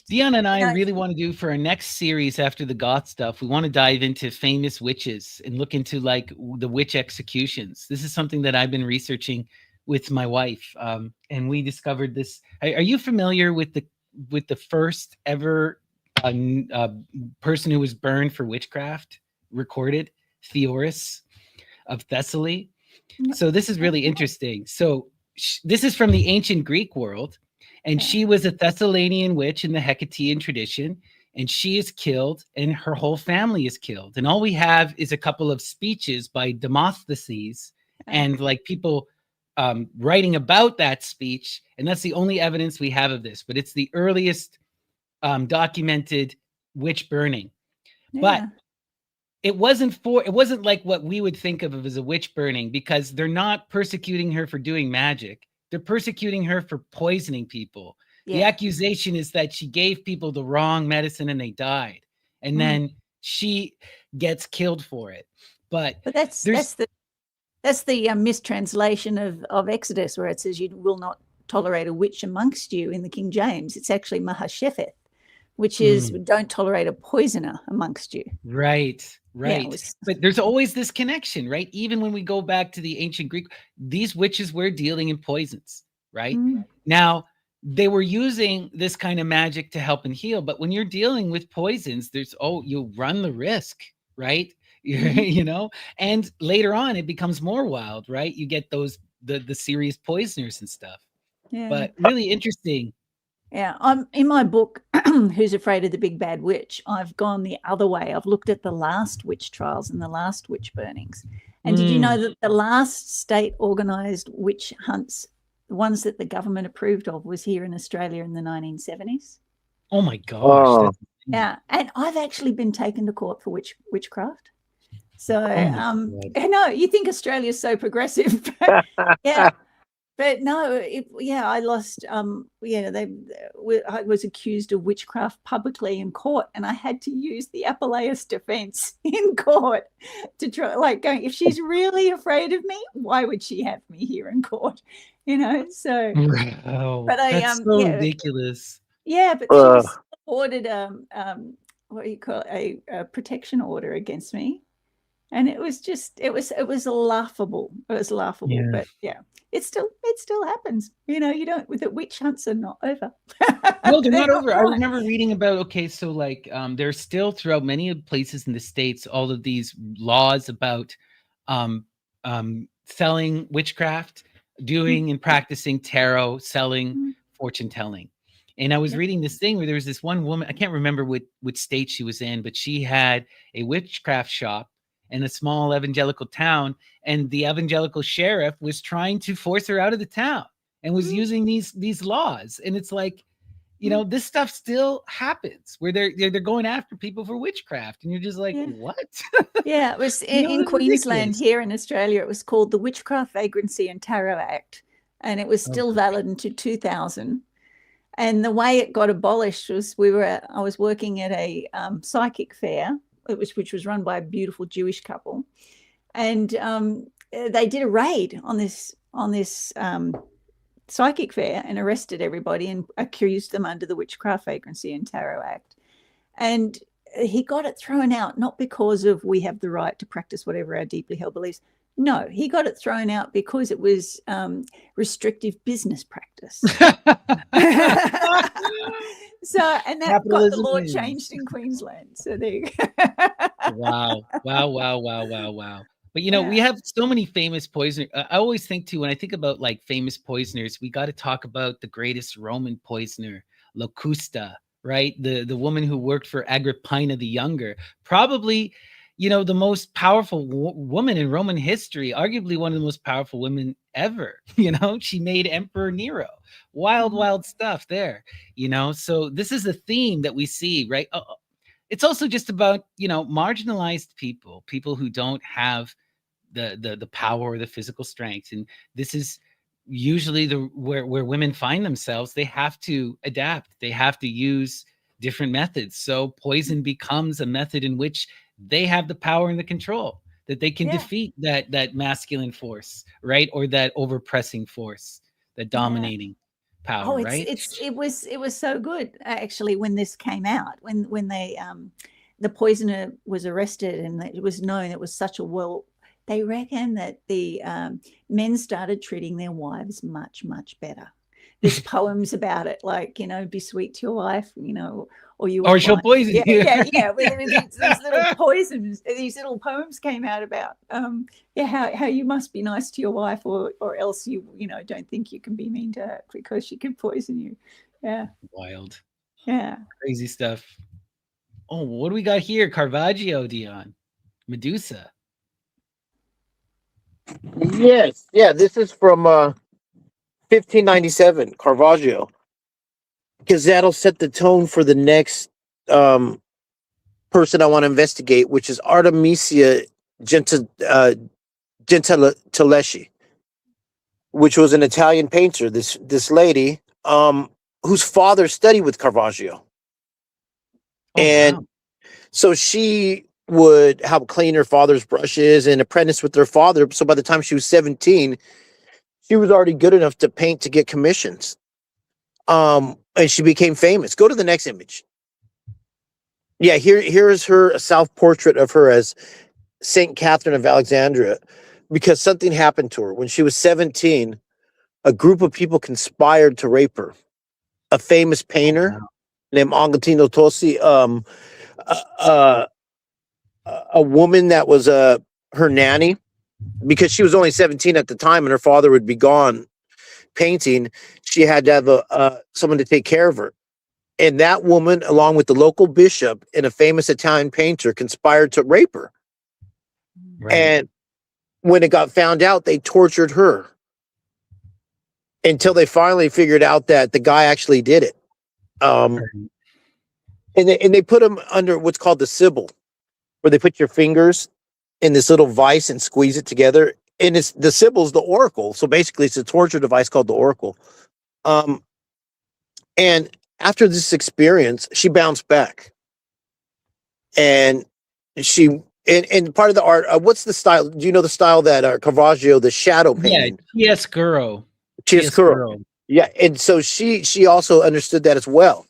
Dion and I really want to do for our next series after the goth stuff. We want to dive into famous witches and look into like the witch executions. This is something that I've been researching with my wife, and we discovered this. Are you familiar with the first ever person who was burned for witchcraft recorded? Theoris of Thessaly. So this is really interesting. So this is from the ancient Greek world, and she was a Thessalonian witch in the Hecatean tradition, and she is killed, and her whole family is killed. And all we have is a couple of speeches by Demosthenes and like people writing about that speech, and that's the only evidence we have of this. But it's the earliest documented witch burning. But it wasn't like what we would think of as a witch burning, because they're not persecuting her for doing magic. They're persecuting her for poisoning people. The accusation is that she gave people the wrong medicine and they died. And then she gets killed for it. But that's the mistranslation of Exodus, where it says you will not tolerate a witch amongst you in the King James. It's actually Mahashephet, which is don't tolerate a poisoner amongst you. Right. But there's always this connection, right? Even when we go back to the ancient Greek, these witches were dealing in poisons, right? Now, they were using this kind of magic to help and heal. But when you're dealing with poisons, you run the risk, right? You know, and later on, it becomes more wild, right? You get the serious poisoners and stuff. Yeah. But really interesting. Yeah, I'm in my book, Who's Afraid of the Big Bad Witch? I've gone the other way. I've looked at the last witch trials and the last witch burnings. And did you know that the last state organized witch hunts, the ones that the government approved of, was here in Australia in the 1970s? Oh my gosh. Yeah, and I've actually been taken to court for witchcraft. So, I know you think Australia's so progressive. Yeah. But no, I lost. I was accused of witchcraft publicly in court, and I had to use the Apuleius defense in court to try, like, going, if she's really afraid of me, why would she have me here in court? You know, so. Wow, but that's so ridiculous. Yeah, but she was ordered what do you call it, a protection order against me. And it was laughable. It was laughable, but it still happens. You know, the witch hunts are not over. No, they're not over. I remember reading about, so like there's still throughout many places in the States, all of these laws about selling witchcraft, doing and practicing tarot, selling fortune telling. And I was reading this thing where there was this one woman, I can't remember which state she was in, but she had a witchcraft shop in a small evangelical town, and the evangelical sheriff was trying to force her out of the town and was using these laws. And it's like, you know, this stuff still happens where they're going after people for witchcraft, and you're just like, what? Yeah, it was You know, in that's Queensland. ridiculous. Here in Australia, it was called the Witchcraft, Vagrancy and Tarot Act, and it was still valid until 2000. And the way it got abolished was I was working at a psychic fair, which was run by a beautiful Jewish couple, and they did a raid on this psychic fair and arrested everybody and accused them under the Witchcraft, Vagrancy and Tarot Act. And he got it thrown out, not because of we have the right to practice whatever our deeply held beliefs. No, he got it thrown out because it was restrictive business practice. So, and that got the law changed in Queensland. So there you go. Wow. But, you know, we have so many famous poisoners. I always think, too, when I think about, like, famous poisoners, we got to talk about the greatest Roman poisoner, Locusta, right? The woman who worked for Agrippina the Younger. Probably, you know, the most powerful woman in Roman history, arguably one of the most powerful women ever. You know, she made Emperor Nero. Wild stuff there, you know? So this is a theme that we see, right? It's also just about, you know, marginalized people who don't have the power or the physical strength. And this is usually where women find themselves. They have to adapt. They have to use different methods. So poison becomes a method in which they have the power and the control that they can defeat that masculine force, right? Or that overpressing force, that dominating power, right? It was so good actually when this came out, when they the poisoner was arrested and it was known it was such a they reckon that the men started treating their wives much better. There's poems about it, like, you know, be sweet to your wife, you know, or she'll poison you. Yeah. These little poisons, these little poems came out about how you must be nice to your wife, or else you know don't think you can be mean to her because she can poison you. Yeah. Wild. Yeah. Crazy stuff. Oh, what do we got here? Caravaggio, Dion. Medusa. Yes, yeah, this is from 1597, Caravaggio, because that'll set the tone for the next person I want to investigate, which is Artemisia Gentileschi, which was an Italian painter. This lady, whose father studied with Caravaggio, so she would help clean her father's brushes and apprentice with her father. So by the time she was 17, she was already good enough to paint to get commissions. And she became famous. Go to the next image. Yeah, here is her self-portrait of her as Saint Catherine of Alexandria, because something happened to her. When she was 17, a group of people conspired to rape her. A famous painter named Agostino Tosi, a woman that was her nanny, because she was only 17 at the time and her father would be gone painting. She had to have someone to take care of her. And that woman, along with the local bishop and a famous Italian painter, conspired to rape her. Right. And when it got found out, they tortured her until they finally figured out that the guy actually did it. And they put him under what's called the Sibyl, where they put your fingers in this little vise and squeeze it together. And it's the Sibyl's the oracle. So basically it's a torture device called the oracle. And after this experience, she bounced back. And and part of the art, what's the style? Do you know the style that Caravaggio, the shadow painting? Yeah, chiaroscuro. Chiaroscuro. Yeah, and so she also understood that as well.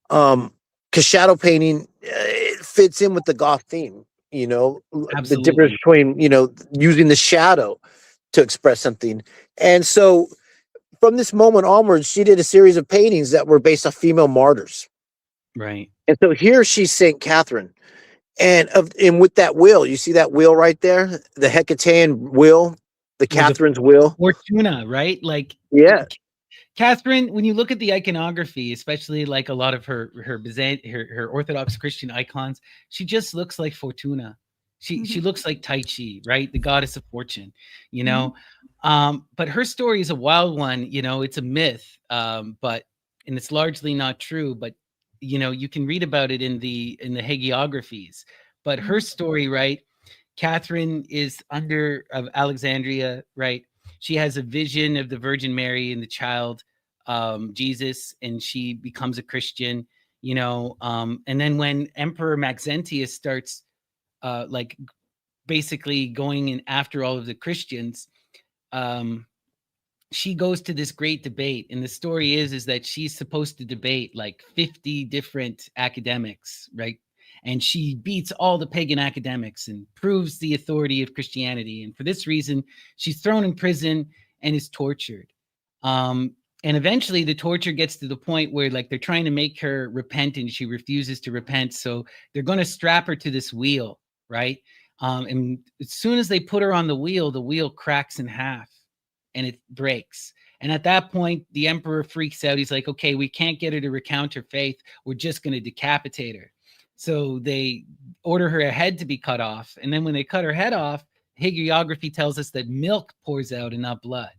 Because shadow painting it fits in with the goth theme, you know. Absolutely. The difference between, you know, using the shadow to express something. And so from this moment onwards, she did a series of paintings that were based off female martyrs. Right. And so here she's Saint Catherine. And with that wheel, you see that wheel right there? The Hecatean wheel, the Catherine's wheel. Fortuna, right? Like, yeah. Catherine, when you look at the iconography, especially like a lot of her Orthodox Christian icons, she just looks like Fortuna. She looks like Tai Chi, right? The goddess of fortune, you know. But her story is a wild one, you know. It's a myth, but and it's largely not true. But you know, you can read about it in the hagiographies. But her story, right? Catherine is under of Alexandria, right? She has a vision of the Virgin Mary and the child Jesus, and she becomes a Christian, you know. And then when Emperor Maxentius starts like basically going in after all of the Christians, she goes to this great debate. And the story is that she's supposed to debate like 50 different academics, right? And she beats all the pagan academics and proves the authority of Christianity. And for this reason, she's thrown in prison and is tortured. And eventually the torture gets to the point where like they're trying to make her repent and she refuses to repent. So they're going to strap her to this wheel, right? And as soon as they put her on the wheel cracks in half and it breaks. And at that point, the emperor freaks out. He's like, okay, we can't get her to recount her faith. We're just going to decapitate her. So they order her head to be cut off. And then when they cut her head off, hagiography tells us that milk pours out and not blood.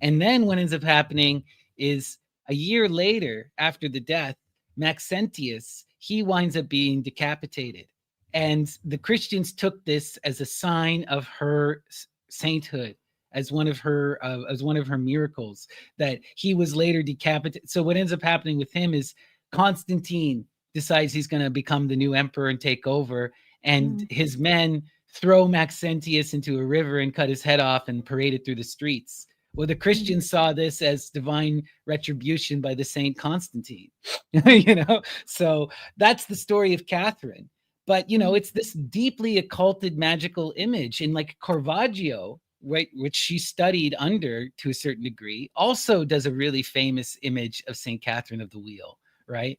And then what ends up happening is a year later, after the death, Maxentius, he winds up being decapitated. And the Christians took this as a sign of her sainthood, as one of her miracles, that he was later decapitated. So what ends up happening with him is Constantine decides he's going to become the new emperor and take over, and his men throw Maxentius into a river and cut his head off and parade it through the streets. Well, the Christians saw this as divine retribution by the Saint Constantine, you know. So that's the story of Catherine. But you know, it's this deeply occulted magical image, and like Caravaggio, right, which she studied under to a certain degree, also does a really famous image of Saint Catherine of the Wheel, right?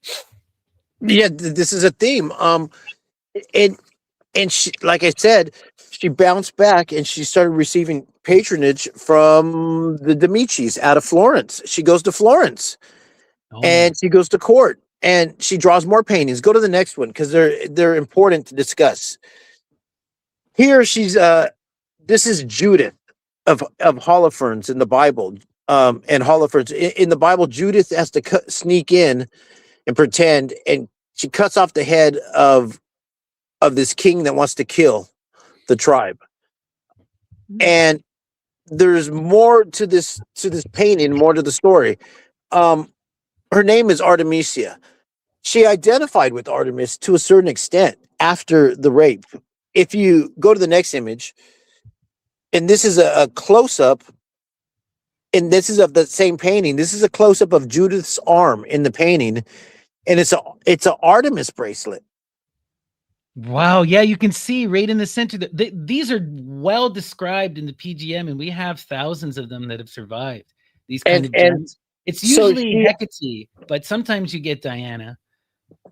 Yeah, this is a theme. And she, like I said, she bounced back and she started receiving patronage from the Medicis out of Florence. She goes to Florence and she goes to court and she draws more paintings. Go to the next one because they're important to discuss. Here she's this is Judith of Holofernes in the Bible. And Holofernes in the Bible, Judith has to sneak in and pretend, and she cuts off the head of this king that wants to kill the tribe. And there's more to this painting, more to the story. Her name is Artemisia. She identified with Artemis to a certain extent after the rape. If you go to the next image, and this is a close-up, and this is of the same painting. This is a close-up of Judith's arm in the painting, and it's an Artemis bracelet. Wow. Yeah, you can see right in the center that these are well described in the PGM, and we have thousands of them that have survived. These kind of gems. It's usually Hecate, but sometimes you get Diana.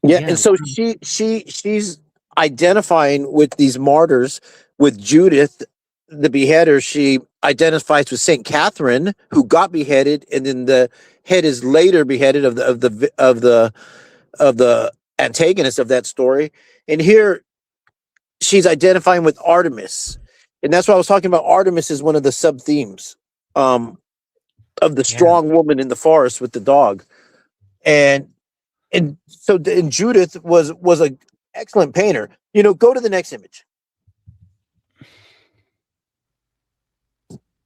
Yeah, and so she's identifying with these martyrs, with Judith, the beheader. She identifies with Saint Catherine, who got beheaded, and then the head is later beheaded of the antagonist of that story. And here she's identifying with Artemis. And that's what I was talking about. Artemis is one of the sub themes of the strong woman in the forest with the dog. And so Judith was an excellent painter. You know, go to the next image.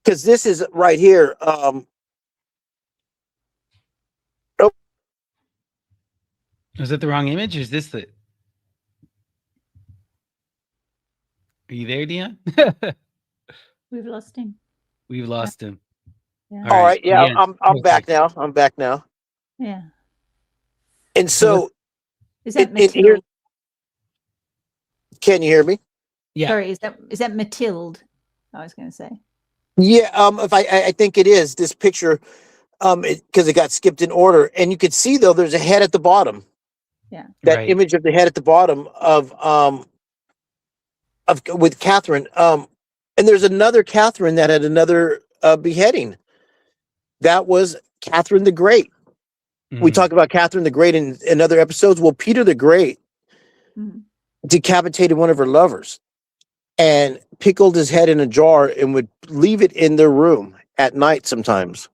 Because this is right here. Is that the wrong image? Or is this the? Are you there, Dion? We've lost him. We've lost him. Yeah. All right. Yeah, I'm back now. I'm back now. Yeah. And so is that Mathilde? Can you hear me? Yeah. Sorry, is that Mathilde? I was going to say. Yeah. If I think it is this picture, because it got skipped in order, and you could see though there's a head at the bottom. Yeah. That image of the head at the bottom of with Catherine. And there's another Catherine that had another beheading. That was Catherine the Great. We talk about Catherine the Great in other episodes. Well, Peter the Great decapitated one of her lovers and pickled his head in a jar and would leave it in their room at night sometimes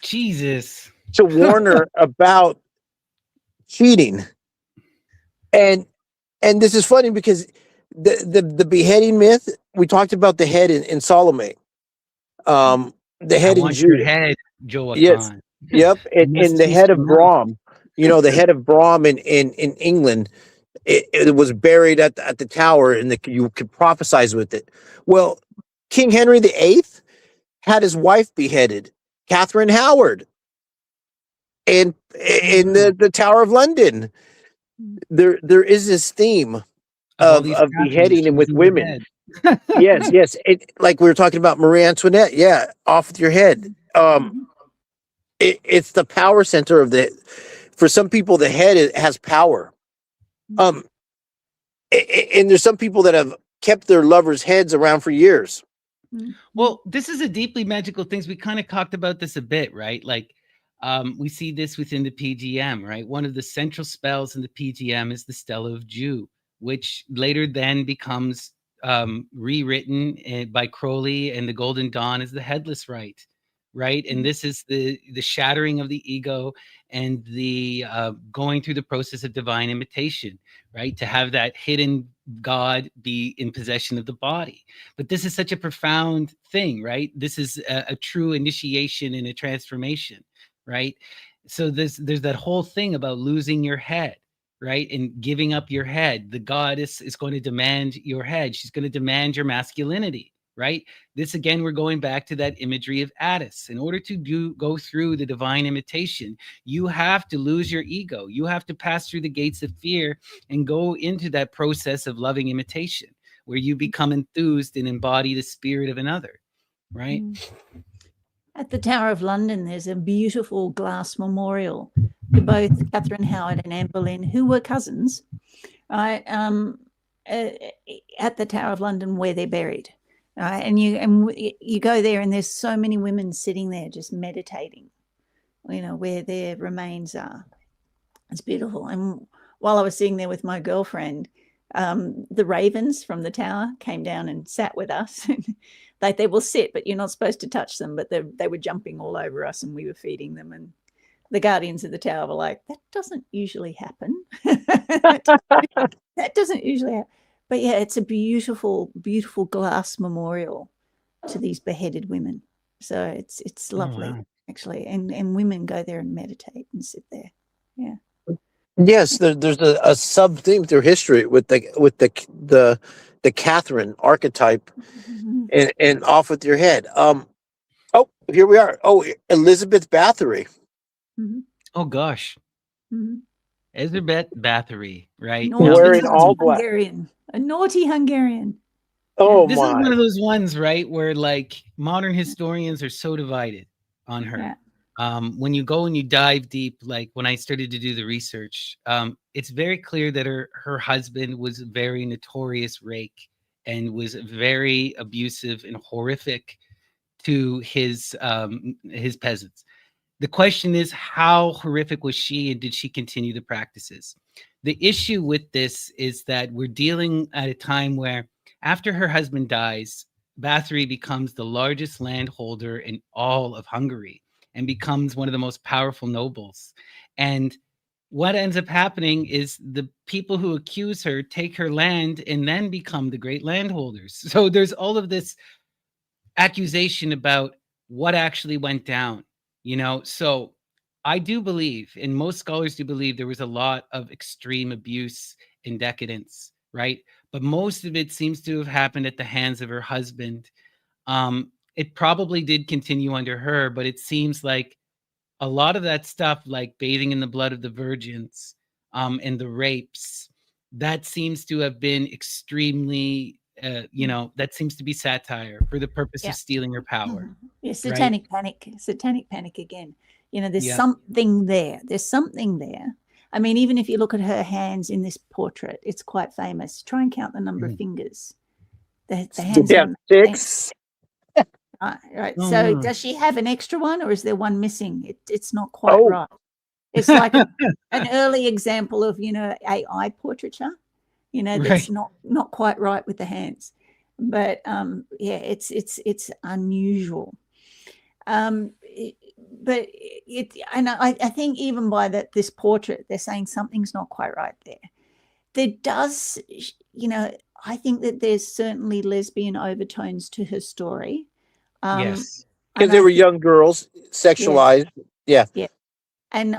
Jesus. to warn her about cheating. And this is funny because the beheading myth, we talked about the head in Salome. The head I in want your Judas. head, Joachim. Yes. Yep. And the head of Brahm, the head of Brahm in England, it was buried at the tower, and you could prophesize with it. Well, King Henry VIII had his wife beheaded, Catherine Howard, and in the Tower of London. There is this theme of beheading and with women. Yes. Like we were talking about Marie Antoinette. Yeah, off with your head. It's the power center of for some people, the head has power. And there's some people that have kept their lovers' heads around for years. Well, this is a deeply magical thing. We kind of talked about this a bit, right? Like, we see this within the PGM, right? One of the central spells in the PGM is the Stella of Jew, which later then becomes rewritten by Crowley, and the Golden Dawn is the Headless Rite, right? And this is the shattering of the ego and the going through the process of divine imitation, right? To have that hidden God be in possession of the body. But this is such a profound thing, right? This is a true initiation and a transformation, right? So there's that whole thing about losing your head, right? And giving up your head. The goddess is going to demand your head. She's going to demand your masculinity, right? This, again, we're going back to that imagery of Attis. In order to go through the divine imitation, you have to lose your ego. You have to pass through the gates of fear and go into that process of loving imitation, where you become enthused and embody the spirit of another, right? At the Tower of London, there's a beautiful glass memorial to both Catherine Howard and Anne Boleyn, who were cousins, right? At the Tower of London, where they're buried. And you go there, and there's so many women sitting there just meditating, where their remains are. It's beautiful. And while I was sitting there with my girlfriend, the ravens from the tower came down and sat with us. They will sit, but you're not supposed to touch them. But they were jumping all over us, and we were feeding them. And the guardians of the tower were like, "That doesn't usually happen. That doesn't usually happen." But yeah, it's a beautiful, beautiful glass memorial to these beheaded women. So it's lovely, actually. And women go there and meditate and sit there. Yeah. Yes, there's a sub theme through history with the Catherine archetype, and off with your head. Oh, here we are. Oh, Elizabeth Bathory. Oh gosh. Elizabeth Bathory, right? Wearing all black. A naughty Hungarian. Oh, this is one of those ones, right, where like modern historians are so divided on her. Yeah. When you go and you dive deep, like when I started to do the research, it's very clear that her husband was a very notorious rake and was very abusive and horrific to his peasants. The question is, how horrific was she, and did she continue the practices? The issue with this is that we're dealing at a time where, after her husband dies, Bathory becomes the largest landholder in all of Hungary and becomes one of the most powerful nobles. And what ends up happening is the people who accuse her take her land and then become the great landholders. So there's all of this accusation about what actually went down, So I do believe, and most scholars do believe, there was a lot of extreme abuse and decadence, right? But most of it seems to have happened at the hands of her husband. It probably did continue under her, but it seems like a lot of that stuff, like bathing in the blood of the virgins, and the rapes, that seems to have been extremely, that seems to be satire for the purpose of stealing her power. Yeah, satanic panic again. There's something there. There's something there. I mean, even if you look at her hands in this portrait, it's quite famous. Try and count the number of fingers. The hands. Yeah, 6. Right. Oh, So no. does she have an extra one, or is there one missing? It's not quite Oh. right. It's like an early example of, AI portraiture, that's Right. not quite right with the hands. But yeah, it's unusual. But and I think even by this portrait, they're saying something's not quite right there. There does, I think that there's certainly lesbian overtones to her story. Yes. Because And they I were think, young girls, yes, sexualized. Yeah. yeah. And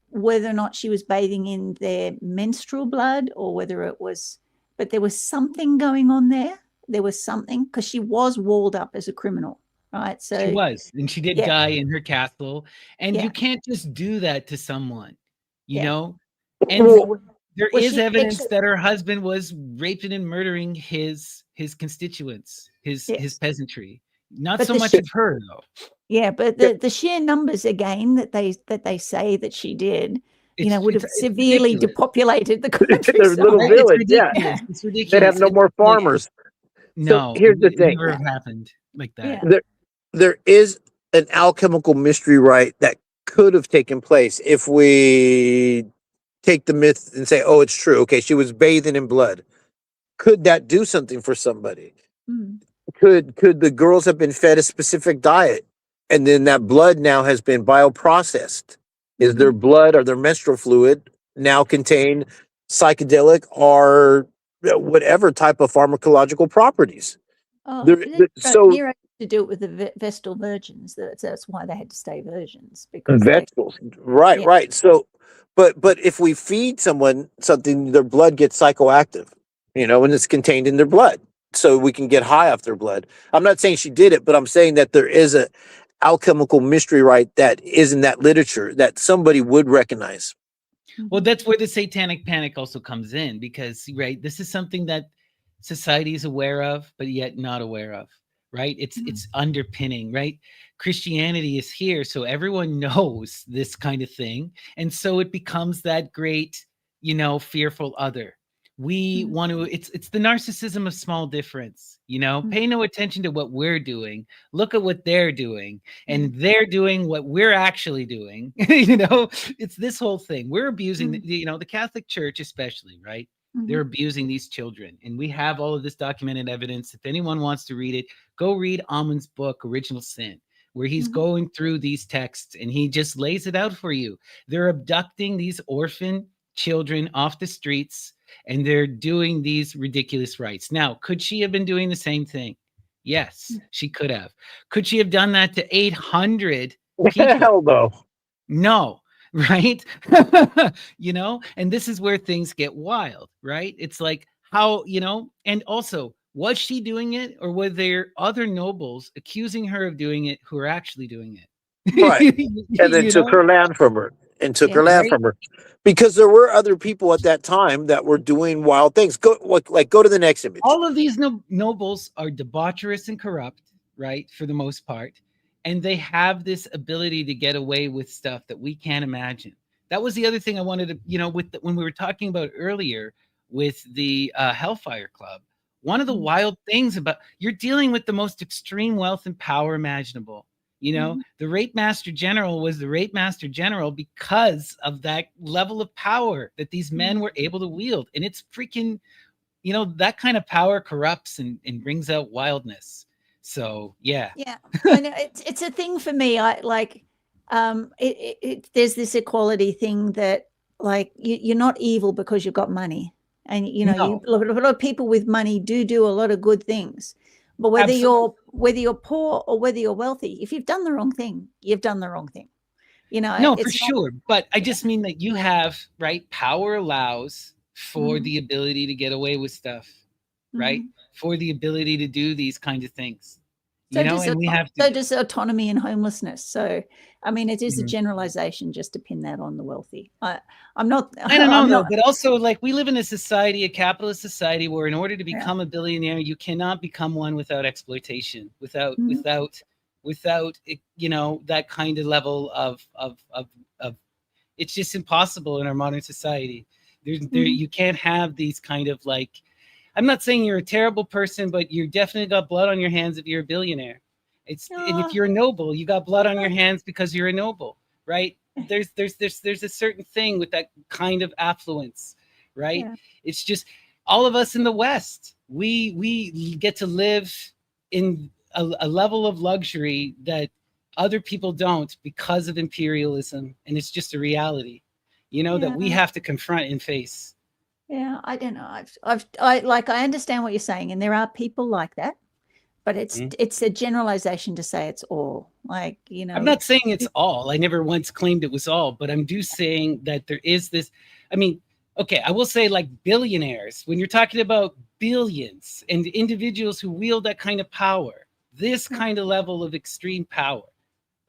whether or not she was bathing in their menstrual blood or whether it was, but there was something going on there. There was something, because she was walled up as a criminal, right? She So, was, and she did yeah, die in her castle, and you yeah, can't just do that to someone, you yeah. know? And Well, there Was is she evidence sexual? that her husband was raping and murdering his constituents, his Yes. peasantry. Not But so the much of her, though. Yeah, but the sheer numbers again that they say that she did, would have It's severely ridiculous, depopulated the their little right? countryside. It's village, yeah. ridiculous. It's They'd have ridiculous. no It's more like, farmers. So no, here's the it thing. never have happened like that. Yeah. There is an alchemical mystery rite that could have taken place if we take the myth and say, oh, it's true. Okay, she was bathing in blood. Could that do something for somebody? Mm. Could the girls have been fed a specific diet, and then that blood now has been bioprocessed? Is their blood or their menstrual fluid now contain psychedelic or whatever type of pharmacological properties? Oh, There, so Nero had to do it with the Vestal virgins. That's why they had to stay virgins, because vegetables, right, yeah. right. So, but if we feed someone something, their blood gets psychoactive, and it's contained in their blood, so we can get high off their blood. I'm not saying she did it, but I'm saying that there is a alchemical mystery, right, that is in that literature that somebody would recognize. Well, that's where the satanic panic also comes in, because, right, this is something that society is aware of, but yet not aware of, right? It's underpinning, right? Christianity is here, so everyone knows this kind of thing, and so it becomes that great, fearful other. We want to. It's the narcissism of small difference. Pay no attention to what we're doing. Look at what they're doing, and they're doing what we're actually doing. It's this whole thing. We're abusing the Catholic Church, especially, right? They're abusing these children, and we have all of this documented evidence. If anyone wants to read it, go read Amon's book, Original Sin, where he's going through these texts and he just lays it out for you. They're abducting these orphan children off the streets, and they're doing these ridiculous rites. Now, could she have been doing the same thing? Yes, she could have. Could she have done that to 800 people? Hell no. No, right? And this is where things get wild, right? It's like how, and also, was she doing it, or were there other nobles accusing her of doing it who are actually doing it? Right. And then took her land from her. Right? Because there were other people at that time that were doing wild things. Go to the next image. All of these nobles are debaucherous and corrupt, right? For the most part. And they have this ability to get away with stuff that we can't imagine. That was the other thing I wanted to, when we were talking about earlier with the Hellfire Club. One of the wild things about, you're dealing with the most extreme wealth and power imaginable. The Rape Master General was the Rape Master General because of that level of power that these men were able to wield. And it's freaking, that kind of power corrupts and brings out wildness. So, yeah. Yeah. I know it's a thing for me. I like, there's this equality thing that, like, you're not evil because you've got money. And, No. a lot of people with money do a lot of good things. But whether you're poor or whether you're wealthy, if you've done the wrong thing, you've done the wrong thing. No, for sure. But I just mean that you have, right? Power allows for the ability to get away with stuff, right? For the ability to do these kinds of things. And we have to. So does autonomy and homelessness. So, I mean, it is a generalization just to pin that on the wealthy. I'm not. I don't know, though, but also, like, we live in a society, a capitalist society, where in order to become a billionaire, you cannot become one without exploitation, without that kind of level of it's just impossible in our modern society. You can't have these kind of, like, I'm not saying you're a terrible person, but you definitely got blood on your hands if you're a billionaire. And if you're a noble, you got blood on your hands because you're a noble, right? There's a certain thing with that kind of affluence, right? Yeah. It's just all of us in the West, we get to live in a level of luxury that other people don't because of imperialism, and it's just a reality, that we have to confront and face. Yeah, I don't know. I understand what you're saying, and there are people like that, but it's a generalization to say it's all. Like, I'm not saying it's all. I never once claimed it was all, but I'm saying that there is this. I mean, okay, I will say, like, billionaires, when you're talking about billions and individuals who wield that kind of power, this kind of level of extreme power,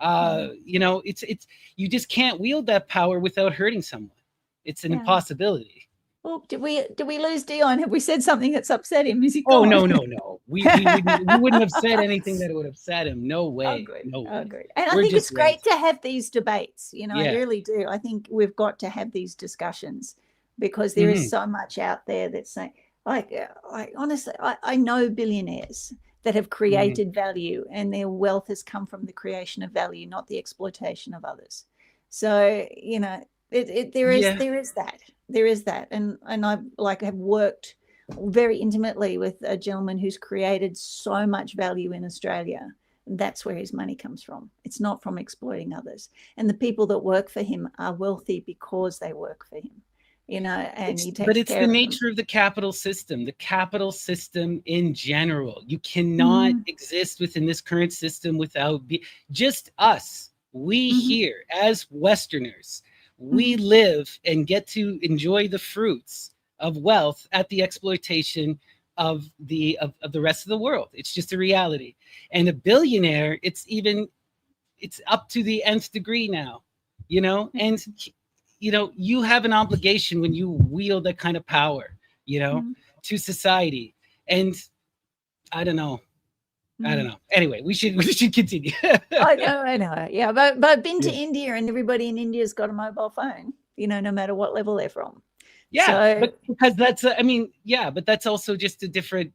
it's you just can't wield that power without hurting someone. It's an impossibility. Well, did we lose Dion? Have we said something that's upset him? Is he gone? Oh, no. We wouldn't have said anything that would upset him. No way. No way. Oh, good. And I think it's great to have these debates. I really do. I think we've got to have these discussions because there is so much out there that's saying, like honestly, I know billionaires that have created value, and their wealth has come from the creation of value, not the exploitation of others. So, there is that. And I have worked very intimately with a gentleman who's created so much value in Australia. That's where his money comes from. It's not from exploiting others. And the people that work for him are wealthy because they work for him. And he takes care of them. But it's the nature of the capital system in general. You cannot exist within this current system without just us. We here as Westerners, we live and get to enjoy the fruits of wealth at the exploitation of the rest of the world. It's just a reality. And a billionaire, it's up to the nth degree now, and you have an obligation when you wield that kind of power, to society. And I don't know. Anyway, we should continue. I know. Yeah, but I've been to India, and everybody in India's got a mobile phone, no matter what level they're from. Yeah, but because but that's also just a different,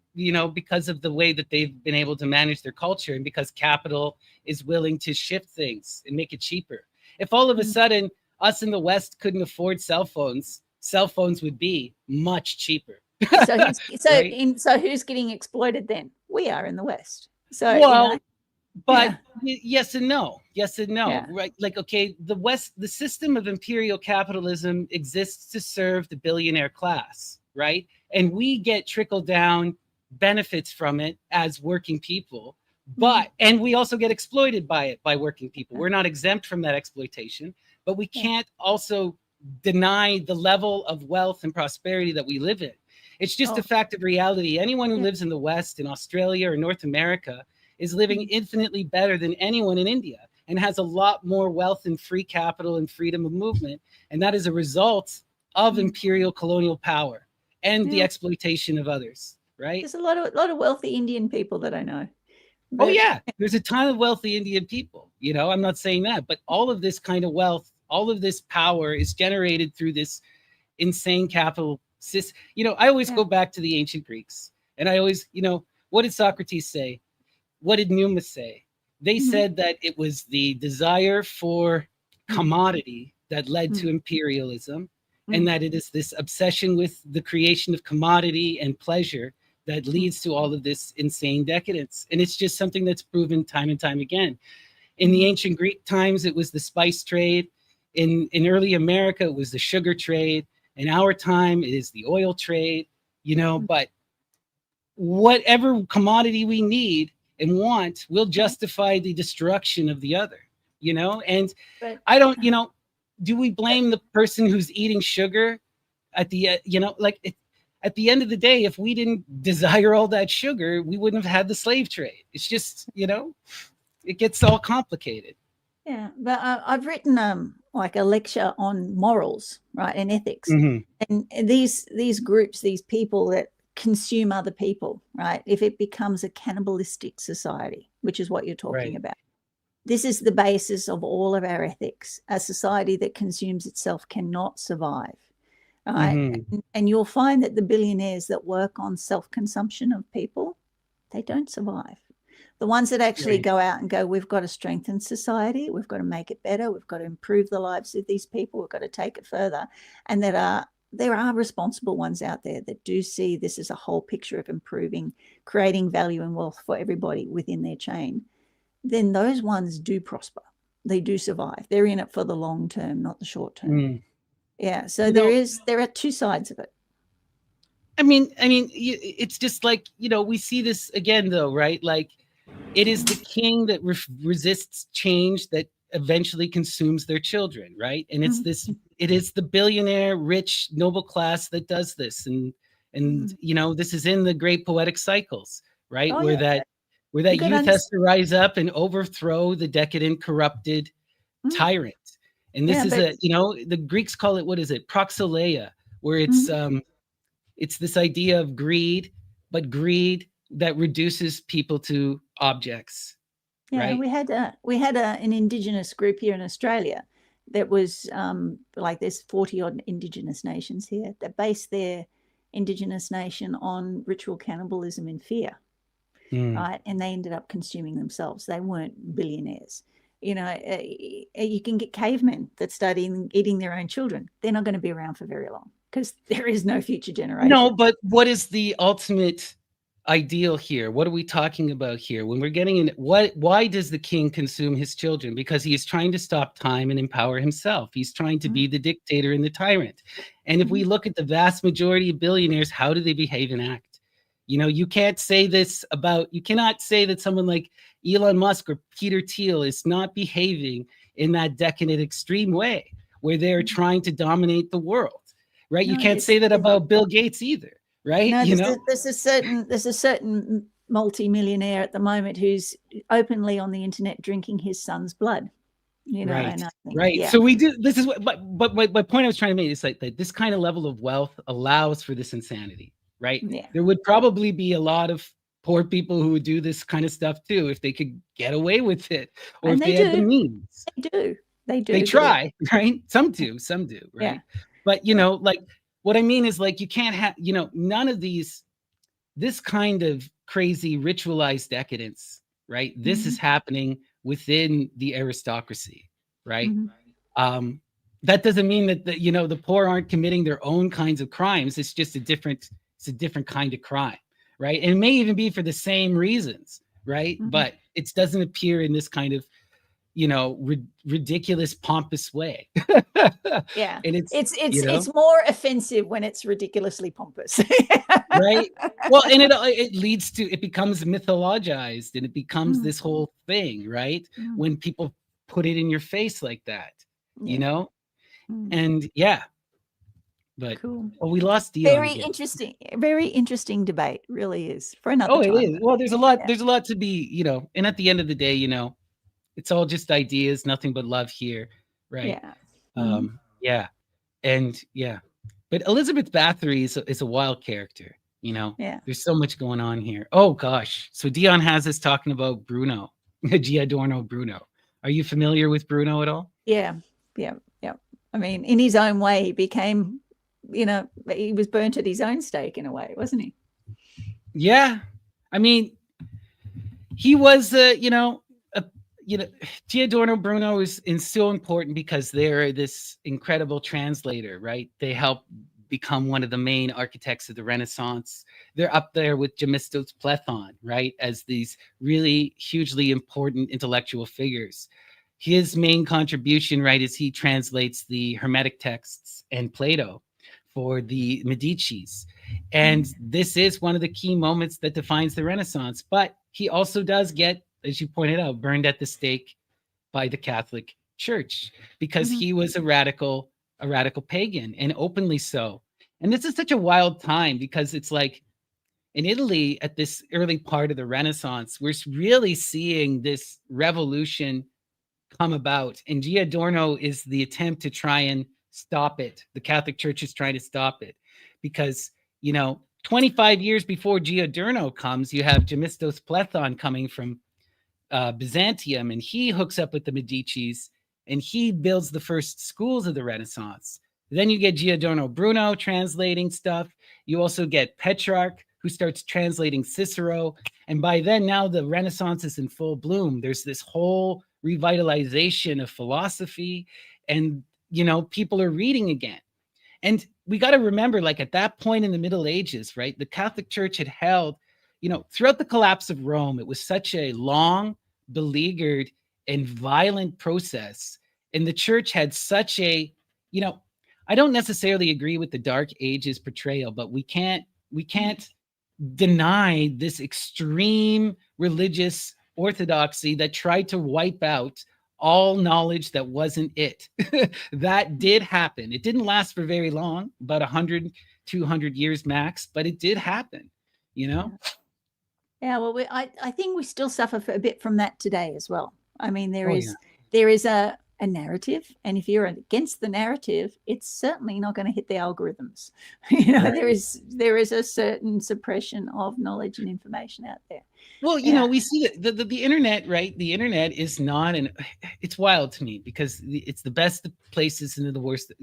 because of the way that they've been able to manage their culture, and because capital is willing to shift things and make it cheaper. If all of a sudden us in the West couldn't afford cell phones would be much cheaper. So who's getting exploited then? We are in the West. So yes and no. Right? Like, okay, the West, the system of imperial capitalism exists to serve the billionaire class, right? And we get trickle down benefits from it as working people, and we also get exploited by it by working people. We're not exempt from that exploitation, but we can't also deny the level of wealth and prosperity that we live in. It's just a fact of reality. Anyone who lives in the West, in Australia or North America, is living infinitely better than anyone in India, and has a lot more wealth and free capital and freedom of movement. And that is a result of imperial colonial power and the exploitation of others, right? There's a lot of wealthy Indian people that I know. But there's a ton of wealthy Indian people. I'm not saying that, but all of this kind of wealth, all of this power is generated through this insane capital system. I always go back to the ancient Greeks, and I always, what did Socrates say? What did Numa say? They said that it was the desire for commodity that led to imperialism, and that it is this obsession with the creation of commodity and pleasure that leads to all of this insane decadence. And it's just something that's proven time and time again. In the ancient Greek times, it was the spice trade. In early America, it was the sugar trade. In our time, it is the oil trade, but whatever commodity we need and want will justify the destruction of the other, and I don't, do we blame the person who's eating sugar at the, at the end of the day, if we didn't desire all that sugar, we wouldn't have had the slave trade. It's just, it gets all complicated. Yeah, but I've written like a lecture on morals, right, and ethics, and these groups, these people that consume other people, right? If it becomes a cannibalistic society, which is what you're talking about, this is the basis of all of our ethics. A society that consumes itself cannot survive, right? And you'll find that the billionaires that work on self-consumption of people, they don't survive. The ones that actually Right. go out and go, we've got to strengthen society, we've got to make it better, we've got to improve the lives of these people, we've got to take it further. And there are responsible ones out there that do see this as a whole picture of improving, creating value and wealth for everybody within their chain. Then those ones do prosper. They do survive. They're in it for the long term, not the short term. Yeah. So You know, there are two sides of it. I mean, it's just like, we see this again, though, right? Like, it is the king that resists change that eventually consumes their children, right? And it's it is the billionaire, rich, noble class that does this, and this is in the great poetic cycles, right? Oh, where yeah. that youth has to rise up and overthrow the decadent, corrupted tyrant. And this is the Greeks call it, what is it? Proxoleia, where it's this idea of greed, but greed that reduces people to objects. Yeah, right? we had an Indigenous group here in Australia that was like there's 40 odd Indigenous nations here that base their Indigenous nation on ritual cannibalism and fear, right? And they ended up consuming themselves. They weren't billionaires. You can get cavemen that start eating their own children. They're not going to be around for very long because there is no future generation. No, but what is the ultimate ideal here? What are we talking about here? When we're getting in, why does the king consume his children? Because he is trying to stop time and empower himself. He's trying to be the dictator and the tyrant. And if we look at the vast majority of billionaires, how do they behave and act? You cannot say that someone like Elon Musk or Peter Thiel is not behaving in that decadent extreme way where they're trying to dominate the world. Right? No, you can't say that about Bill Gates either, right? No, there's a certain multi-millionaire at the moment who's openly on the internet drinking his son's blood. Right. And I think, right. Yeah. So we do. This is what. But my point I was trying to make is like that this kind of level of wealth allows for this insanity, right? Yeah. There would probably be a lot of poor people who would do this kind of stuff too if they could get away with it, or And if they had the means. They do. They try, right? Some do, right? Yeah. But like what I mean is like you can't have, none of this kind of crazy ritualized decadence, right? This is happening within the aristocracy, right? That doesn't mean that the poor aren't committing their own kinds of crimes. It's just a different kind of crime, right? And it may even be for the same reasons, right? But it doesn't appear in this kind of ridiculous, pompous way. Yeah, and it's more offensive when it's ridiculously pompous, right? Well, and it becomes mythologized, and it becomes this whole thing, right? When people put it in your face like that, and but cool. Well, we lost Dion. Very interesting debate, really is for another time. It is. Well, there's a lot to be, and at the end of the day, it's all just ideas, nothing but love here, right? But Elizabeth Bathory is a wild character, There's so much going on here. Oh gosh, so Dion has us talking about Bruno, Giordano Bruno. Are you familiar with Bruno at all? Yeah. I mean, in his own way, he became, he was burnt at his own stake in a way, wasn't he? Yeah, I mean, he was, Giordano Bruno is so important because they're this incredible translator, right? They help become one of the main architects of the Renaissance. They're up there with Gemistos Plethon, right? As these really hugely important intellectual figures. His main contribution, right, is he translates the Hermetic texts and Plato for the Medicis. And this is one of the key moments that defines the Renaissance. But he also does get, as you pointed out, burned at the stake by the Catholic Church because he was a radical pagan, and openly so. And this is such a wild time because it's like in Italy at this early part of the Renaissance, we're really seeing this revolution come about, and Giordano is the attempt to try and stop it. The Catholic Church is trying to stop it because 25 years before Giordano comes, you have Gemistos Plethon coming from Byzantium, and he hooks up with the Medicis, and he builds the first schools of the Renaissance. Then you get Giordano Bruno translating stuff. You also get Petrarch, who starts translating Cicero, And by then, now the Renaissance is in full bloom. There's this whole revitalization of philosophy, and people are reading again. And we got to remember, like at that point in the Middle Ages, right, the Catholic Church had held, throughout the collapse of Rome, it was such a long, beleaguered, and violent process. And the church had such a, I don't necessarily agree with the Dark Ages portrayal, but we can't deny this extreme religious orthodoxy that tried to wipe out all knowledge that wasn't it. That did happen. It didn't last for very long, about 100, 200 years max, but it did happen, Yeah, well, I think we still suffer a bit from that today as well. I mean, there is a narrative, and if you're against the narrative, it's certainly not going to hit the algorithms. Right. there is a certain suppression of knowledge and information out there. Well, we see that the internet, right? The internet is not, and it's wild to me because it's the best of places and the worst.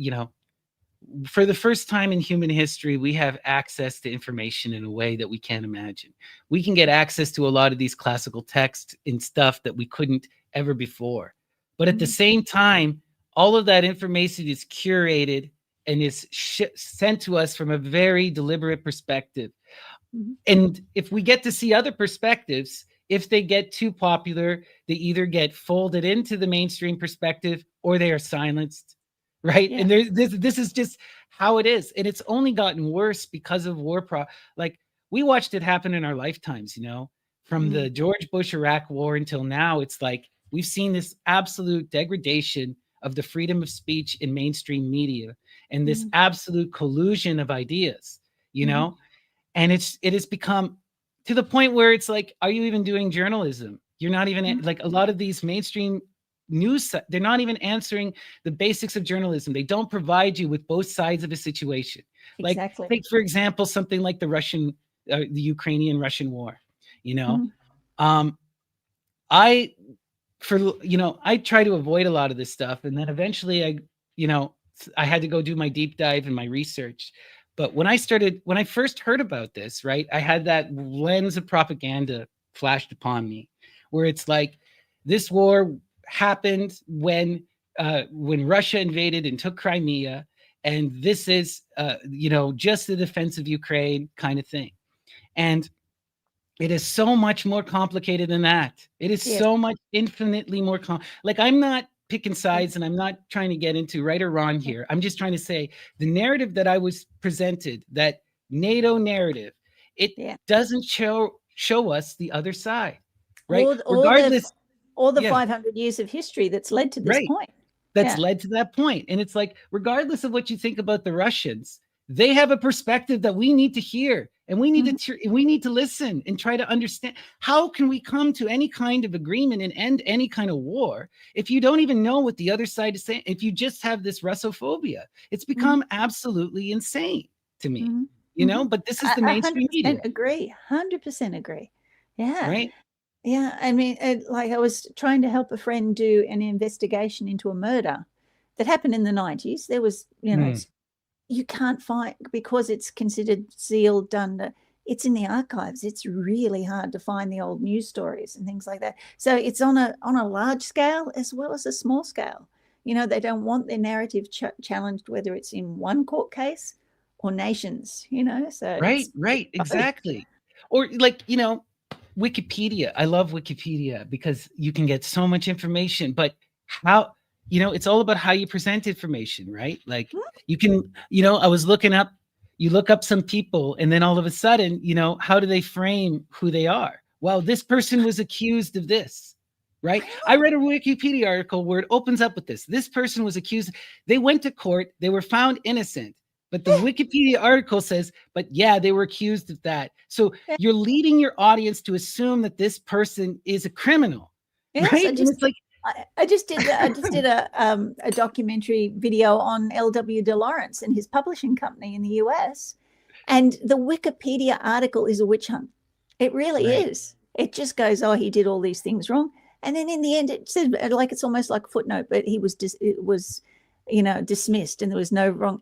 For the first time in human history, we have access to information in a way that we can't imagine. We can get access to a lot of these classical texts and stuff that we couldn't ever before. But at the same time, all of that information is curated and is sent to us from a very deliberate perspective. And if we get to see other perspectives, if they get too popular, they either get folded into the mainstream perspective or they are silenced, right? Yeah. And this is just how it is. And it's only gotten worse because of like we watched it happen in our lifetimes, from the George Bush Iraq War until now. It's like we've seen this absolute degradation of the freedom of speech in mainstream media and this absolute collusion of ideas, and it has become to the point where it's like, are you even doing journalism? You're not even like a lot of these mainstream news, they're not even answering the basics of journalism. They don't provide you with both sides of a situation. Exactly. Like, take, for example, something like the Ukrainian-Russian war, I try to avoid a lot of this stuff. And then eventually I had to go do my deep dive and my research. But when I first heard about this, right, I had that lens of propaganda flashed upon me where it's like this war happened when Russia invaded and took Crimea. And this is, just the defense of Ukraine kind of thing. And it is so much more complicated than that. It is so much infinitely more like I'm not picking sides and I'm not trying to get into right or wrong here. I'm just trying to say the narrative that I was presented, that NATO narrative, it doesn't show us the other side, right? Regardless, all the 500 years of history that's led to this point. That's led to that point. And it's like, regardless of what you think about the Russians, they have a perspective that we need to hear, and we need to listen and try to understand. How can we come to any kind of agreement and end any kind of war if you don't even know what the other side is saying? If you just have this Russophobia, it's become absolutely insane to me, but this is the mainstream media. 100% agree. Yeah. Right. Yeah. I mean, like I was trying to help a friend do an investigation into a murder that happened in the 90s. There was, you can't find, because it's considered sealed, done. It's in the archives. It's really hard to find the old news stories and things like that. So it's on a large scale as well as a small scale. They don't want their narrative challenged, whether it's in one court case or nations. So right, exactly. Or like Wikipedia. I love Wikipedia because you can get so much information, but how? It's all about how you present information, right? Like you can, I was looking up, you look up some people and then all of a sudden, how do they frame who they are? Well, this person was accused of this, right? I read a Wikipedia article where it opens up with this. This person was accused. They went to court. They were found innocent. But the Wikipedia article says, but yeah, they were accused of that. So you're leading your audience to assume that this person is a criminal, right? I just did a documentary video on L.W. de Lawrence and his publishing company in the US, and the Wikipedia article is a witch hunt. It really is. It just goes, oh, he did all these things wrong, and then in the end, it says like it's almost like a footnote, but it was dismissed, and there was no wrong.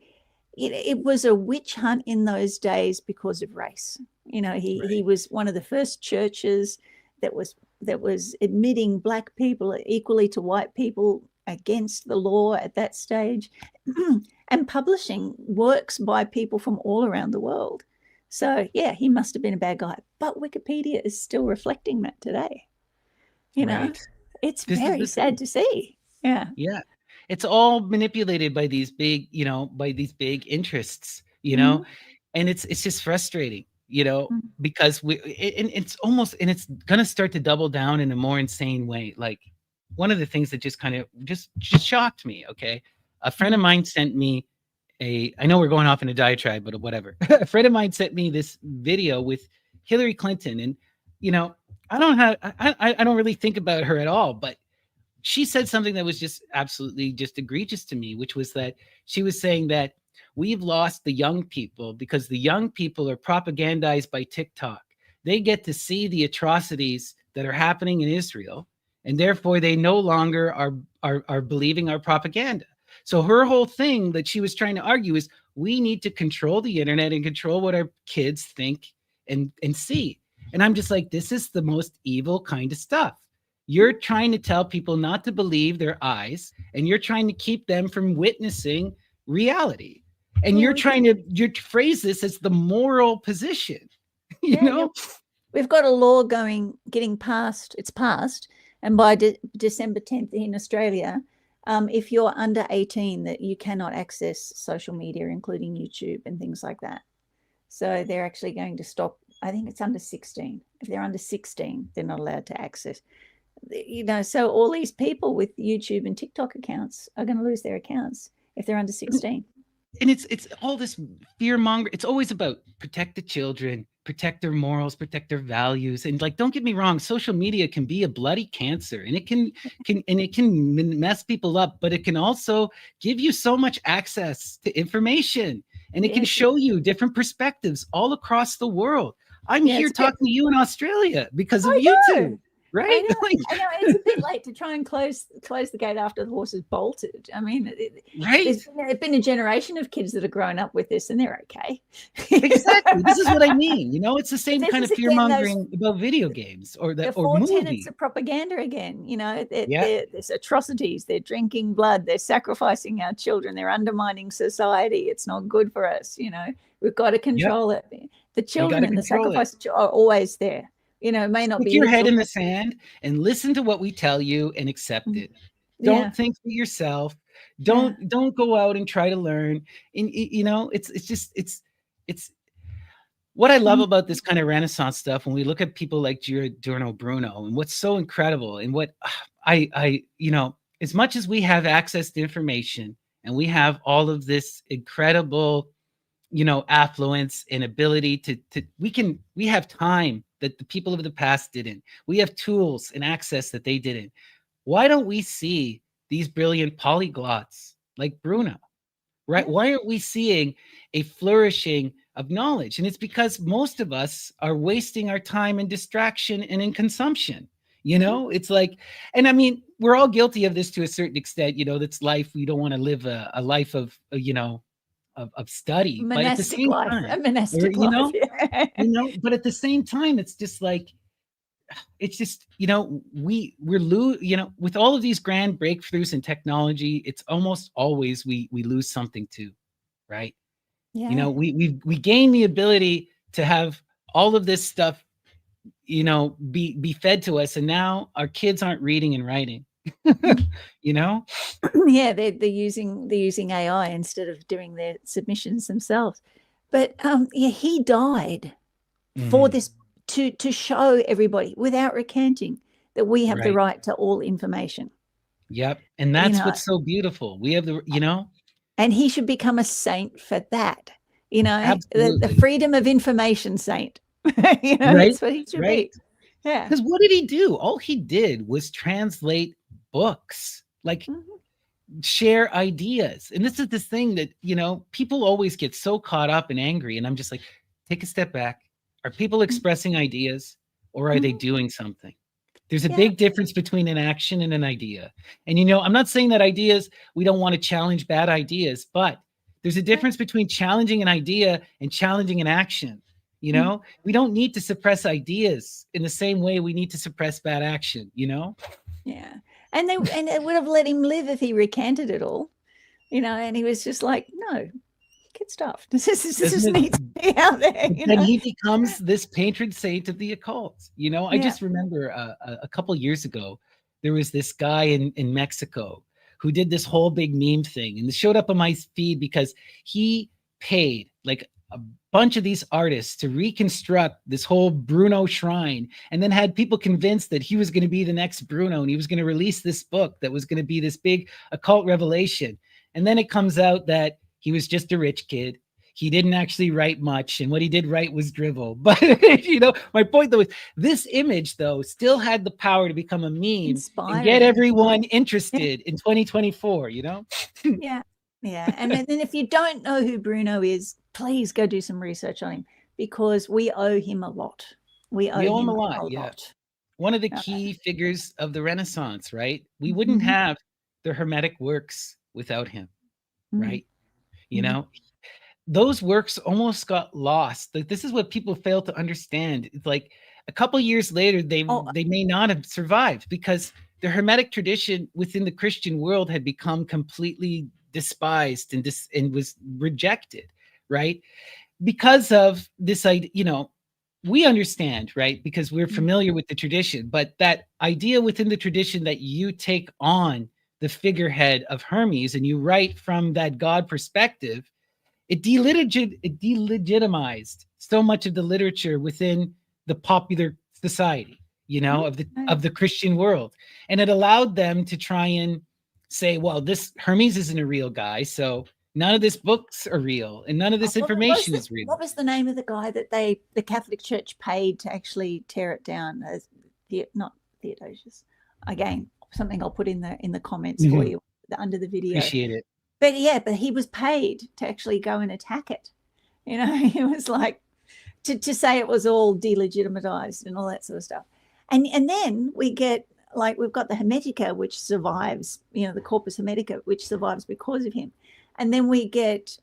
it was a witch hunt in those days because of race. You know, he was one of the first churches that was admitting black people equally to white people against the law at that stage, and publishing works by people from all around the world. So yeah, he must have been a bad guy, but Wikipedia is still reflecting that today. You know, it's very sad to see. Yeah. Yeah. It's all manipulated by these big, by these big interests, and it's just frustrating, because it's almost, and it's going to start to double down in a more insane way. Like, one of the things that just kind of just shocked me. Okay. A friend of mine sent me I know we're going off in a diatribe, but whatever. A friend of mine sent me this video with Hillary Clinton, and, I don't really think about her at all, but she said something that was just absolutely just egregious to me, which was that she was saying that we've lost the young people because the young people are propagandized by TikTok. They get to see the atrocities that are happening in Israel, and therefore they no longer are believing our propaganda. So her whole thing that she was trying to argue is we need to control the internet and control what our kids think and see. And I'm just like, this is the most evil kind of stuff. You're trying to tell people not to believe their eyes, and you're trying to keep them from witnessing reality. And you're trying to phrase this as the moral position. You know, we've got a law getting passed. It's passed, and by December 10th in Australia, if you're under 18, that you cannot access social media, including YouTube and things like that. So they're actually going to stop. I think it's under 16. If they're under 16, they're not allowed to access. So all these people with YouTube and TikTok accounts are going to lose their accounts if they're under 16. And it's all this fear monger. It's always about protect the children, protect their morals, protect their values. And like, don't get me wrong, social media can be a bloody cancer, and it can mess people up, but it can also give you so much access to information, and it can show you different perspectives all across the world. I'm here talking to you in Australia because of YouTube. Right? I know. It's a bit late to try and close the gate after the horse is bolted. I mean, there's been a generation of kids that have grown up with this, and they're okay. Exactly. This is what I mean. It's the same kind of fear mongering about video games or four tenets of propaganda again. There's atrocities. They're drinking blood. They're sacrificing our children. They're undermining society. It's not good for us. We've got to control it. The children and the sacrifice are always there. It may not Stick be your head in the sand and listen to what we tell you and accept it. Don't think for yourself. Don't go out and try to learn. And it's what I love about this kind of Renaissance stuff. When we look at people like Giordano Bruno, and what's so incredible, and what I as much as we have access to information and we have all of this incredible, affluence and ability to we have time that the people of the past didn't. We have tools and access that they didn't. Why don't we see these brilliant polyglots like Bruno, right? Why aren't we seeing a flourishing of knowledge? And it's because most of us are wasting our time in distraction and in consumption. It's like, and I mean, we're all guilty of this to a certain extent. That's life. We don't want to live a life of, of study, but at the same time, but at the same time, it's just like, we're with all of these grand breakthroughs in technology, it's almost always we lose something too, right? Yeah. We gain the ability to have all of this stuff, be fed to us, and now our kids aren't reading and writing. They're using AI instead of doing their submissions themselves. But he died for this, to show everybody without recanting that we have the right to all information. Yep. And that's what's so beautiful. We have and he should become a saint for that. The freedom of information saint. That's what he should be. Yeah. Because what did he do? All he did was translate books, like share ideas. And this is this thing that, people always get so caught up and angry. And I'm just like, take a step back. Are people expressing ideas, or are they doing something? There's a big difference between an action and an idea. And, I'm not saying that we don't want to challenge bad ideas, but There's a difference between challenging an idea and challenging an action. You know, we don't need to suppress ideas in the same way we need to suppress bad action, you know? Yeah. And it would have let him live if he recanted it all, you know, and he was just like, no, get stuffed. This needs to be out there. You then know? he becomes this patron saint of the occult. You know, I Yeah. just remember a couple years ago, there was this guy in Mexico who did this whole big meme thing, and it showed up on my feed because he paid like a bunch of these artists to reconstruct this whole Bruno shrine, and then had people convinced that he was going to be the next Bruno, and he was going to release this book that was going to be this big occult revelation. And then it comes out that he was just a rich kid. He didn't actually write much, and what he did write was drivel. But you know, my point though is this image though still had the power to become a meme and get everyone interested in 2024. You know? Yeah. And then if you don't know who Bruno is, please go do some research on him, because we owe him a lot. We owe him a lot. Yeah. One of the key figures of the Renaissance, right? We wouldn't have the Hermetic works without him, right? You know, those works almost got lost. Like, this is what people fail to understand. It's like a couple years later, they may not have survived because the Hermetic tradition within the Christian world had become completely despised and was rejected, right? Because of this idea, you know, we understand, right? Because we're familiar with the tradition, but that idea within the tradition that you take on the figurehead of Hermes and you write from that God perspective, it delegitimized so much of the literature within the popular society, you know, of the Christian world. And it allowed them to try and say, well, this Hermes isn't a real guy, so none of this books are real and none of this information is real. What was the name of the guy that the Catholic Church paid to actually tear it down? Not Theodosius. Again, something I'll put in the comments for you under the video. Appreciate it. But he was paid to actually go and attack it. You know, it was like to say it was all delegitimatized and all that sort of stuff. And then we get, like, we've got the Hermetica, which survives, you know, the Corpus Hermetica, which survives because of him. And then we get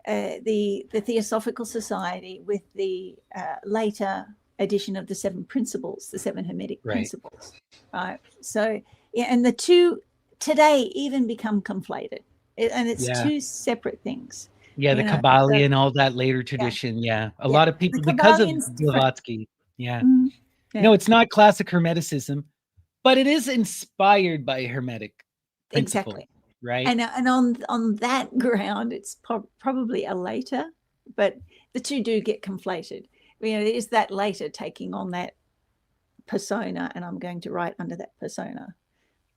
the Theosophical Society with the later edition of the Seven Principles, the Seven Hermetic Principles. Right. So, yeah, and the two today even become conflated, and it's two separate things. Yeah, the Kabbalion, all that later tradition. Yeah, a lot of people, because of Blavatsky. Yeah. No, it's not classic Hermeticism, but it is inspired by Hermetic principle. Exactly. Right. And on that ground, it's probably a later, but the two do get conflated. You know, is that later taking on that persona, and I'm going to write under that persona.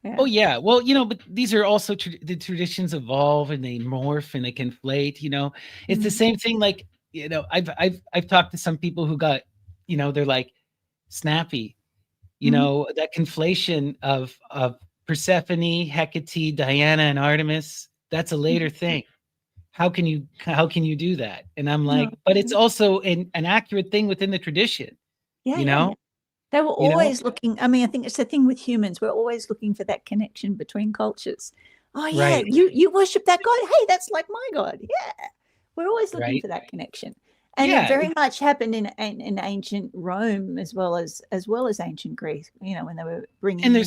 Yeah. Oh yeah, well, you know, but these are also the traditions evolve and they morph and they conflate. You know, it's the same thing. Like, you know, I've talked to some people who got, you know, they're like snappy, you know, that conflation of Persephone, Hecate, Diana, and Artemis. That's a later thing. How can you do that? And I'm like, but it's also an accurate thing within the tradition. Yeah, you know. Yeah. They were always looking. I mean, I think it's the thing with humans. We're always looking for that connection between cultures. Oh, yeah, you worship that god. Hey, that's like my god. Yeah, we're always looking for that connection, and it very much happened in ancient Rome as well as ancient Greece. You know, when they were bringing in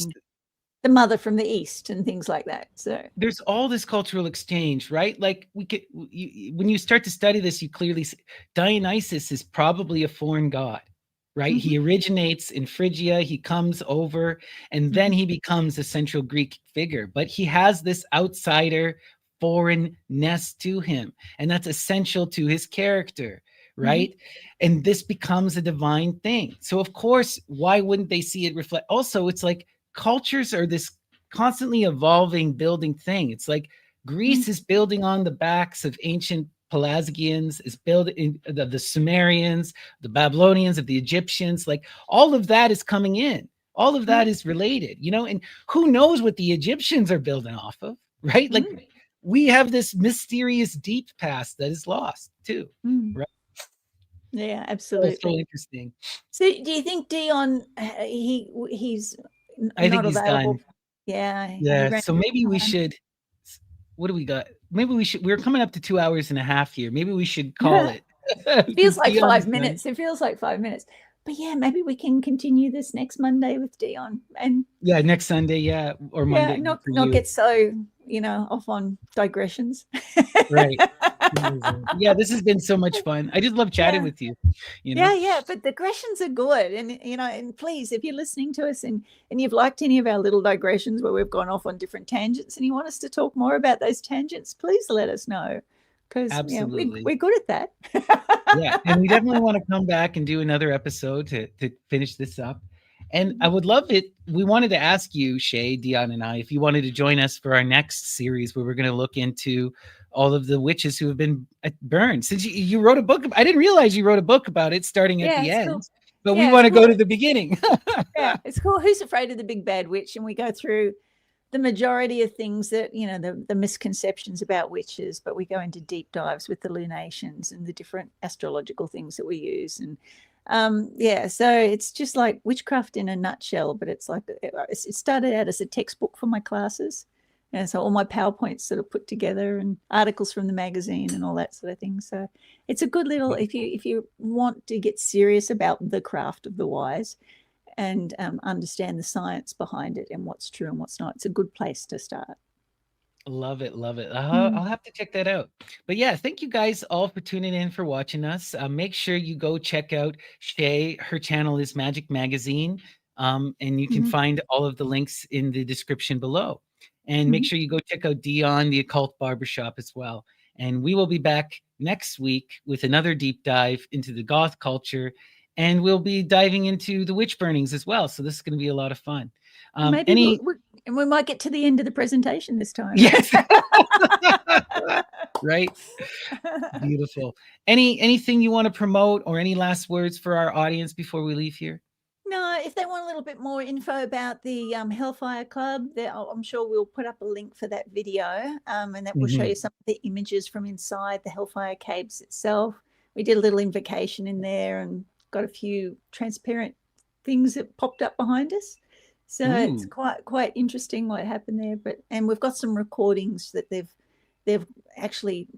the mother from the east and things like that. So there's all this cultural exchange, right? Like when you start to study this, you clearly see Dionysus is probably a foreign god. Right? He originates in Phrygia, he comes over, and then he becomes a central Greek figure. But he has this outsider foreignness to him, and that's essential to his character, right? And this becomes a divine thing. So of course, why wouldn't they see it reflect? Also, it's like cultures are this constantly evolving, building thing. It's like Greece is building on the backs of ancient Pelasgians, is building the Sumerians, the Babylonians, of the Egyptians. Like, all of that is coming in. All of that is related, you know, and who knows what the Egyptians are building off of, right? Like, we have this mysterious deep past that is lost too, right? Yeah, absolutely. That's so interesting. So do you think Dion, he's I think he's available? done. Yeah. Yeah. So maybe we should, what do we got? maybe we should. We're coming up to 2.5 hours here. Maybe we should call it. It feels like Dion 5 minutes. It feels like 5 minutes. But yeah, maybe we can continue this next Monday with Dion. And yeah, next Sunday, yeah, or Monday. yeah, not get so, off on digressions. Right. Yeah, this has been so much fun. I just love chatting with you. Yeah, but digressions are good. And please, if you're listening to us and you've liked any of our little digressions where we've gone off on different tangents and you want us to talk more about those tangents, please let us know. Because we're good at that. Yeah, and we definitely want to come back and do another episode to finish this up. And I would love it. We wanted to ask you, Shé, Dion, and I, if you wanted to join us for our next series where we're going to look into all of the witches who have been burned. Since you wrote a book, I didn't realize you wrote a book about it starting at the end. Cool. But we want to go to the beginning. Yeah, it's cool. Who's Afraid of the Big Bad Witch? And we go through the majority of things that, the misconceptions about witches, but we go into deep dives with the lunations and the different astrological things that we use. And so it's just like witchcraft in a nutshell, but it's like, it started out as a textbook for my classes. And so all my PowerPoints sort of put together and articles from the magazine and all that sort of thing. So it's a good little, if you want to get serious about the craft of the wise, and understand the science behind it and what's true and what's not, it's a good place to start. Love it. I'll have to check that out. But yeah, thank you guys all for tuning in, for watching us. Make sure you go check out Shé. Her channel is Magick Magazine, and you can find all of the links in the description below. And make sure you go check out Dion, the Occult Barbershop, as well. And we will be back next week with another deep dive into the goth culture. And we'll be diving into the witch burnings as well. So this is going to be a lot of fun. Maybe we might get to the end of the presentation this time. Yes. Right. Beautiful. Anything you want to promote or any last words for our audience before we leave here? No, if they want a little bit more info about the Hellfire Club, I'm sure we'll put up a link for that video, and that will show you some of the images from inside the Hellfire Caves itself. We did a little invocation in there and got a few transparent things that popped up behind us. So it's quite interesting what happened there. And we've got some recordings that they've actually,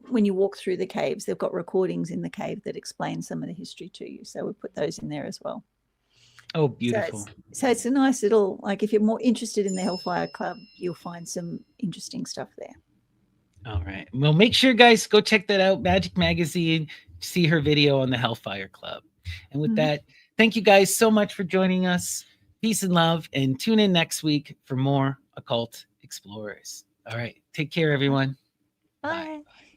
when you walk through the caves, they've got recordings in the cave that explain some of the history to you. So we put those in there as well. Oh, beautiful. So it's a nice little, like, if you're more interested in the Hellfire Club, you'll find some interesting stuff there. All right. Well, make sure, guys, go check that out. Magick Magazine, see her video on the Hellfire Club. And with that, thank you guys so much for joining us. Peace and love, and tune in next week for more Occult Explorers. All right. Take care, everyone. Bye. Bye.